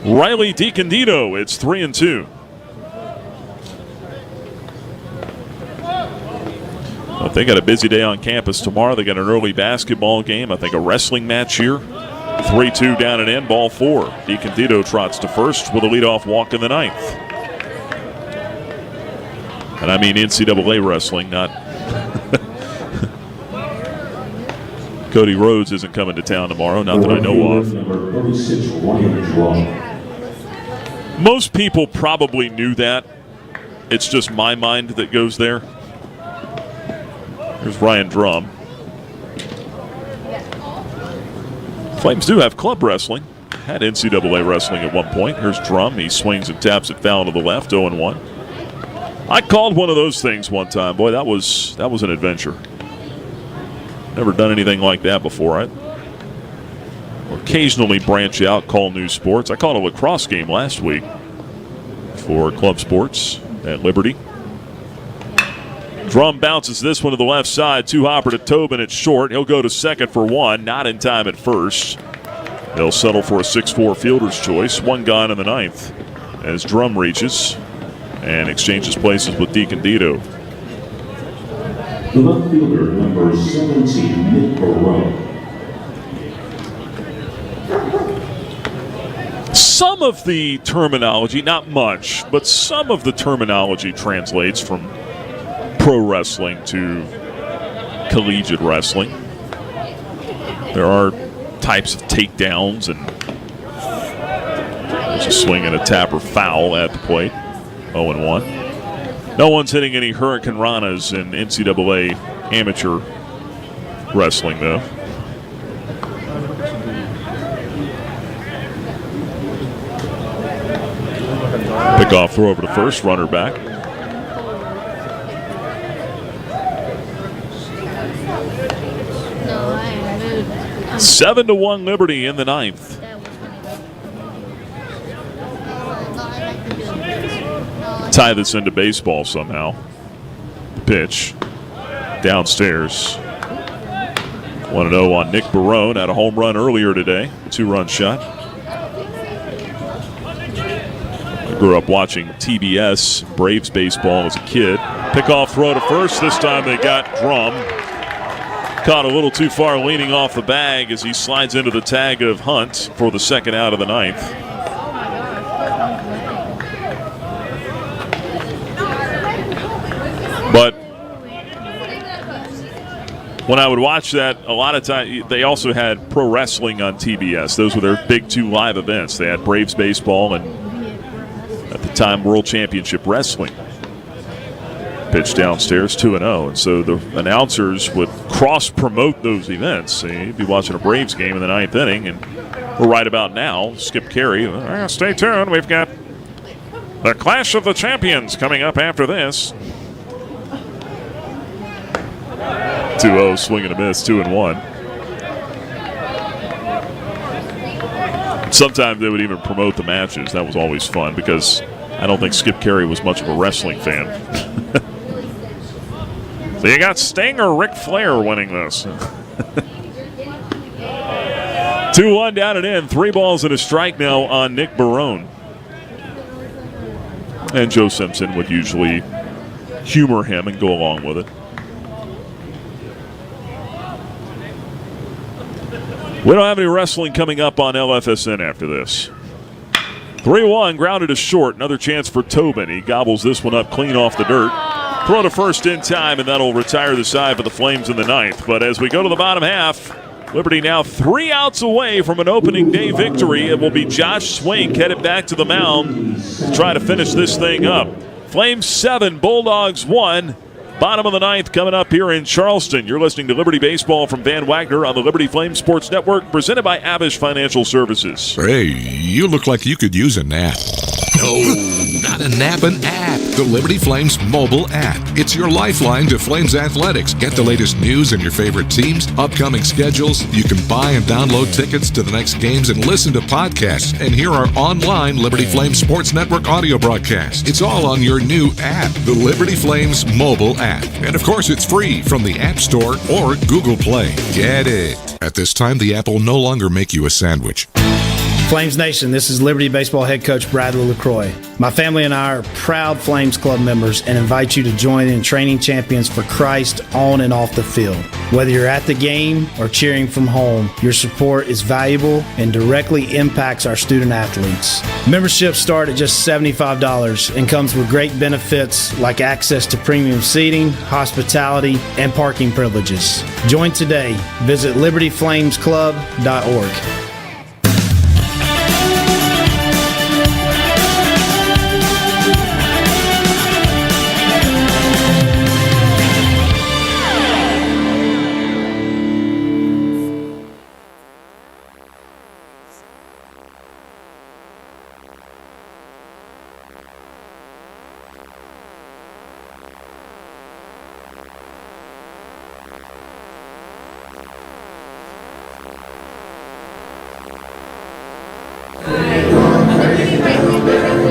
A: Riley DiCandido. It's 3-2. Well, they got a busy day on campus tomorrow. They got an early basketball game. I think a wrestling match here. 3-2 down and in, ball 4. DiCandido trots to first with a leadoff walk in the 9th. And I mean NCAA wrestling, not Cody Rhodes isn't coming to town tomorrow, not that I know of. Most people probably knew that. It's just my mind that goes there. There's Ryan Drum. Flames do have club wrestling. Had NCAA wrestling at one point. Here's Drum. He swings and taps it foul to the left, 0-1. I called one of those things one time. Boy, that was an adventure. Never done anything like that before. I occasionally branch out, call new sports. I called a lacrosse game last week for Club Sports at Liberty. Drum bounces this one to the left side. Two-hopper to Tobin. It's short. He'll go to second for one. Not in time at first. They'll settle for a 6-4 fielder's choice. One gone in the 9th as Drum reaches and exchanges places with DiCandido.
E: The left fielder, number 17, Nick Barone.
A: Some of the terminology, not much, but some of the terminology translates from pro wrestling to collegiate wrestling. There are types of takedowns, and there's a swing and a tapper foul at the plate. 0-1. No one's hitting any Hurricane Ranas in NCAA amateur wrestling, though. Pickoff throw over to first, runner back. No, 7-1 Liberty in the 9th. Tie this into baseball somehow. Pitch downstairs. 1-0 on Nick Barone. Had a home run earlier today. 2-run shot. I grew up watching TBS Braves baseball as a kid. Pickoff throw to first. This time they got Drum. Caught a little too far leaning off the bag as he slides into the tag of Hunt for the second out of the 9th. But when I would watch that, a lot of times they also had pro wrestling on TBS. Those were their big 2 live events. They had Braves baseball and, at the time, World Championship Wrestling. Pitch downstairs, 2-0. And so the announcers would cross-promote those events. So you'd be watching a Braves game in the 9th inning, and we're right about now, Skip Carey. Stay tuned. We've got the Clash of the Champions coming up after this. 2-0, swing and a miss, 2-1. Sometimes they would even promote the matches. That was always fun because I don't think Skip Carey was much of a wrestling fan. So you got Sting or Ric Flair winning this. 2-1 down and in. 3 balls and a strike now on Nick Barone. And Joe Simpson would usually humor him and go along with it. We don't have any wrestling coming up on LFSN after this. 3-1, grounded to short. Another chance for Tobin. He gobbles this one up clean off the dirt. Throw to first in time, and that'll retire the side for the Flames in the 9th. But as we go to the bottom half, Liberty now 3 outs away from an opening day victory. It will be Josh Swink headed back to the mound to try to finish this thing up. Flames 7, Bulldogs 1. Bottom of the ninth coming up here in Charleston. You're listening to Liberty Baseball from Van Wagner on the Liberty Flame Sports Network, presented by Abish Financial Services.
D: Hey, you look like you could use a nap. No, not a nap, an app. The Liberty Flames mobile app. It's your lifeline to Flames athletics. Get the latest news and your favorite teams, upcoming schedules. You can buy and download tickets to the next games and listen to podcasts and hear our online Liberty Flames Sports Network audio broadcast. It's all on your new app, the Liberty Flames mobile app. And of course, it's free from the App Store or Google Play. Get it. At this time, the app will no longer make you a sandwich.
N: Flames Nation, this is Liberty Baseball head coach Bradley LaCroix. My family and I are proud Flames Club members and invite you to join in training champions for Christ on and off the field. Whether you're at the game or cheering from home, your support is valuable and directly impacts our student athletes. Memberships start at just $75 and comes with great benefits like access to premium seating, hospitality, and parking privileges. Join today. Visit libertyflamesclub.org.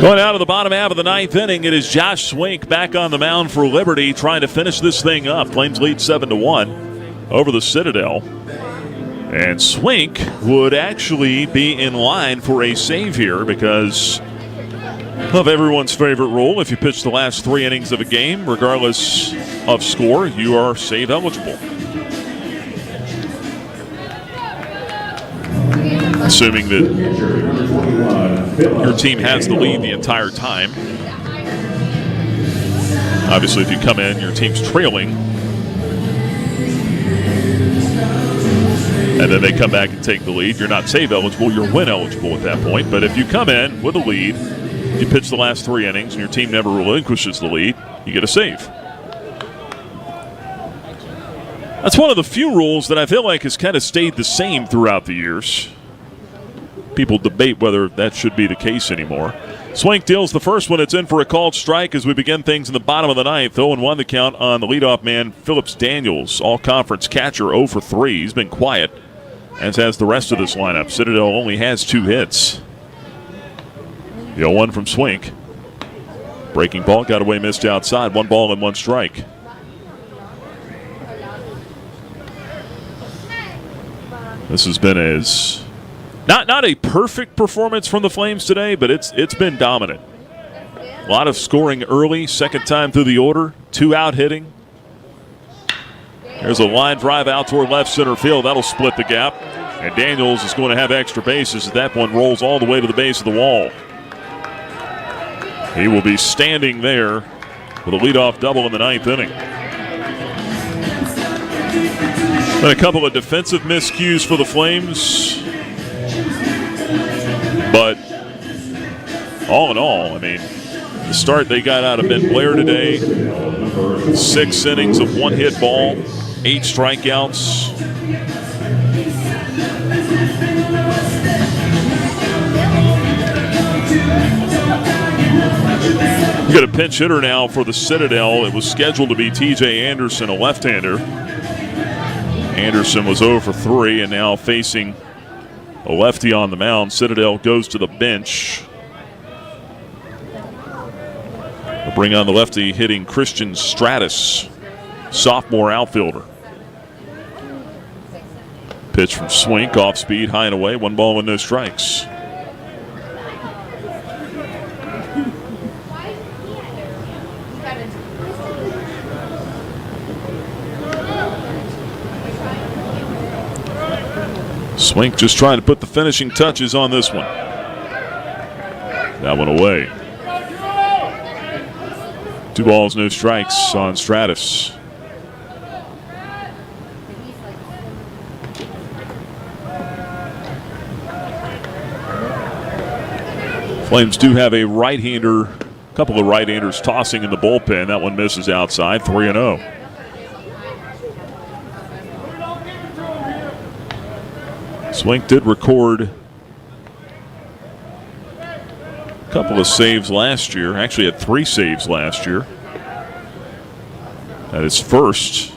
A: Going out of the bottom half of the ninth inning, it is Josh Swink back on the mound for Liberty, trying to finish this thing up. Flames lead 7-1 over the Citadel. And Swink would actually be in line for a save here because of everyone's favorite rule. If you pitch the last 3 innings of a game, regardless of score, you are save eligible. Assuming that your team has the lead the entire time. Obviously, if you come in, your team's trailing, and then they come back and take the lead, you're not save eligible, you're win eligible at that point. But if you come in with a lead, you pitch the last 3 innings, and your team never relinquishes the lead, you get a save. That's one of the few rules that I feel like has kind of stayed the same throughout the years. People debate whether that should be the case anymore. Swink deals the first one. It's in for a called strike as we begin things in the bottom of the ninth. 0-1 the count on the leadoff man, Phillips Daniels, all-conference catcher, 0 for 3. He's been quiet, as has the rest of this lineup. Citadel only has 2 hits. The 0-1 from Swink. Breaking ball, got away, missed outside. 1 ball and 1 strike. This has been as... Not a perfect performance from the Flames today, but it's been dominant. A lot of scoring early, second time through the order, 2 out hitting. There's a line drive out toward left center field. That'll split the gap. And Daniels is going to have extra bases as that one rolls all the way to the base of the wall. He will be standing there with a leadoff double in the ninth inning. Been a couple of defensive miscues for the Flames. But all in all, I mean, the start they got out of Ben Blair today, 6 innings of 1-hit ball, 8 strikeouts. You got a pinch hitter now for the Citadel. It was scheduled to be T.J. Anderson, a left-hander. Anderson was 0 for 3 and now facing a lefty on the mound. Citadel goes to the bench. They'll bring on the lefty hitting Christian Stratus, sophomore outfielder. Pitch from Swink, off speed, high and away, 1 ball and no strikes. Swink just trying to put the finishing touches on this one. That one away. 2 balls, no strikes on Stratus. Flames do have a right-hander A couple of right-handers tossing in the bullpen. That one misses outside, 3-0. Swink did record a couple of saves last year. Actually had 3 saves last year. At his first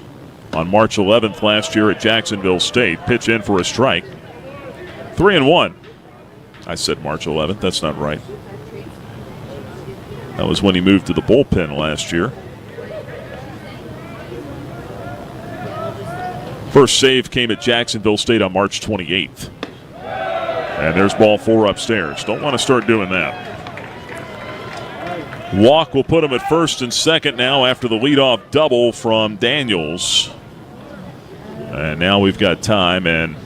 A: on March 11th last year at Jacksonville State. Pitch in for a strike. 3-1. I said March 11th. That's not right. That was when he moved to the bullpen last year. First save came at Jacksonville State on March 28th. And there's ball 4 upstairs. Don't want to start doing that. Walk will put him at first and second now after the leadoff double from Daniels. And now we've got time and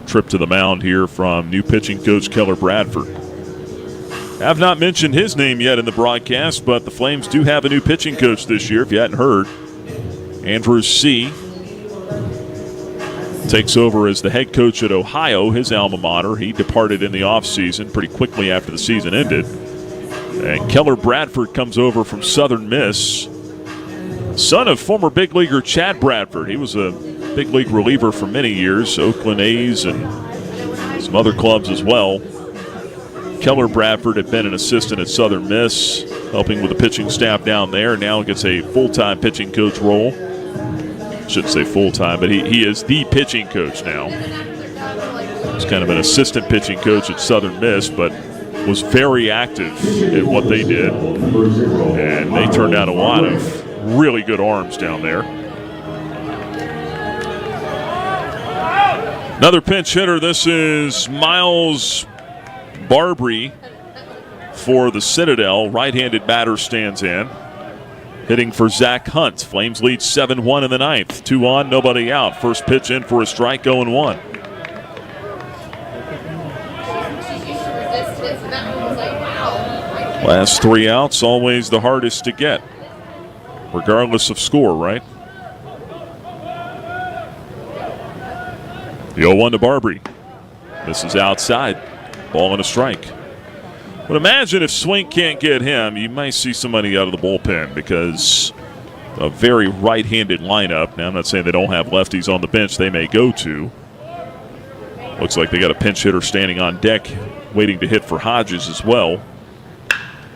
A: trip to the mound here from new pitching coach Keller Bradford. Have not mentioned his name yet in the broadcast, but the Flames do have a new pitching coach this year, if you hadn't heard. Andrew C. takes over as the head coach at Ohio, his alma mater. He departed in the offseason pretty quickly after the season ended. And Keller Bradford comes over from Southern Miss, son of former big leaguer Chad Bradford. He was a big league reliever for many years, Oakland A's and some other clubs as well. Keller Bradford had been an assistant at Southern Miss, helping with the pitching staff down there. Now gets a full-time pitching coach role. Shouldn't say full-time, but he is the pitching coach now. He's kind of an assistant pitching coach at Southern Miss, but was very active in what they did. And they turned out a lot of really good arms down there. Another pinch hitter. This is Miles Barbary for the Citadel. Right-handed batter stands in. Hitting for Zach Hunt. Flames lead 7-1 in the ninth. 2 on, nobody out. First pitch in for a strike, 0-1. Last 3 outs, always the hardest to get, regardless of score, right? The 0-1 to Barbary. This is outside. Ball and a strike. But imagine if Swink can't get him, you might see somebody out of the bullpen because a very right-handed lineup. Now, I'm not saying they don't have lefties on the bench they may go to. Looks like they got a pinch hitter standing on deck waiting to hit for Hodges as well.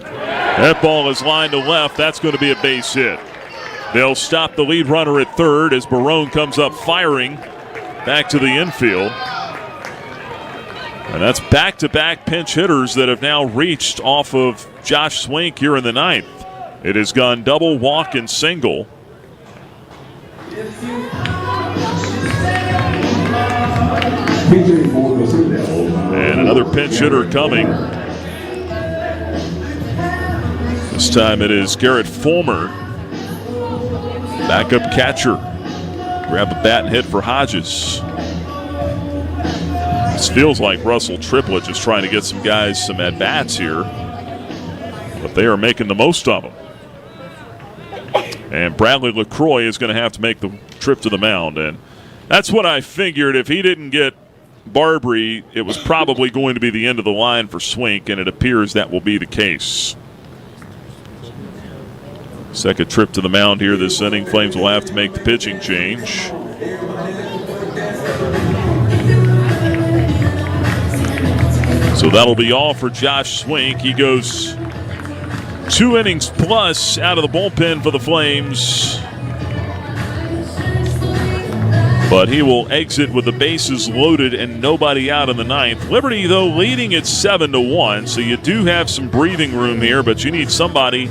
A: That ball is lined to left. That's going to be a base hit. They'll stop the lead runner at third as Barone comes up firing back to the infield. And that's back-to-back pinch hitters that have now reached off of Josh Swink here in the ninth. It has gone double, walk, and single. And another pinch hitter coming. This time it is Garrett Fulmer, backup catcher. Grab the bat and hit for Hodges. This feels like Russell Triplett just trying to get some guys some at-bats here, but they are making the most of them. And Bradley LaCroix is going to have to make the trip to the mound, and that's what I figured. If he didn't get Barbary, it was probably going to be the end of the line for Swink, and it appears that will be the case. Second trip to the mound here this inning. Flames will have to make the pitching change. So that'll be all for Josh Swink. He goes 2 innings plus out of the bullpen for the Flames. But he will exit with the bases loaded and nobody out in the ninth. Liberty, though, leading at 7-1, so you do have some breathing room here, but you need somebody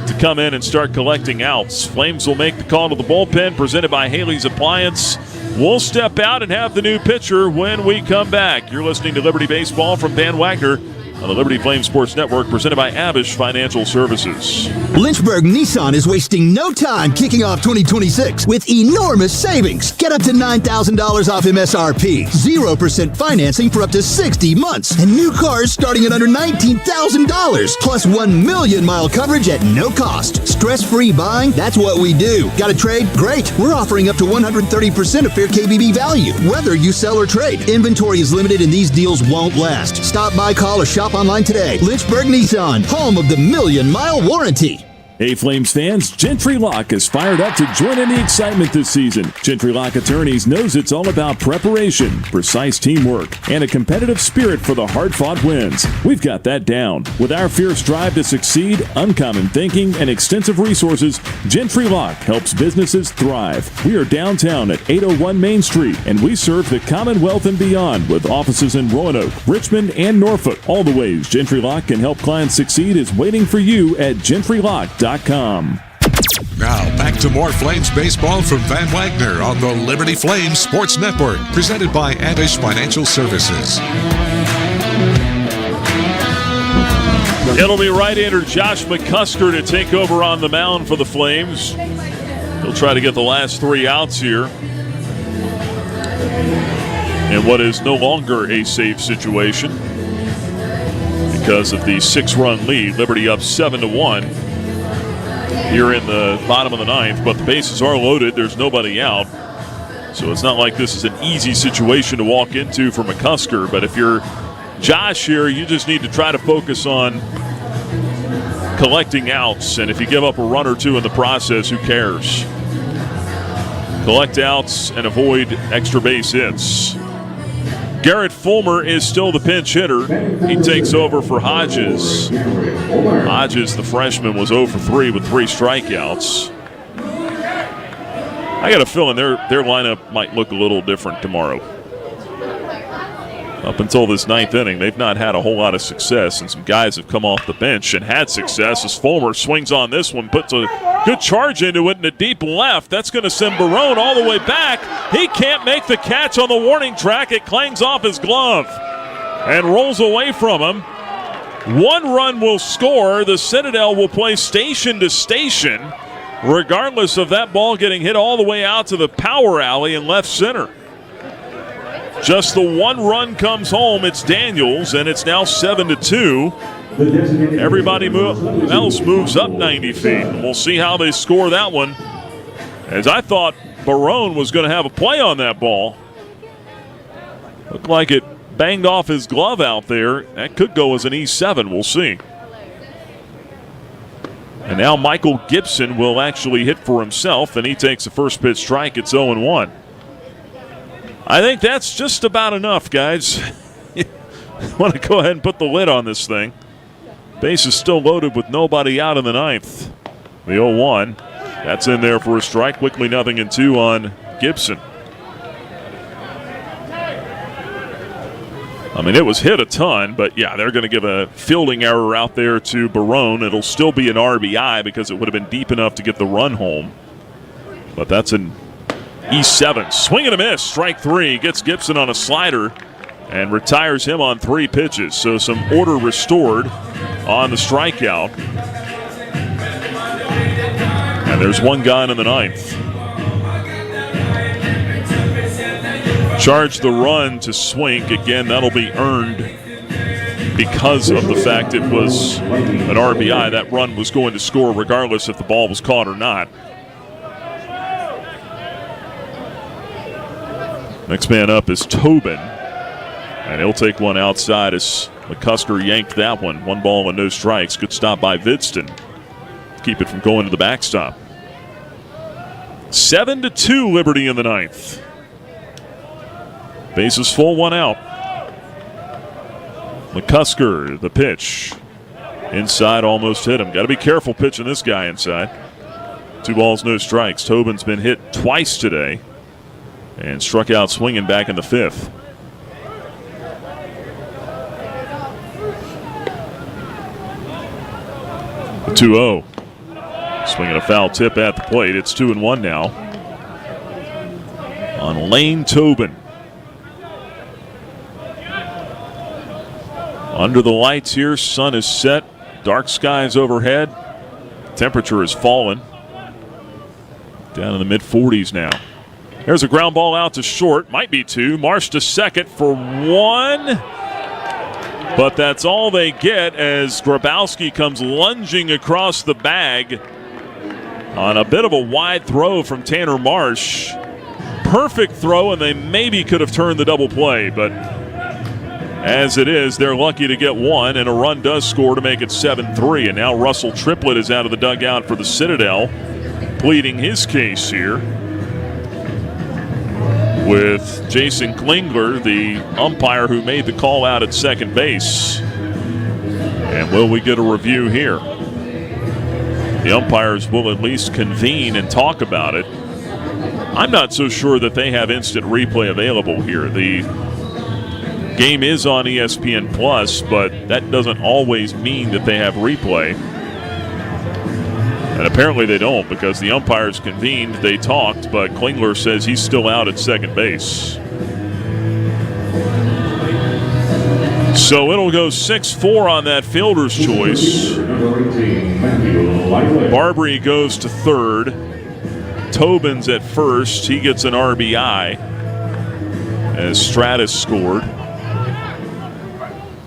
A: to come in and start collecting outs. Flames will make the call to the bullpen, presented by Haley's Appliance. We'll step out and have the new pitcher when we come back. You're listening to Liberty Baseball from Van Wagner on the Liberty Flame Sports Network, presented by Abish Financial Services.
U: Lynchburg Nissan is wasting no time kicking off 2026 with enormous savings. Get up to $9,000 off MSRP, 0% financing for up to 60 months, and new cars starting at under $19,000, plus 1 million mile coverage at no cost. Stress-free buying, that's what we do. Got a trade? Great. We're offering up to 130% of fair KBB value, whether you sell or trade. Inventory is limited and these deals won't last. Stop by, call, or shop Shop online today. Lynchburg Nissan, home of the million-mile warranty.
B: Hey, Flames fans, Gentry Lock is fired up to join in the excitement this season. Gentry Lock Attorneys knows it's all about preparation, precise teamwork, and a competitive spirit for the hard-fought wins. We've got that down. With our fierce drive to succeed, uncommon thinking, and extensive resources, Gentry Lock helps businesses thrive. We are downtown at 801 Main Street, and we serve the Commonwealth and beyond with offices in Roanoke, Richmond, and Norfolk. All the ways Gentry Lock can help clients succeed is waiting for you at GentryLock.com.
D: Now, back to more Flames baseball from Van Wagner on the Liberty Flames Sports Network, presented by Abish Financial Services.
A: It'll be right-hander Josh McCusker to take over on the mound for the Flames. He'll try to get the last 3 outs here in what is no longer a safe situation because of the 6-run lead. Liberty up 7-1. Here in the bottom of the 9th, but the bases are loaded. There's nobody out. So it's not like this is an easy situation to walk into for McCusker. But if you're Josh here, you just need to try to focus on collecting outs. And if you give up a run or two in the process, who cares? Collect outs and avoid extra base hits. Garrett Fulmer is still the pinch hitter. He takes over for Hodges. Hodges, the freshman, was 0 for 3 with 3 strikeouts. I got a feeling their lineup might look a little different tomorrow. Up until this 9th inning, they've not had a whole lot of success, and some guys have come off the bench and had success as Fulmer swings on this one, puts a good charge into it in the deep left. That's going to send Barone all the way back. He can't make the catch on the warning track. It clangs off his glove and rolls away from him. 1 run will score. The Citadel will play station to station, regardless of that ball getting hit all the way out to the power alley in left center. Just the 1 run comes home. It's Daniels, and it's now 7-2. Everybody else moves up 90 feet. We'll see how they score that one, as I thought Barone was going to have a play on that ball. Looked like it banged off his glove out there. That could go as an E7. We'll see. And now Michael Gibson will actually hit for himself, and he takes the first pitch strike. It's 0-1. I think that's just about enough, guys. You want to go ahead and put the lid on this thing. Base is still loaded with nobody out in the 9th. The 0-1. That's in there for a strike. Quickly 0-2 on Gibson. I mean, it was hit a ton, but yeah, they're going to give a fielding error out there to Barone. It'll still be an RBI because it would have been deep enough to get the run home. But that's an E7. Swing and a miss. Strike 3. Gets Gibson on a slider and retires him on 3 pitches. So some order restored on the strikeout. And there's 1 gone in the 9th. Charge the run to Swink. Again, that'll be earned because of the fact it was an RBI. That run was going to score regardless if the ball was caught or not. Next man up is Tobin, and he'll take one outside as McCusker yanked that one. 1 ball and no strikes. Good stop by Vidston. Keep it from going to the backstop. 7-2 Liberty in the 9th. Bases full, 1 out. McCusker, the pitch. Inside, almost hit him. Got to be careful pitching this guy inside. 2 balls, no strikes. Tobin's been hit twice today and struck out swinging back in the 5th. The 2-0. Swinging a foul tip at the plate. It's 2-1 now on Lane Tobin. Under the lights here, sun is set, dark skies overhead. Temperature has fallen down in the mid-40s now. There's a ground ball out to short, might be 2. Marsh to second for 1. But that's all they get as Grabowski comes lunging across the bag on a bit of a wide throw from Tanner Marsh. Perfect throw, and they maybe could have turned the double play, but As it is, they're lucky to get one, and a run does score to make it 7-3. And now Russell Triplett is out of the dugout for the Citadel, pleading his case here with Jason Klingler, the umpire who made the call out at second base. And will we get a review here? The umpires will at least convene and talk about it. I'm not so sure that they have instant replay available here. The game is on ESPN Plus, but that doesn't always mean that they have replay. And apparently they don't, because the umpires convened, they talked, but Klingler says he's still out at second base. So it'll go 6-4 on that fielder's choice. Barbary goes to third. Tobin's at first. He gets an RBI as Stratus scored.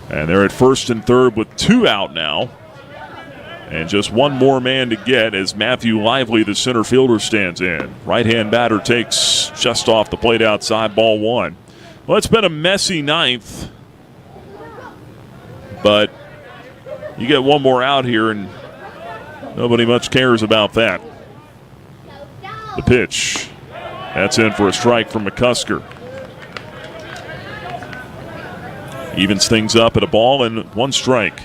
A: And they're at first and third with 2 out now. And just one more man to get as Matthew Lively, the center fielder, stands in. Right-hand batter takes just off the plate outside, ball 1. Well, it's been a messy ninth. But you get one more out here, and nobody much cares about that. The pitch. That's in for a strike from McCusker. Evens things up at a ball and 1 strike.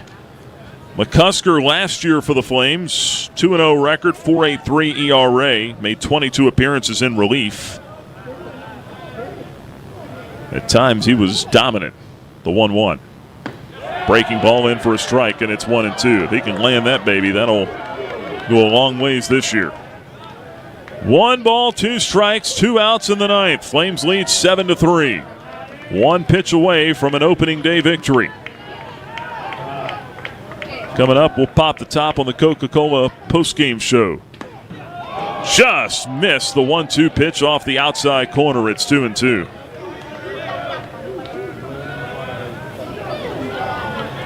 A: McCusker last year for the Flames, 2-0 record, 4.83 ERA, made 22 appearances in relief. At times he was dominant, the 1-1. Breaking ball in for a strike, and it's 1-2. If he can land that baby, that'll go a long ways this year. 1 ball, 2 strikes, 2 outs in the ninth. Flames lead 7-3. 1 pitch away from an opening day victory. Coming up, we'll pop the top on the Coca-Cola postgame show. Just missed the 1-2 pitch off the outside corner. It's 2-2.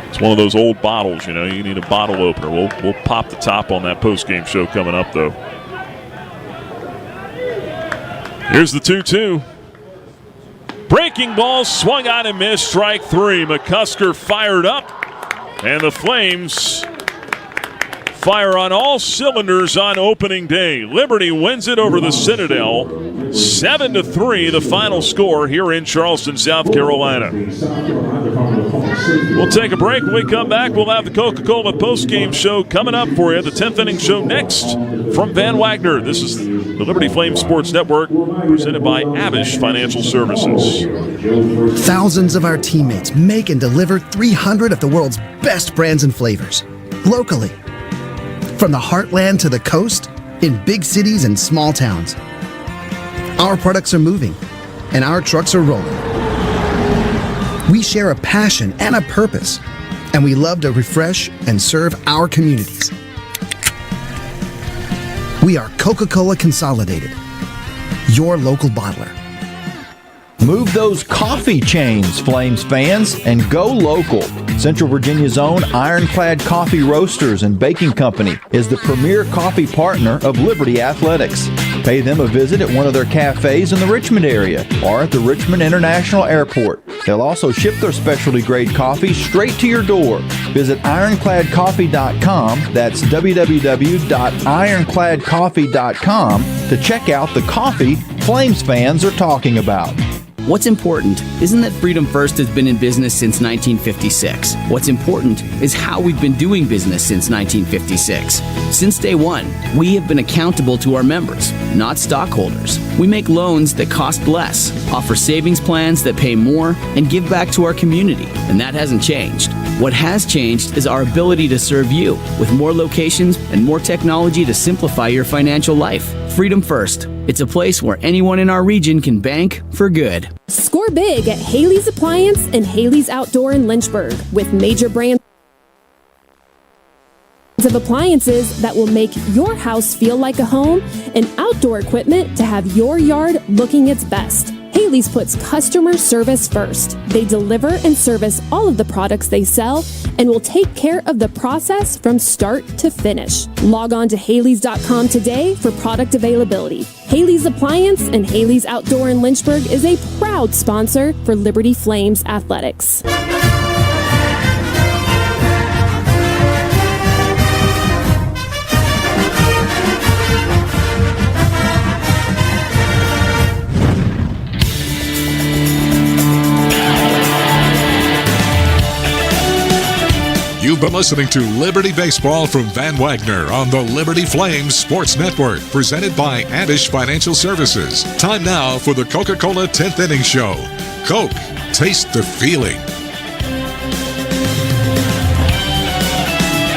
A: It's one of those old bottles, you know. You need a bottle opener. We'll pop the top on that postgame show coming up, though. Here's the 2-2. Breaking ball, swung on and missed, strike 3. McCusker fired up, and the Flames fire on all cylinders on opening day. Liberty wins it over the Citadel, 7-3, the final score here in Charleston, South Carolina. We'll take a break. When we come back, we'll have the Coca-Cola postgame show coming up for you. The 10th inning show next from Van Wagner. This is the Liberty Flames Sports Network, presented by Abish Financial Services.
V: Thousands of our teammates make and deliver 300 of the world's best brands and flavors, locally. From the heartland to the coast, in big cities and small towns. Our products are moving, and our trucks are rolling. We share a passion and a purpose, and we love to refresh and serve our communities. We are Coca-Cola Consolidated, your local bottler.
G: Move those coffee chains, Flames fans, and go local. Central Virginia's own Ironclad Coffee Roasters and Baking Company is the premier coffee partner of Liberty Athletics. Pay them a visit at one of their cafes in the Richmond area or at the Richmond International Airport. They'll also ship their specialty grade coffee straight to your door. Visit ironcladcoffee.com, that's www.ironcladcoffee.com, to check out the coffee Flames fans are talking about.
F: What's important isn't that Freedom First has been in business since 1956. What's important is how we've been doing business since 1956. Since day one, we have been accountable to our members, not stockholders. We make loans that cost less, offer savings plans that pay more, and give back to our community, and that hasn't changed. What has changed is our ability to serve you with more locations and more technology to simplify your financial life. Freedom First. It's a place where anyone in our region can bank for good.
H: Score big at Haley's Appliance and Haley's Outdoor in Lynchburg with major brands of appliances that will make your house feel like a home and outdoor equipment to have your yard looking its best. Haley's puts customer service first. They deliver and service all of the products they sell and will take care of the process from start to finish. Log on to Haleys.com today for product availability. Haley's Appliance and Haley's Outdoor in Lynchburg is a proud sponsor for Liberty Flames Athletics.
D: You've been listening to Liberty Baseball from Van Wagner on the Liberty Flames Sports Network, presented by Adish Financial Services. Time now for the Coca-Cola 10th Inning Show. Coke, taste the feeling.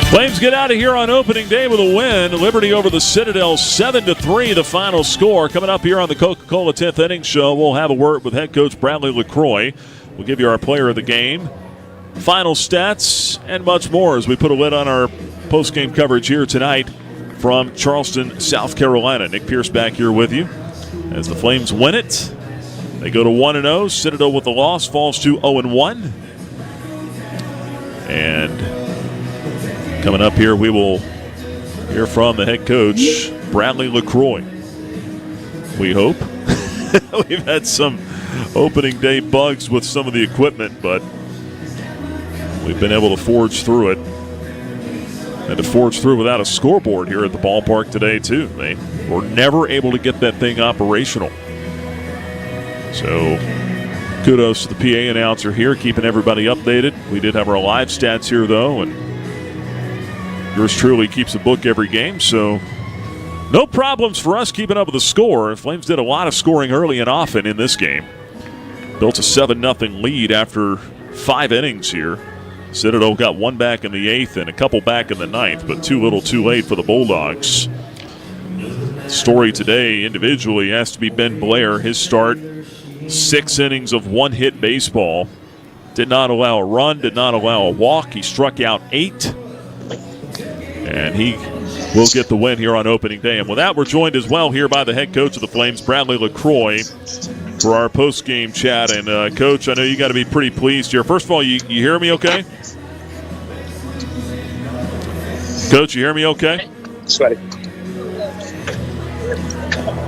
A: Flames get out of here on opening day with a win. Liberty over the Citadel, 7-3, the final score. Coming up here on the Coca-Cola 10th Inning Show, we'll have a word with head coach Bradley LaCroix. We'll give you our player of the game, final stats, and much more as we put a lid on our post-game coverage here tonight from Charleston, South Carolina. Nick Pierce back here with you as the Flames win it. They go to 1-0. Citadel with the loss falls to 0-1. And coming up here, we will hear from the head coach, Bradley LaCroix. We hope. We've had some opening day bugs with some of the equipment, but we've been able to forge through it. And to forge through without a scoreboard here at the ballpark today, too. They were never able to get that thing operational. So kudos to the PA announcer here, keeping everybody updated. We did have our live stats here, though, and yours truly keeps a book every game, so no problems for us keeping up with the score. Flames did a lot of scoring early and often in this game. Built a 7-0 lead after 5 innings here. Citadel got one back in the 8th and a couple back in the 9th, but too little too late for the Bulldogs. Story today individually has to be Ben Blair. His start, 6 innings of one-hit baseball. Did not allow a run, did not allow a walk. He struck out 8. And he will get the win here on opening day. And with that, we're joined as well here by the head coach of the Flames, Bradley LaCroix, for our post-game chat. And, Coach, I know you got to be pretty pleased here. First of all, you hear me okay? Coach, you hear me okay?
I: Sweaty.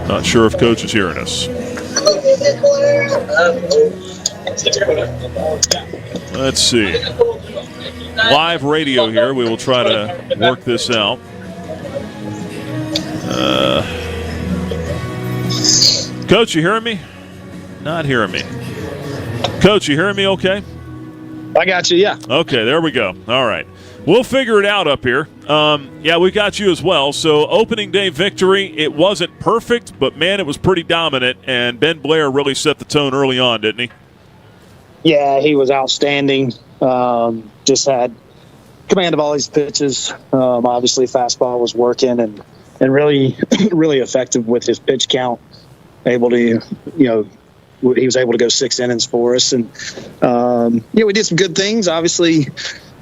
A: Not sure if Coach is hearing us. Let's see. Live radio here. We will try to work this out. Coach, you hearing me? Not hearing me. Coach, you hearing me okay?
I: I got you, yeah.
A: Okay, there we go. All right. We'll figure it out up here. Yeah, we got you as well. So opening day victory, it wasn't perfect, but, man, it was pretty dominant, and Ben Blair really set the tone early on, didn't he?
I: Yeah, he was outstanding. Just had command of all these pitches. Obviously, fastball was working and really, really effective with his pitch count. Able to, he was able to go 6 innings for us. And, we did some good things. Obviously,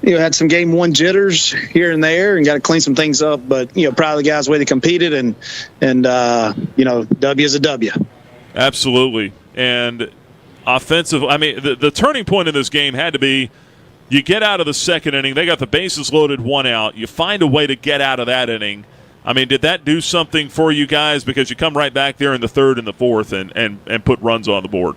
I: had some game one jitters here and there and got to clean some things up. But, proud of the guys the way they competed and W is a W.
A: Absolutely. And offensive, I mean, the turning point in this game had to be you get out of the second inning. They got the bases loaded, 1 out. You find a way to get out of that inning. I mean, did that do something for you guys? Because you come right back there in the 3rd and the 4th and put runs on the board.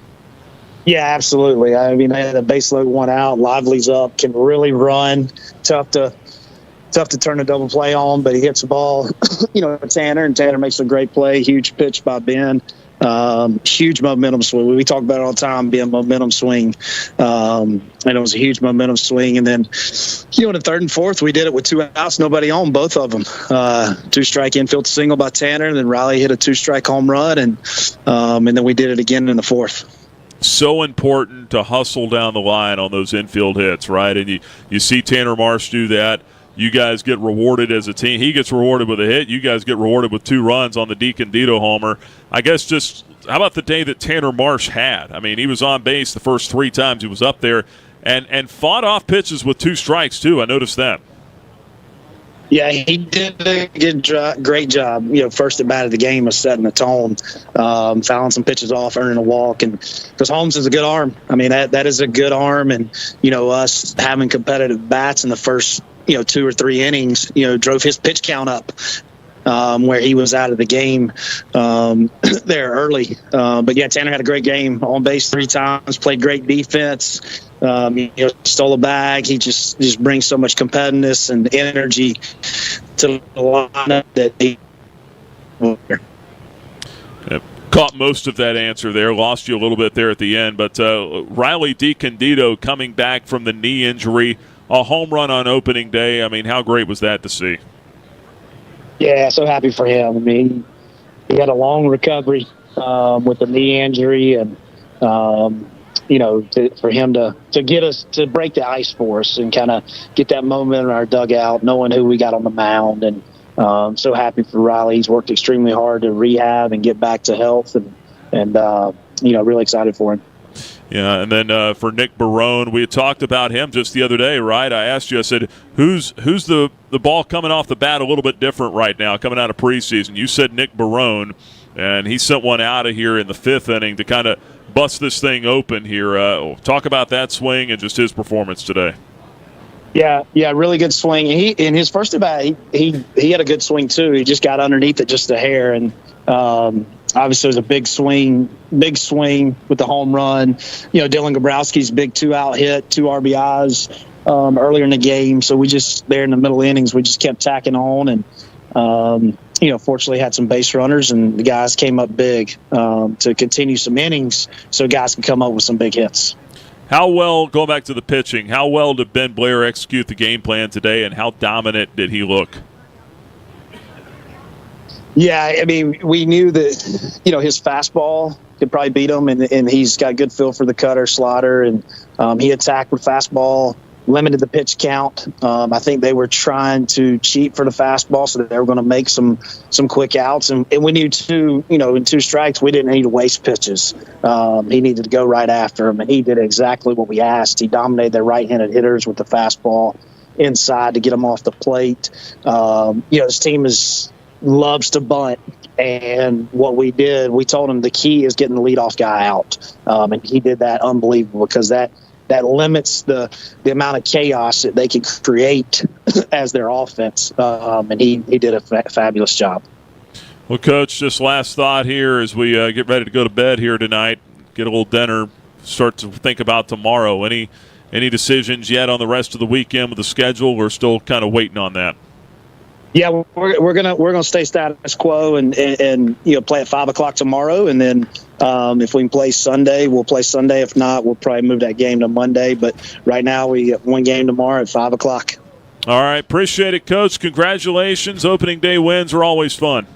I: Yeah, absolutely. I mean, they had a base load, 1 out. Lively's up, can really run. Tough to turn a double play on, but he hits the ball, Tanner, and Tanner makes a great play. Huge pitch by Ben. Huge momentum swing. We talk about it all the time, being a momentum swing. And it was a huge momentum swing. And then, in the 3rd and 4th, we did it with 2 outs, nobody on, both of them. 2-strike infield single by Tanner, and then Riley hit a 2-strike home run, and then we did it again in the 4th.
A: So important to hustle down the line on those infield hits, right? And you see Tanner Marsh do that. You guys get rewarded as a team. He gets rewarded with a hit. You guys get rewarded with 2 runs on the DiCandido homer. I guess just how about the day that Tanner Marsh had? I mean, he was on base the first 3 times he was up there and fought off pitches with 2 strikes, too. I noticed that.
I: Yeah, he did a great job. First at bat of the game was setting the tone, fouling some pitches off, earning a walk. And because Holmes is a good arm. I mean, that is a good arm. And, us having competitive bats in the first, 2 or 3 innings, drove his pitch count up. Where he was out of the game there early. But, yeah, Tanner had a great game. On base 3 times, played great defense. Stole a bag. He just brings so much competitiveness and energy to the lineup that he
A: Yep. Caught most of that answer there. Lost you a little bit there at the end. But Riley DiCandido coming back from the knee injury a home run on opening day. I mean, how great was that to see?
I: Yeah, so happy for him. I mean, he had a long recovery with the knee injury, and for him to get us to break the ice for us and kind of get that moment in our dugout, knowing who we got on the mound, and so happy for Riley. He's worked extremely hard to rehab and get back to health, and really excited for him.
A: Yeah, and then for Nick Barone, we had talked about him just the other day, right? I asked you, I said, who's the ball coming off the bat a little bit different right now, coming out of preseason? You said Nick Barone, and he sent one out of here in the 5th inning to kind of bust this thing open here. Talk about that swing and just his performance today.
I: Yeah, really good swing. He in his first at bat, he had a good swing too. He just got underneath it just a hair, and obviously it was a big swing with the home run. Dylan Gabrowski's big 2-out hit, 2 RBIs earlier in the game. So we just there in the middle innings, we just kept tacking on, and fortunately had some base runners, and the guys came up big to continue some innings so guys can come up with some big hits.
A: How well, going back to the pitching, how well did Ben Blair execute the game plan today, and how dominant did he look? Yeah,
I: I mean, we knew that, his fastball could probably beat him, and he's got good feel for the cutter, slider, and he attacked with fastball, limited the pitch count. I think they were trying to cheat for the fastball so that they were going to make some quick outs. And we knew in 2 strikes, we didn't need to waste pitches. He needed to go right after him, and he did exactly what we asked. He dominated their right-handed hitters with the fastball inside to get them off the plate. This team loves to bunt. And what we did, we told him the key is getting the leadoff guy out. And he did that unbelievable, because that limits the amount of chaos that they can create as their offense. And he did a fabulous job.
A: Well, Coach, just last thought here as we get ready to go to bed here tonight, get a little dinner, start to think about tomorrow. Any decisions yet on the rest of the weekend with the schedule? We're still kind of waiting on that.
I: Yeah, we're gonna stay status quo and play at 5:00 tomorrow, and then if we can play Sunday, we'll play Sunday. If not, we'll probably move that game to Monday. But right now, we get one game tomorrow at 5:00.
A: All right, appreciate it, Coach. Congratulations. Opening day wins are always fun.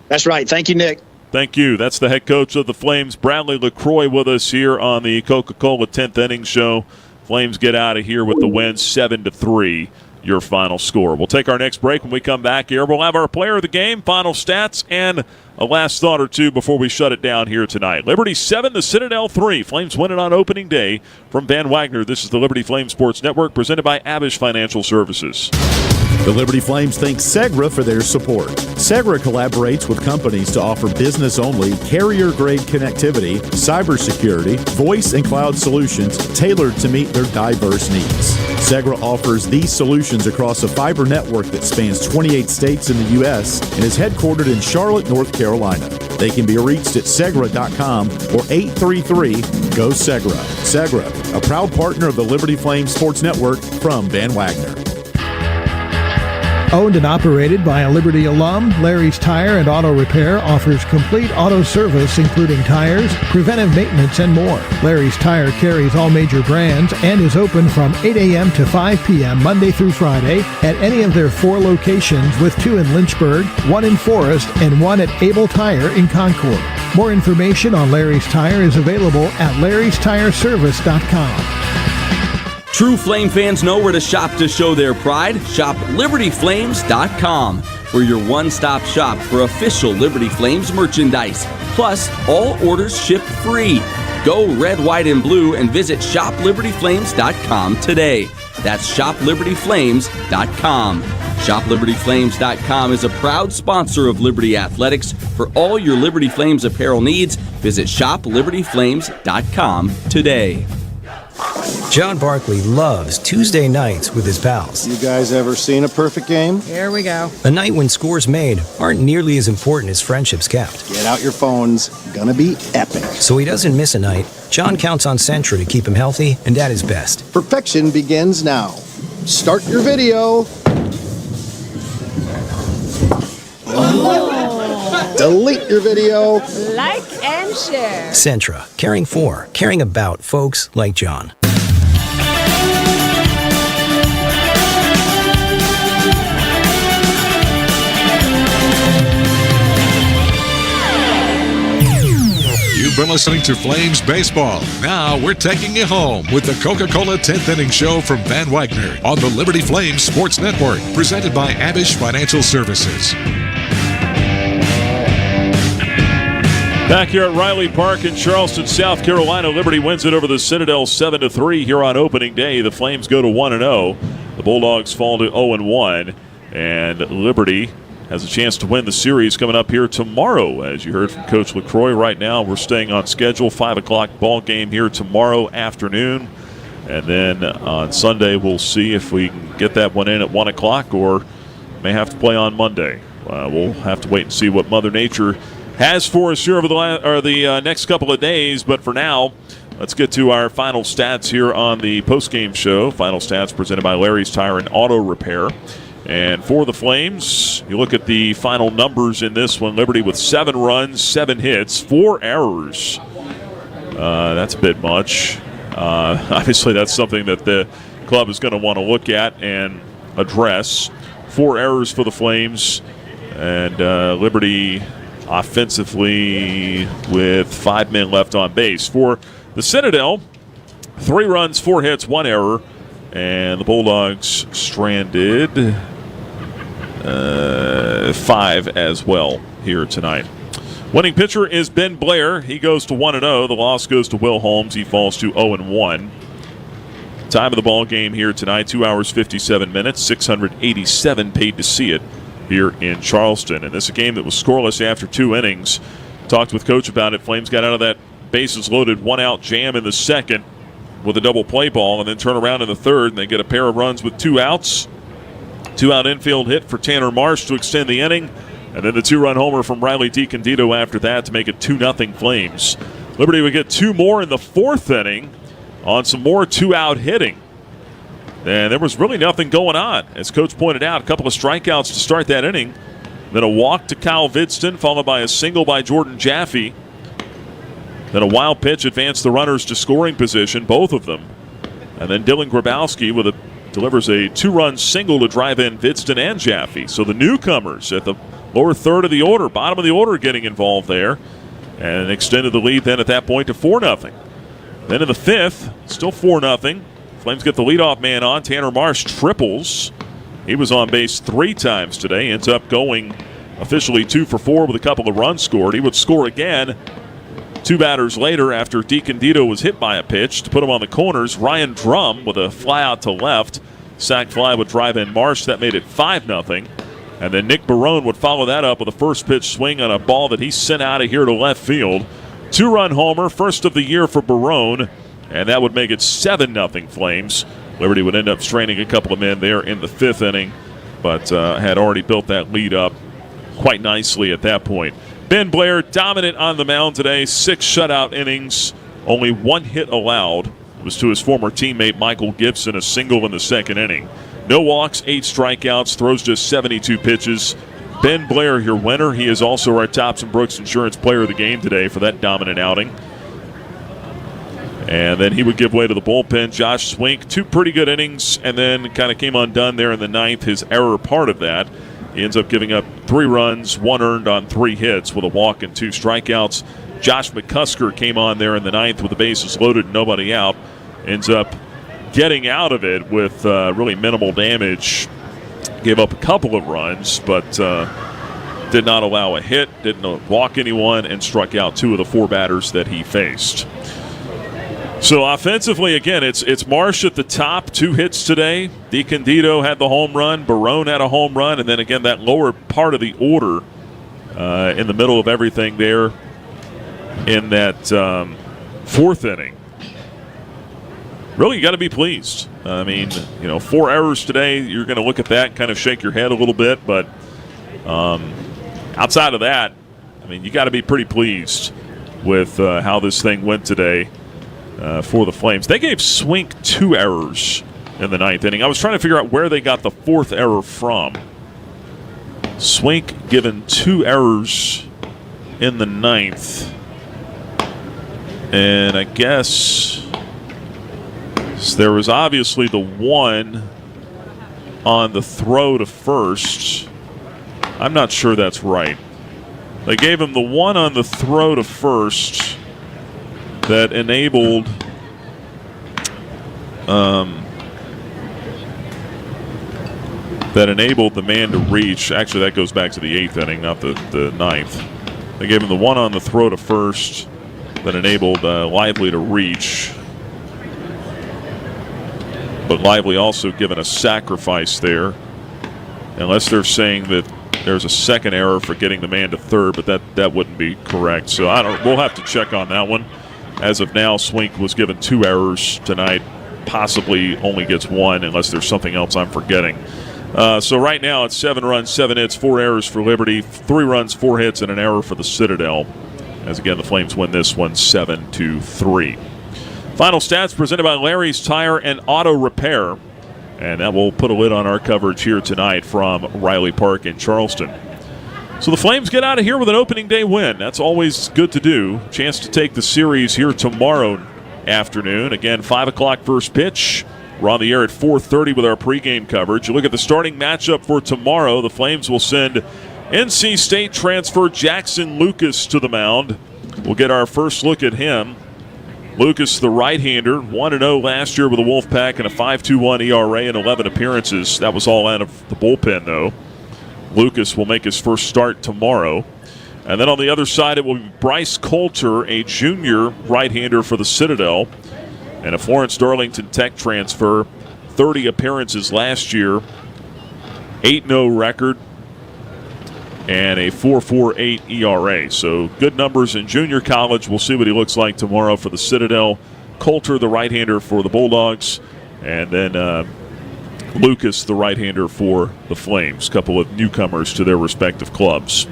I: That's right. Thank you, Nick.
A: Thank you. That's the head coach of the Flames, Bradley LaCroix, with us here on the Coca-Cola 10th Inning Show. Flames get out of here with the win, 7-3. Your final score. We'll take our next break. When we come back here, we'll have our player of the game, final stats, and a last thought or two before we shut it down here tonight. Liberty 7, the Citadel 3. Flames win it on opening day. From Van Wagner, this is the Liberty Flames Sports Network, presented by Abish Financial Services.
C: The Liberty Flames thank Segra for their support. Segra collaborates with companies to offer business-only, carrier-grade connectivity, cybersecurity, voice and cloud solutions tailored to meet their diverse needs. Segra offers these solutions across a fiber network that spans 28 states in the U.S. and is headquartered in Charlotte, North Carolina. They can be reached at Segra.com or 833-GO-SEGRA. Segra, a proud partner of the Liberty Flames Sports Network from Van Wagner.
J: Owned and operated by a Liberty alum, Larry's Tire and Auto Repair offers complete auto service including tires, preventive maintenance, and more. Larry's Tire carries all major brands and is open from 8 a.m. to 5 p.m. Monday through Friday at any of their 4 locations, with 2 in Lynchburg, 1 in Forest, and 1 at Able Tire in Concord. More information on Larry's Tire is available at larrystireservice.com.
P: True Flame fans know where to shop to show their pride. Shop LibertyFlames.com. We're your one-stop shop for official Liberty Flames merchandise. Plus, all orders ship free. Go red, white, and blue and visit ShopLibertyFlames.com today. That's ShopLibertyFlames.com. ShopLibertyFlames.com is a proud sponsor of Liberty Athletics. For all your Liberty Flames apparel needs, visit ShopLibertyFlames.com today.
K: John Barkley loves Tuesday nights with his pals.
W: You guys ever seen a perfect game?
X: Here we go.
K: A night when scores made aren't nearly as important as friendships kept.
W: Get out your phones. Gonna be epic.
K: So he doesn't miss a night. John counts on Sentra to keep him healthy and at his best.
W: Perfection begins now. Start your video. Delete your video.
X: Like and share.
K: Sentra, caring for, caring about folks like John.
D: You've been listening to Flames Baseball. Now we're taking you home with the Coca-Cola 10th Inning Show from Van Wagner on the Liberty Flames Sports Network, presented by Abish Financial Services.
A: Back here at Riley Park in Charleston, South Carolina, Liberty wins it over the Citadel 7-3 here on opening day. The Flames go to 1-0. The Bulldogs fall to 0-1. And Liberty has a chance to win the series coming up here tomorrow. As you heard from Coach LaCroix, right now we're staying on schedule. 5 o'clock ball game here tomorrow afternoon. And then on Sunday we'll see if we can get that one in at 1 o'clock or may have to play on Monday. We'll have to wait and see what Mother Nature has for us here over the next couple of days. But for now, let's get to our final stats here on the postgame show. Final stats presented by Larry's Tire and Auto Repair. And for the Flames, you look at the final numbers in this one. Liberty with 7 runs, 7 hits, 4 errors. That's a bit much. Obviously, that's something that the club is going to want to look at and address. 4 errors for the Flames. And Liberty offensively with 5 men left on base. For the Citadel, 3 runs, 4 hits, 1 error. And the Bulldogs stranded 5 as well here tonight. Winning pitcher is Ben Blair. He goes to 1-0. The loss goes to Will Holmes. He falls to 0-1. Time of the ball game here tonight, 2 hours, 57 minutes, 687 paid to see it here in Charleston. And this is a game that was scoreless after 2 innings. Talked with Coach about it. Flames got out of that bases loaded 1-out jam in the second with a double play ball and then turn around in the third, and they get a pair of runs with 2 outs. 2-out infield hit for Tanner Marsh to extend the inning, and then the 2-run homer from Riley DiCandido after that to make it 2-0 Flames. Liberty would get 2 more in the 4th inning on some more 2-out hitting. And there was really nothing going on. As Coach pointed out, a couple of strikeouts to start that inning. Then a walk to Kyle Vidston, followed by a single by Jordan Jaffe. Then a wild pitch advanced the runners to scoring position, both of them. And then Dylan Grabowski delivers a 2-run single to drive in Vidston and Jaffe. So the newcomers at the lower third of the order, bottom of the order, getting involved there. And extended the lead then at that point to 4-0. Then in the 5th, still 4-0. Flames get the leadoff man on. Tanner Marsh triples. He was on base 3 times today. Ends up going officially 2 for 4 with a couple of runs scored. He would score again 2 batters later after DiCandido was hit by a pitch to put him on the corners. Ryan Drum with a fly out to left. Sac fly would drive in Marsh. That made it 5-0. And then Nick Barone would follow that up with a first pitch swing on a ball that he sent out of here to left field. 2-run homer, first of the year for Barone. And that would make it 7-0 Flames. Liberty would end up straining a couple of men there in the 5th inning, but had already built that lead up quite nicely at that point. Ben Blair dominant on the mound today, 6 shutout innings, only 1 hit allowed. It was to his former teammate Michael Gibson, a single in the 2nd inning. No walks, 8 strikeouts, throws just 72 pitches. Ben Blair, your winner. He is also our Thompson Brooks Insurance Player of the Game today for that dominant outing. And then he would give way to the bullpen. Josh Swink, 2 pretty good innings, and then kind of came undone there in the 9th. His error part of that. He ends up giving up 3 runs, 1 earned on 3 hits with a walk and 2 strikeouts. Josh McCusker came on there in the 9th with the bases loaded and nobody out. Ends up getting out of it with really minimal damage. Gave up a couple of runs, but did not allow a hit, didn't walk anyone, and struck out 2 of the 4 batters that he faced. So offensively, again, it's Marsh at the top, 2 hits today. DiCandido had the home run. Barone had a home run. And then, again, that lower part of the order in the middle of everything there in that 4th inning. Really, you got to be pleased. I mean, 4 errors today. You're going to look at that and kind of shake your head a little bit. But outside of that, I mean, you got to be pretty pleased with how this thing went today. For the Flames. They gave Swink 2 errors in the 9th inning. I was trying to figure out where they got the 4th error from. Swink given 2 errors in the 9th. And I guess there was obviously the 1 on the throw to first. I'm not sure that's right. They gave him the 1 on the throw to first. that enabled the man to reach. Actually, that goes back to the 8th inning, not the 9th. They gave him the one on the throw to first that enabled Lively to reach. But Lively also given a sacrifice there, unless they're saying that there's a second error for getting the man to third, but that wouldn't be correct. So we'll have to check on that one. As of now, Swink was given 2 errors tonight, possibly only gets 1 unless there's something else I'm forgetting. So right now it's 7 runs, 7 hits, 4 errors for Liberty, 3 runs, 4 hits, and an error for the Citadel. As again, the Flames win this one 7-3. Final stats presented by Larry's Tire and Auto Repair. And that will put a lid on our coverage here tonight from Riley Park in Charleston. So the Flames get out of here with an opening day win. That's always good to do. Chance to take the series here tomorrow afternoon. Again, 5 o'clock first pitch. We're on the air at 4:30 with our pregame coverage. You look at the starting matchup for tomorrow. The Flames will send NC State transfer Jackson Lucas to the mound. We'll get our first look at him. Lucas, the right-hander, 1-0 last year with the Wolfpack and a 5.21 ERA in 11 appearances. That was all out of the bullpen, though. Lucas will make his first start tomorrow. And then on the other side, it will be Bryce Coulter, a junior right-hander for the Citadel, and a Florence Darlington Tech transfer, 30 appearances last year, 8-0 record, and a 4.48 ERA. So good numbers in junior college. We'll see what he looks like tomorrow for the Citadel. Coulter, the right-hander for the Bulldogs, and then Lucas, the right-hander for the Flames. A couple of newcomers to their respective clubs.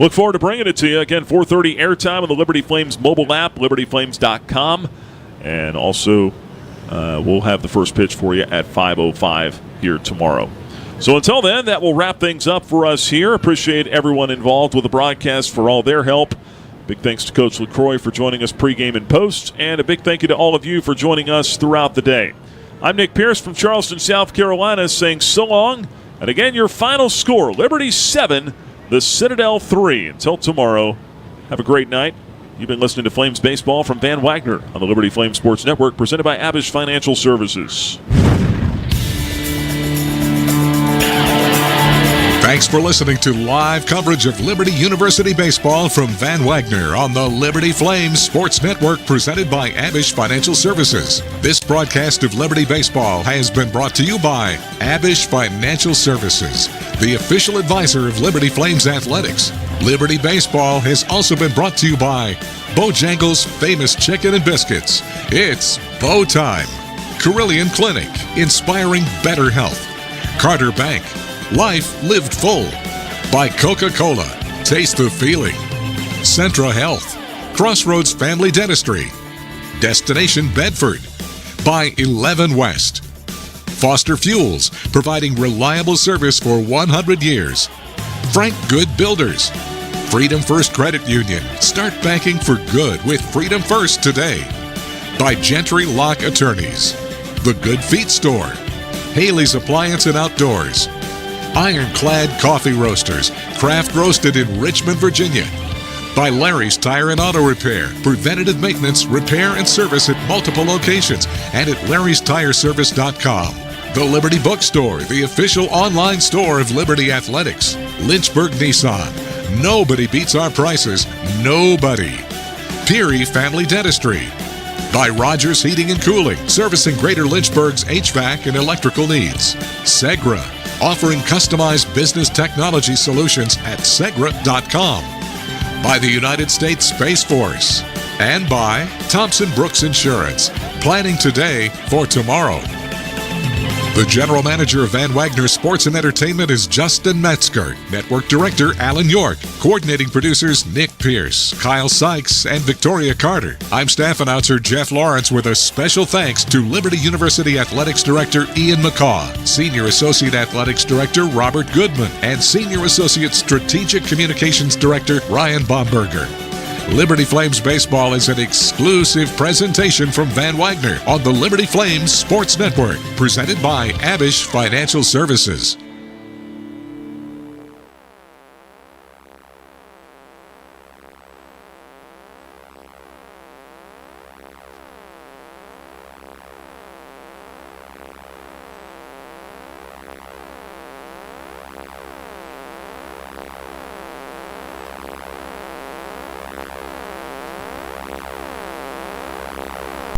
A: Look forward to bringing it to you. Again, 4:30 airtime on the Liberty Flames mobile app, libertyflames.com. And also, we'll have the first pitch for you at 5:05 here tomorrow. So until then, that will wrap things up for us here. Appreciate everyone involved with the broadcast for all their help. Big thanks to Coach LaCroix for joining us pregame and post. And a big thank you to all of you for joining us throughout the day. I'm Nick Pierce from Charleston, South Carolina, saying so long. And again, your final score, Liberty 7, the Citadel 3. Until tomorrow, have a great night. You've been listening to Flames Baseball from Van Wagner on the Liberty Flames Sports Network, presented by Abish Financial Services.
D: Thanks for listening to live coverage of Liberty University Baseball from Van Wagner on the Liberty Flames Sports Network, presented by Abish Financial Services. This broadcast of Liberty Baseball has been brought to you by Abish Financial Services, the official advisor of Liberty Flames Athletics. Liberty Baseball has also been brought to you by Bojangles' famous chicken and biscuits. It's Bow Time. Carillion Clinic, inspiring better health. Carter Bank, life lived full. By Coca-Cola, taste the feeling. Centra Health, Crossroads Family Dentistry. Destination Bedford. By 11 West. Foster Fuels, providing reliable service for 100 years. Frank Good Builders. Freedom First Credit Union. Start banking for good with Freedom First today. By Gentry Lock Attorneys. The Good Feet Store. Haley's Appliance and Outdoors. Ironclad Coffee Roasters, craft roasted in Richmond, Virginia. By Larry's Tire and Auto Repair, preventative maintenance, repair, and service at multiple locations and at larrystireservice.com. The Liberty Bookstore, the official online store of Liberty Athletics. Lynchburg Nissan, nobody beats our prices, nobody. Peary Family Dentistry. By Rogers Heating and Cooling, servicing Greater Lynchburg's HVAC and electrical needs. Segra, offering customized business technology solutions at segra.com. By the United States Space Force. And by Thompson Brooks Insurance, planning today for tomorrow. The General Manager of Van Wagner Sports and Entertainment is Justin Metzger. Network Director Alan York. Coordinating producers Nick Pierce, Kyle Sykes, and Victoria Carter. I'm staff announcer Jeff Lawrence with a special thanks to Liberty University Athletics Director Ian McCaw, Senior Associate Athletics Director Robert Goodman, and Senior Associate Strategic Communications Director Ryan Bomberger. Liberty Flames Baseball is an exclusive presentation from Van Wagner on the Liberty Flames Sports Network, presented by Abish Financial Services.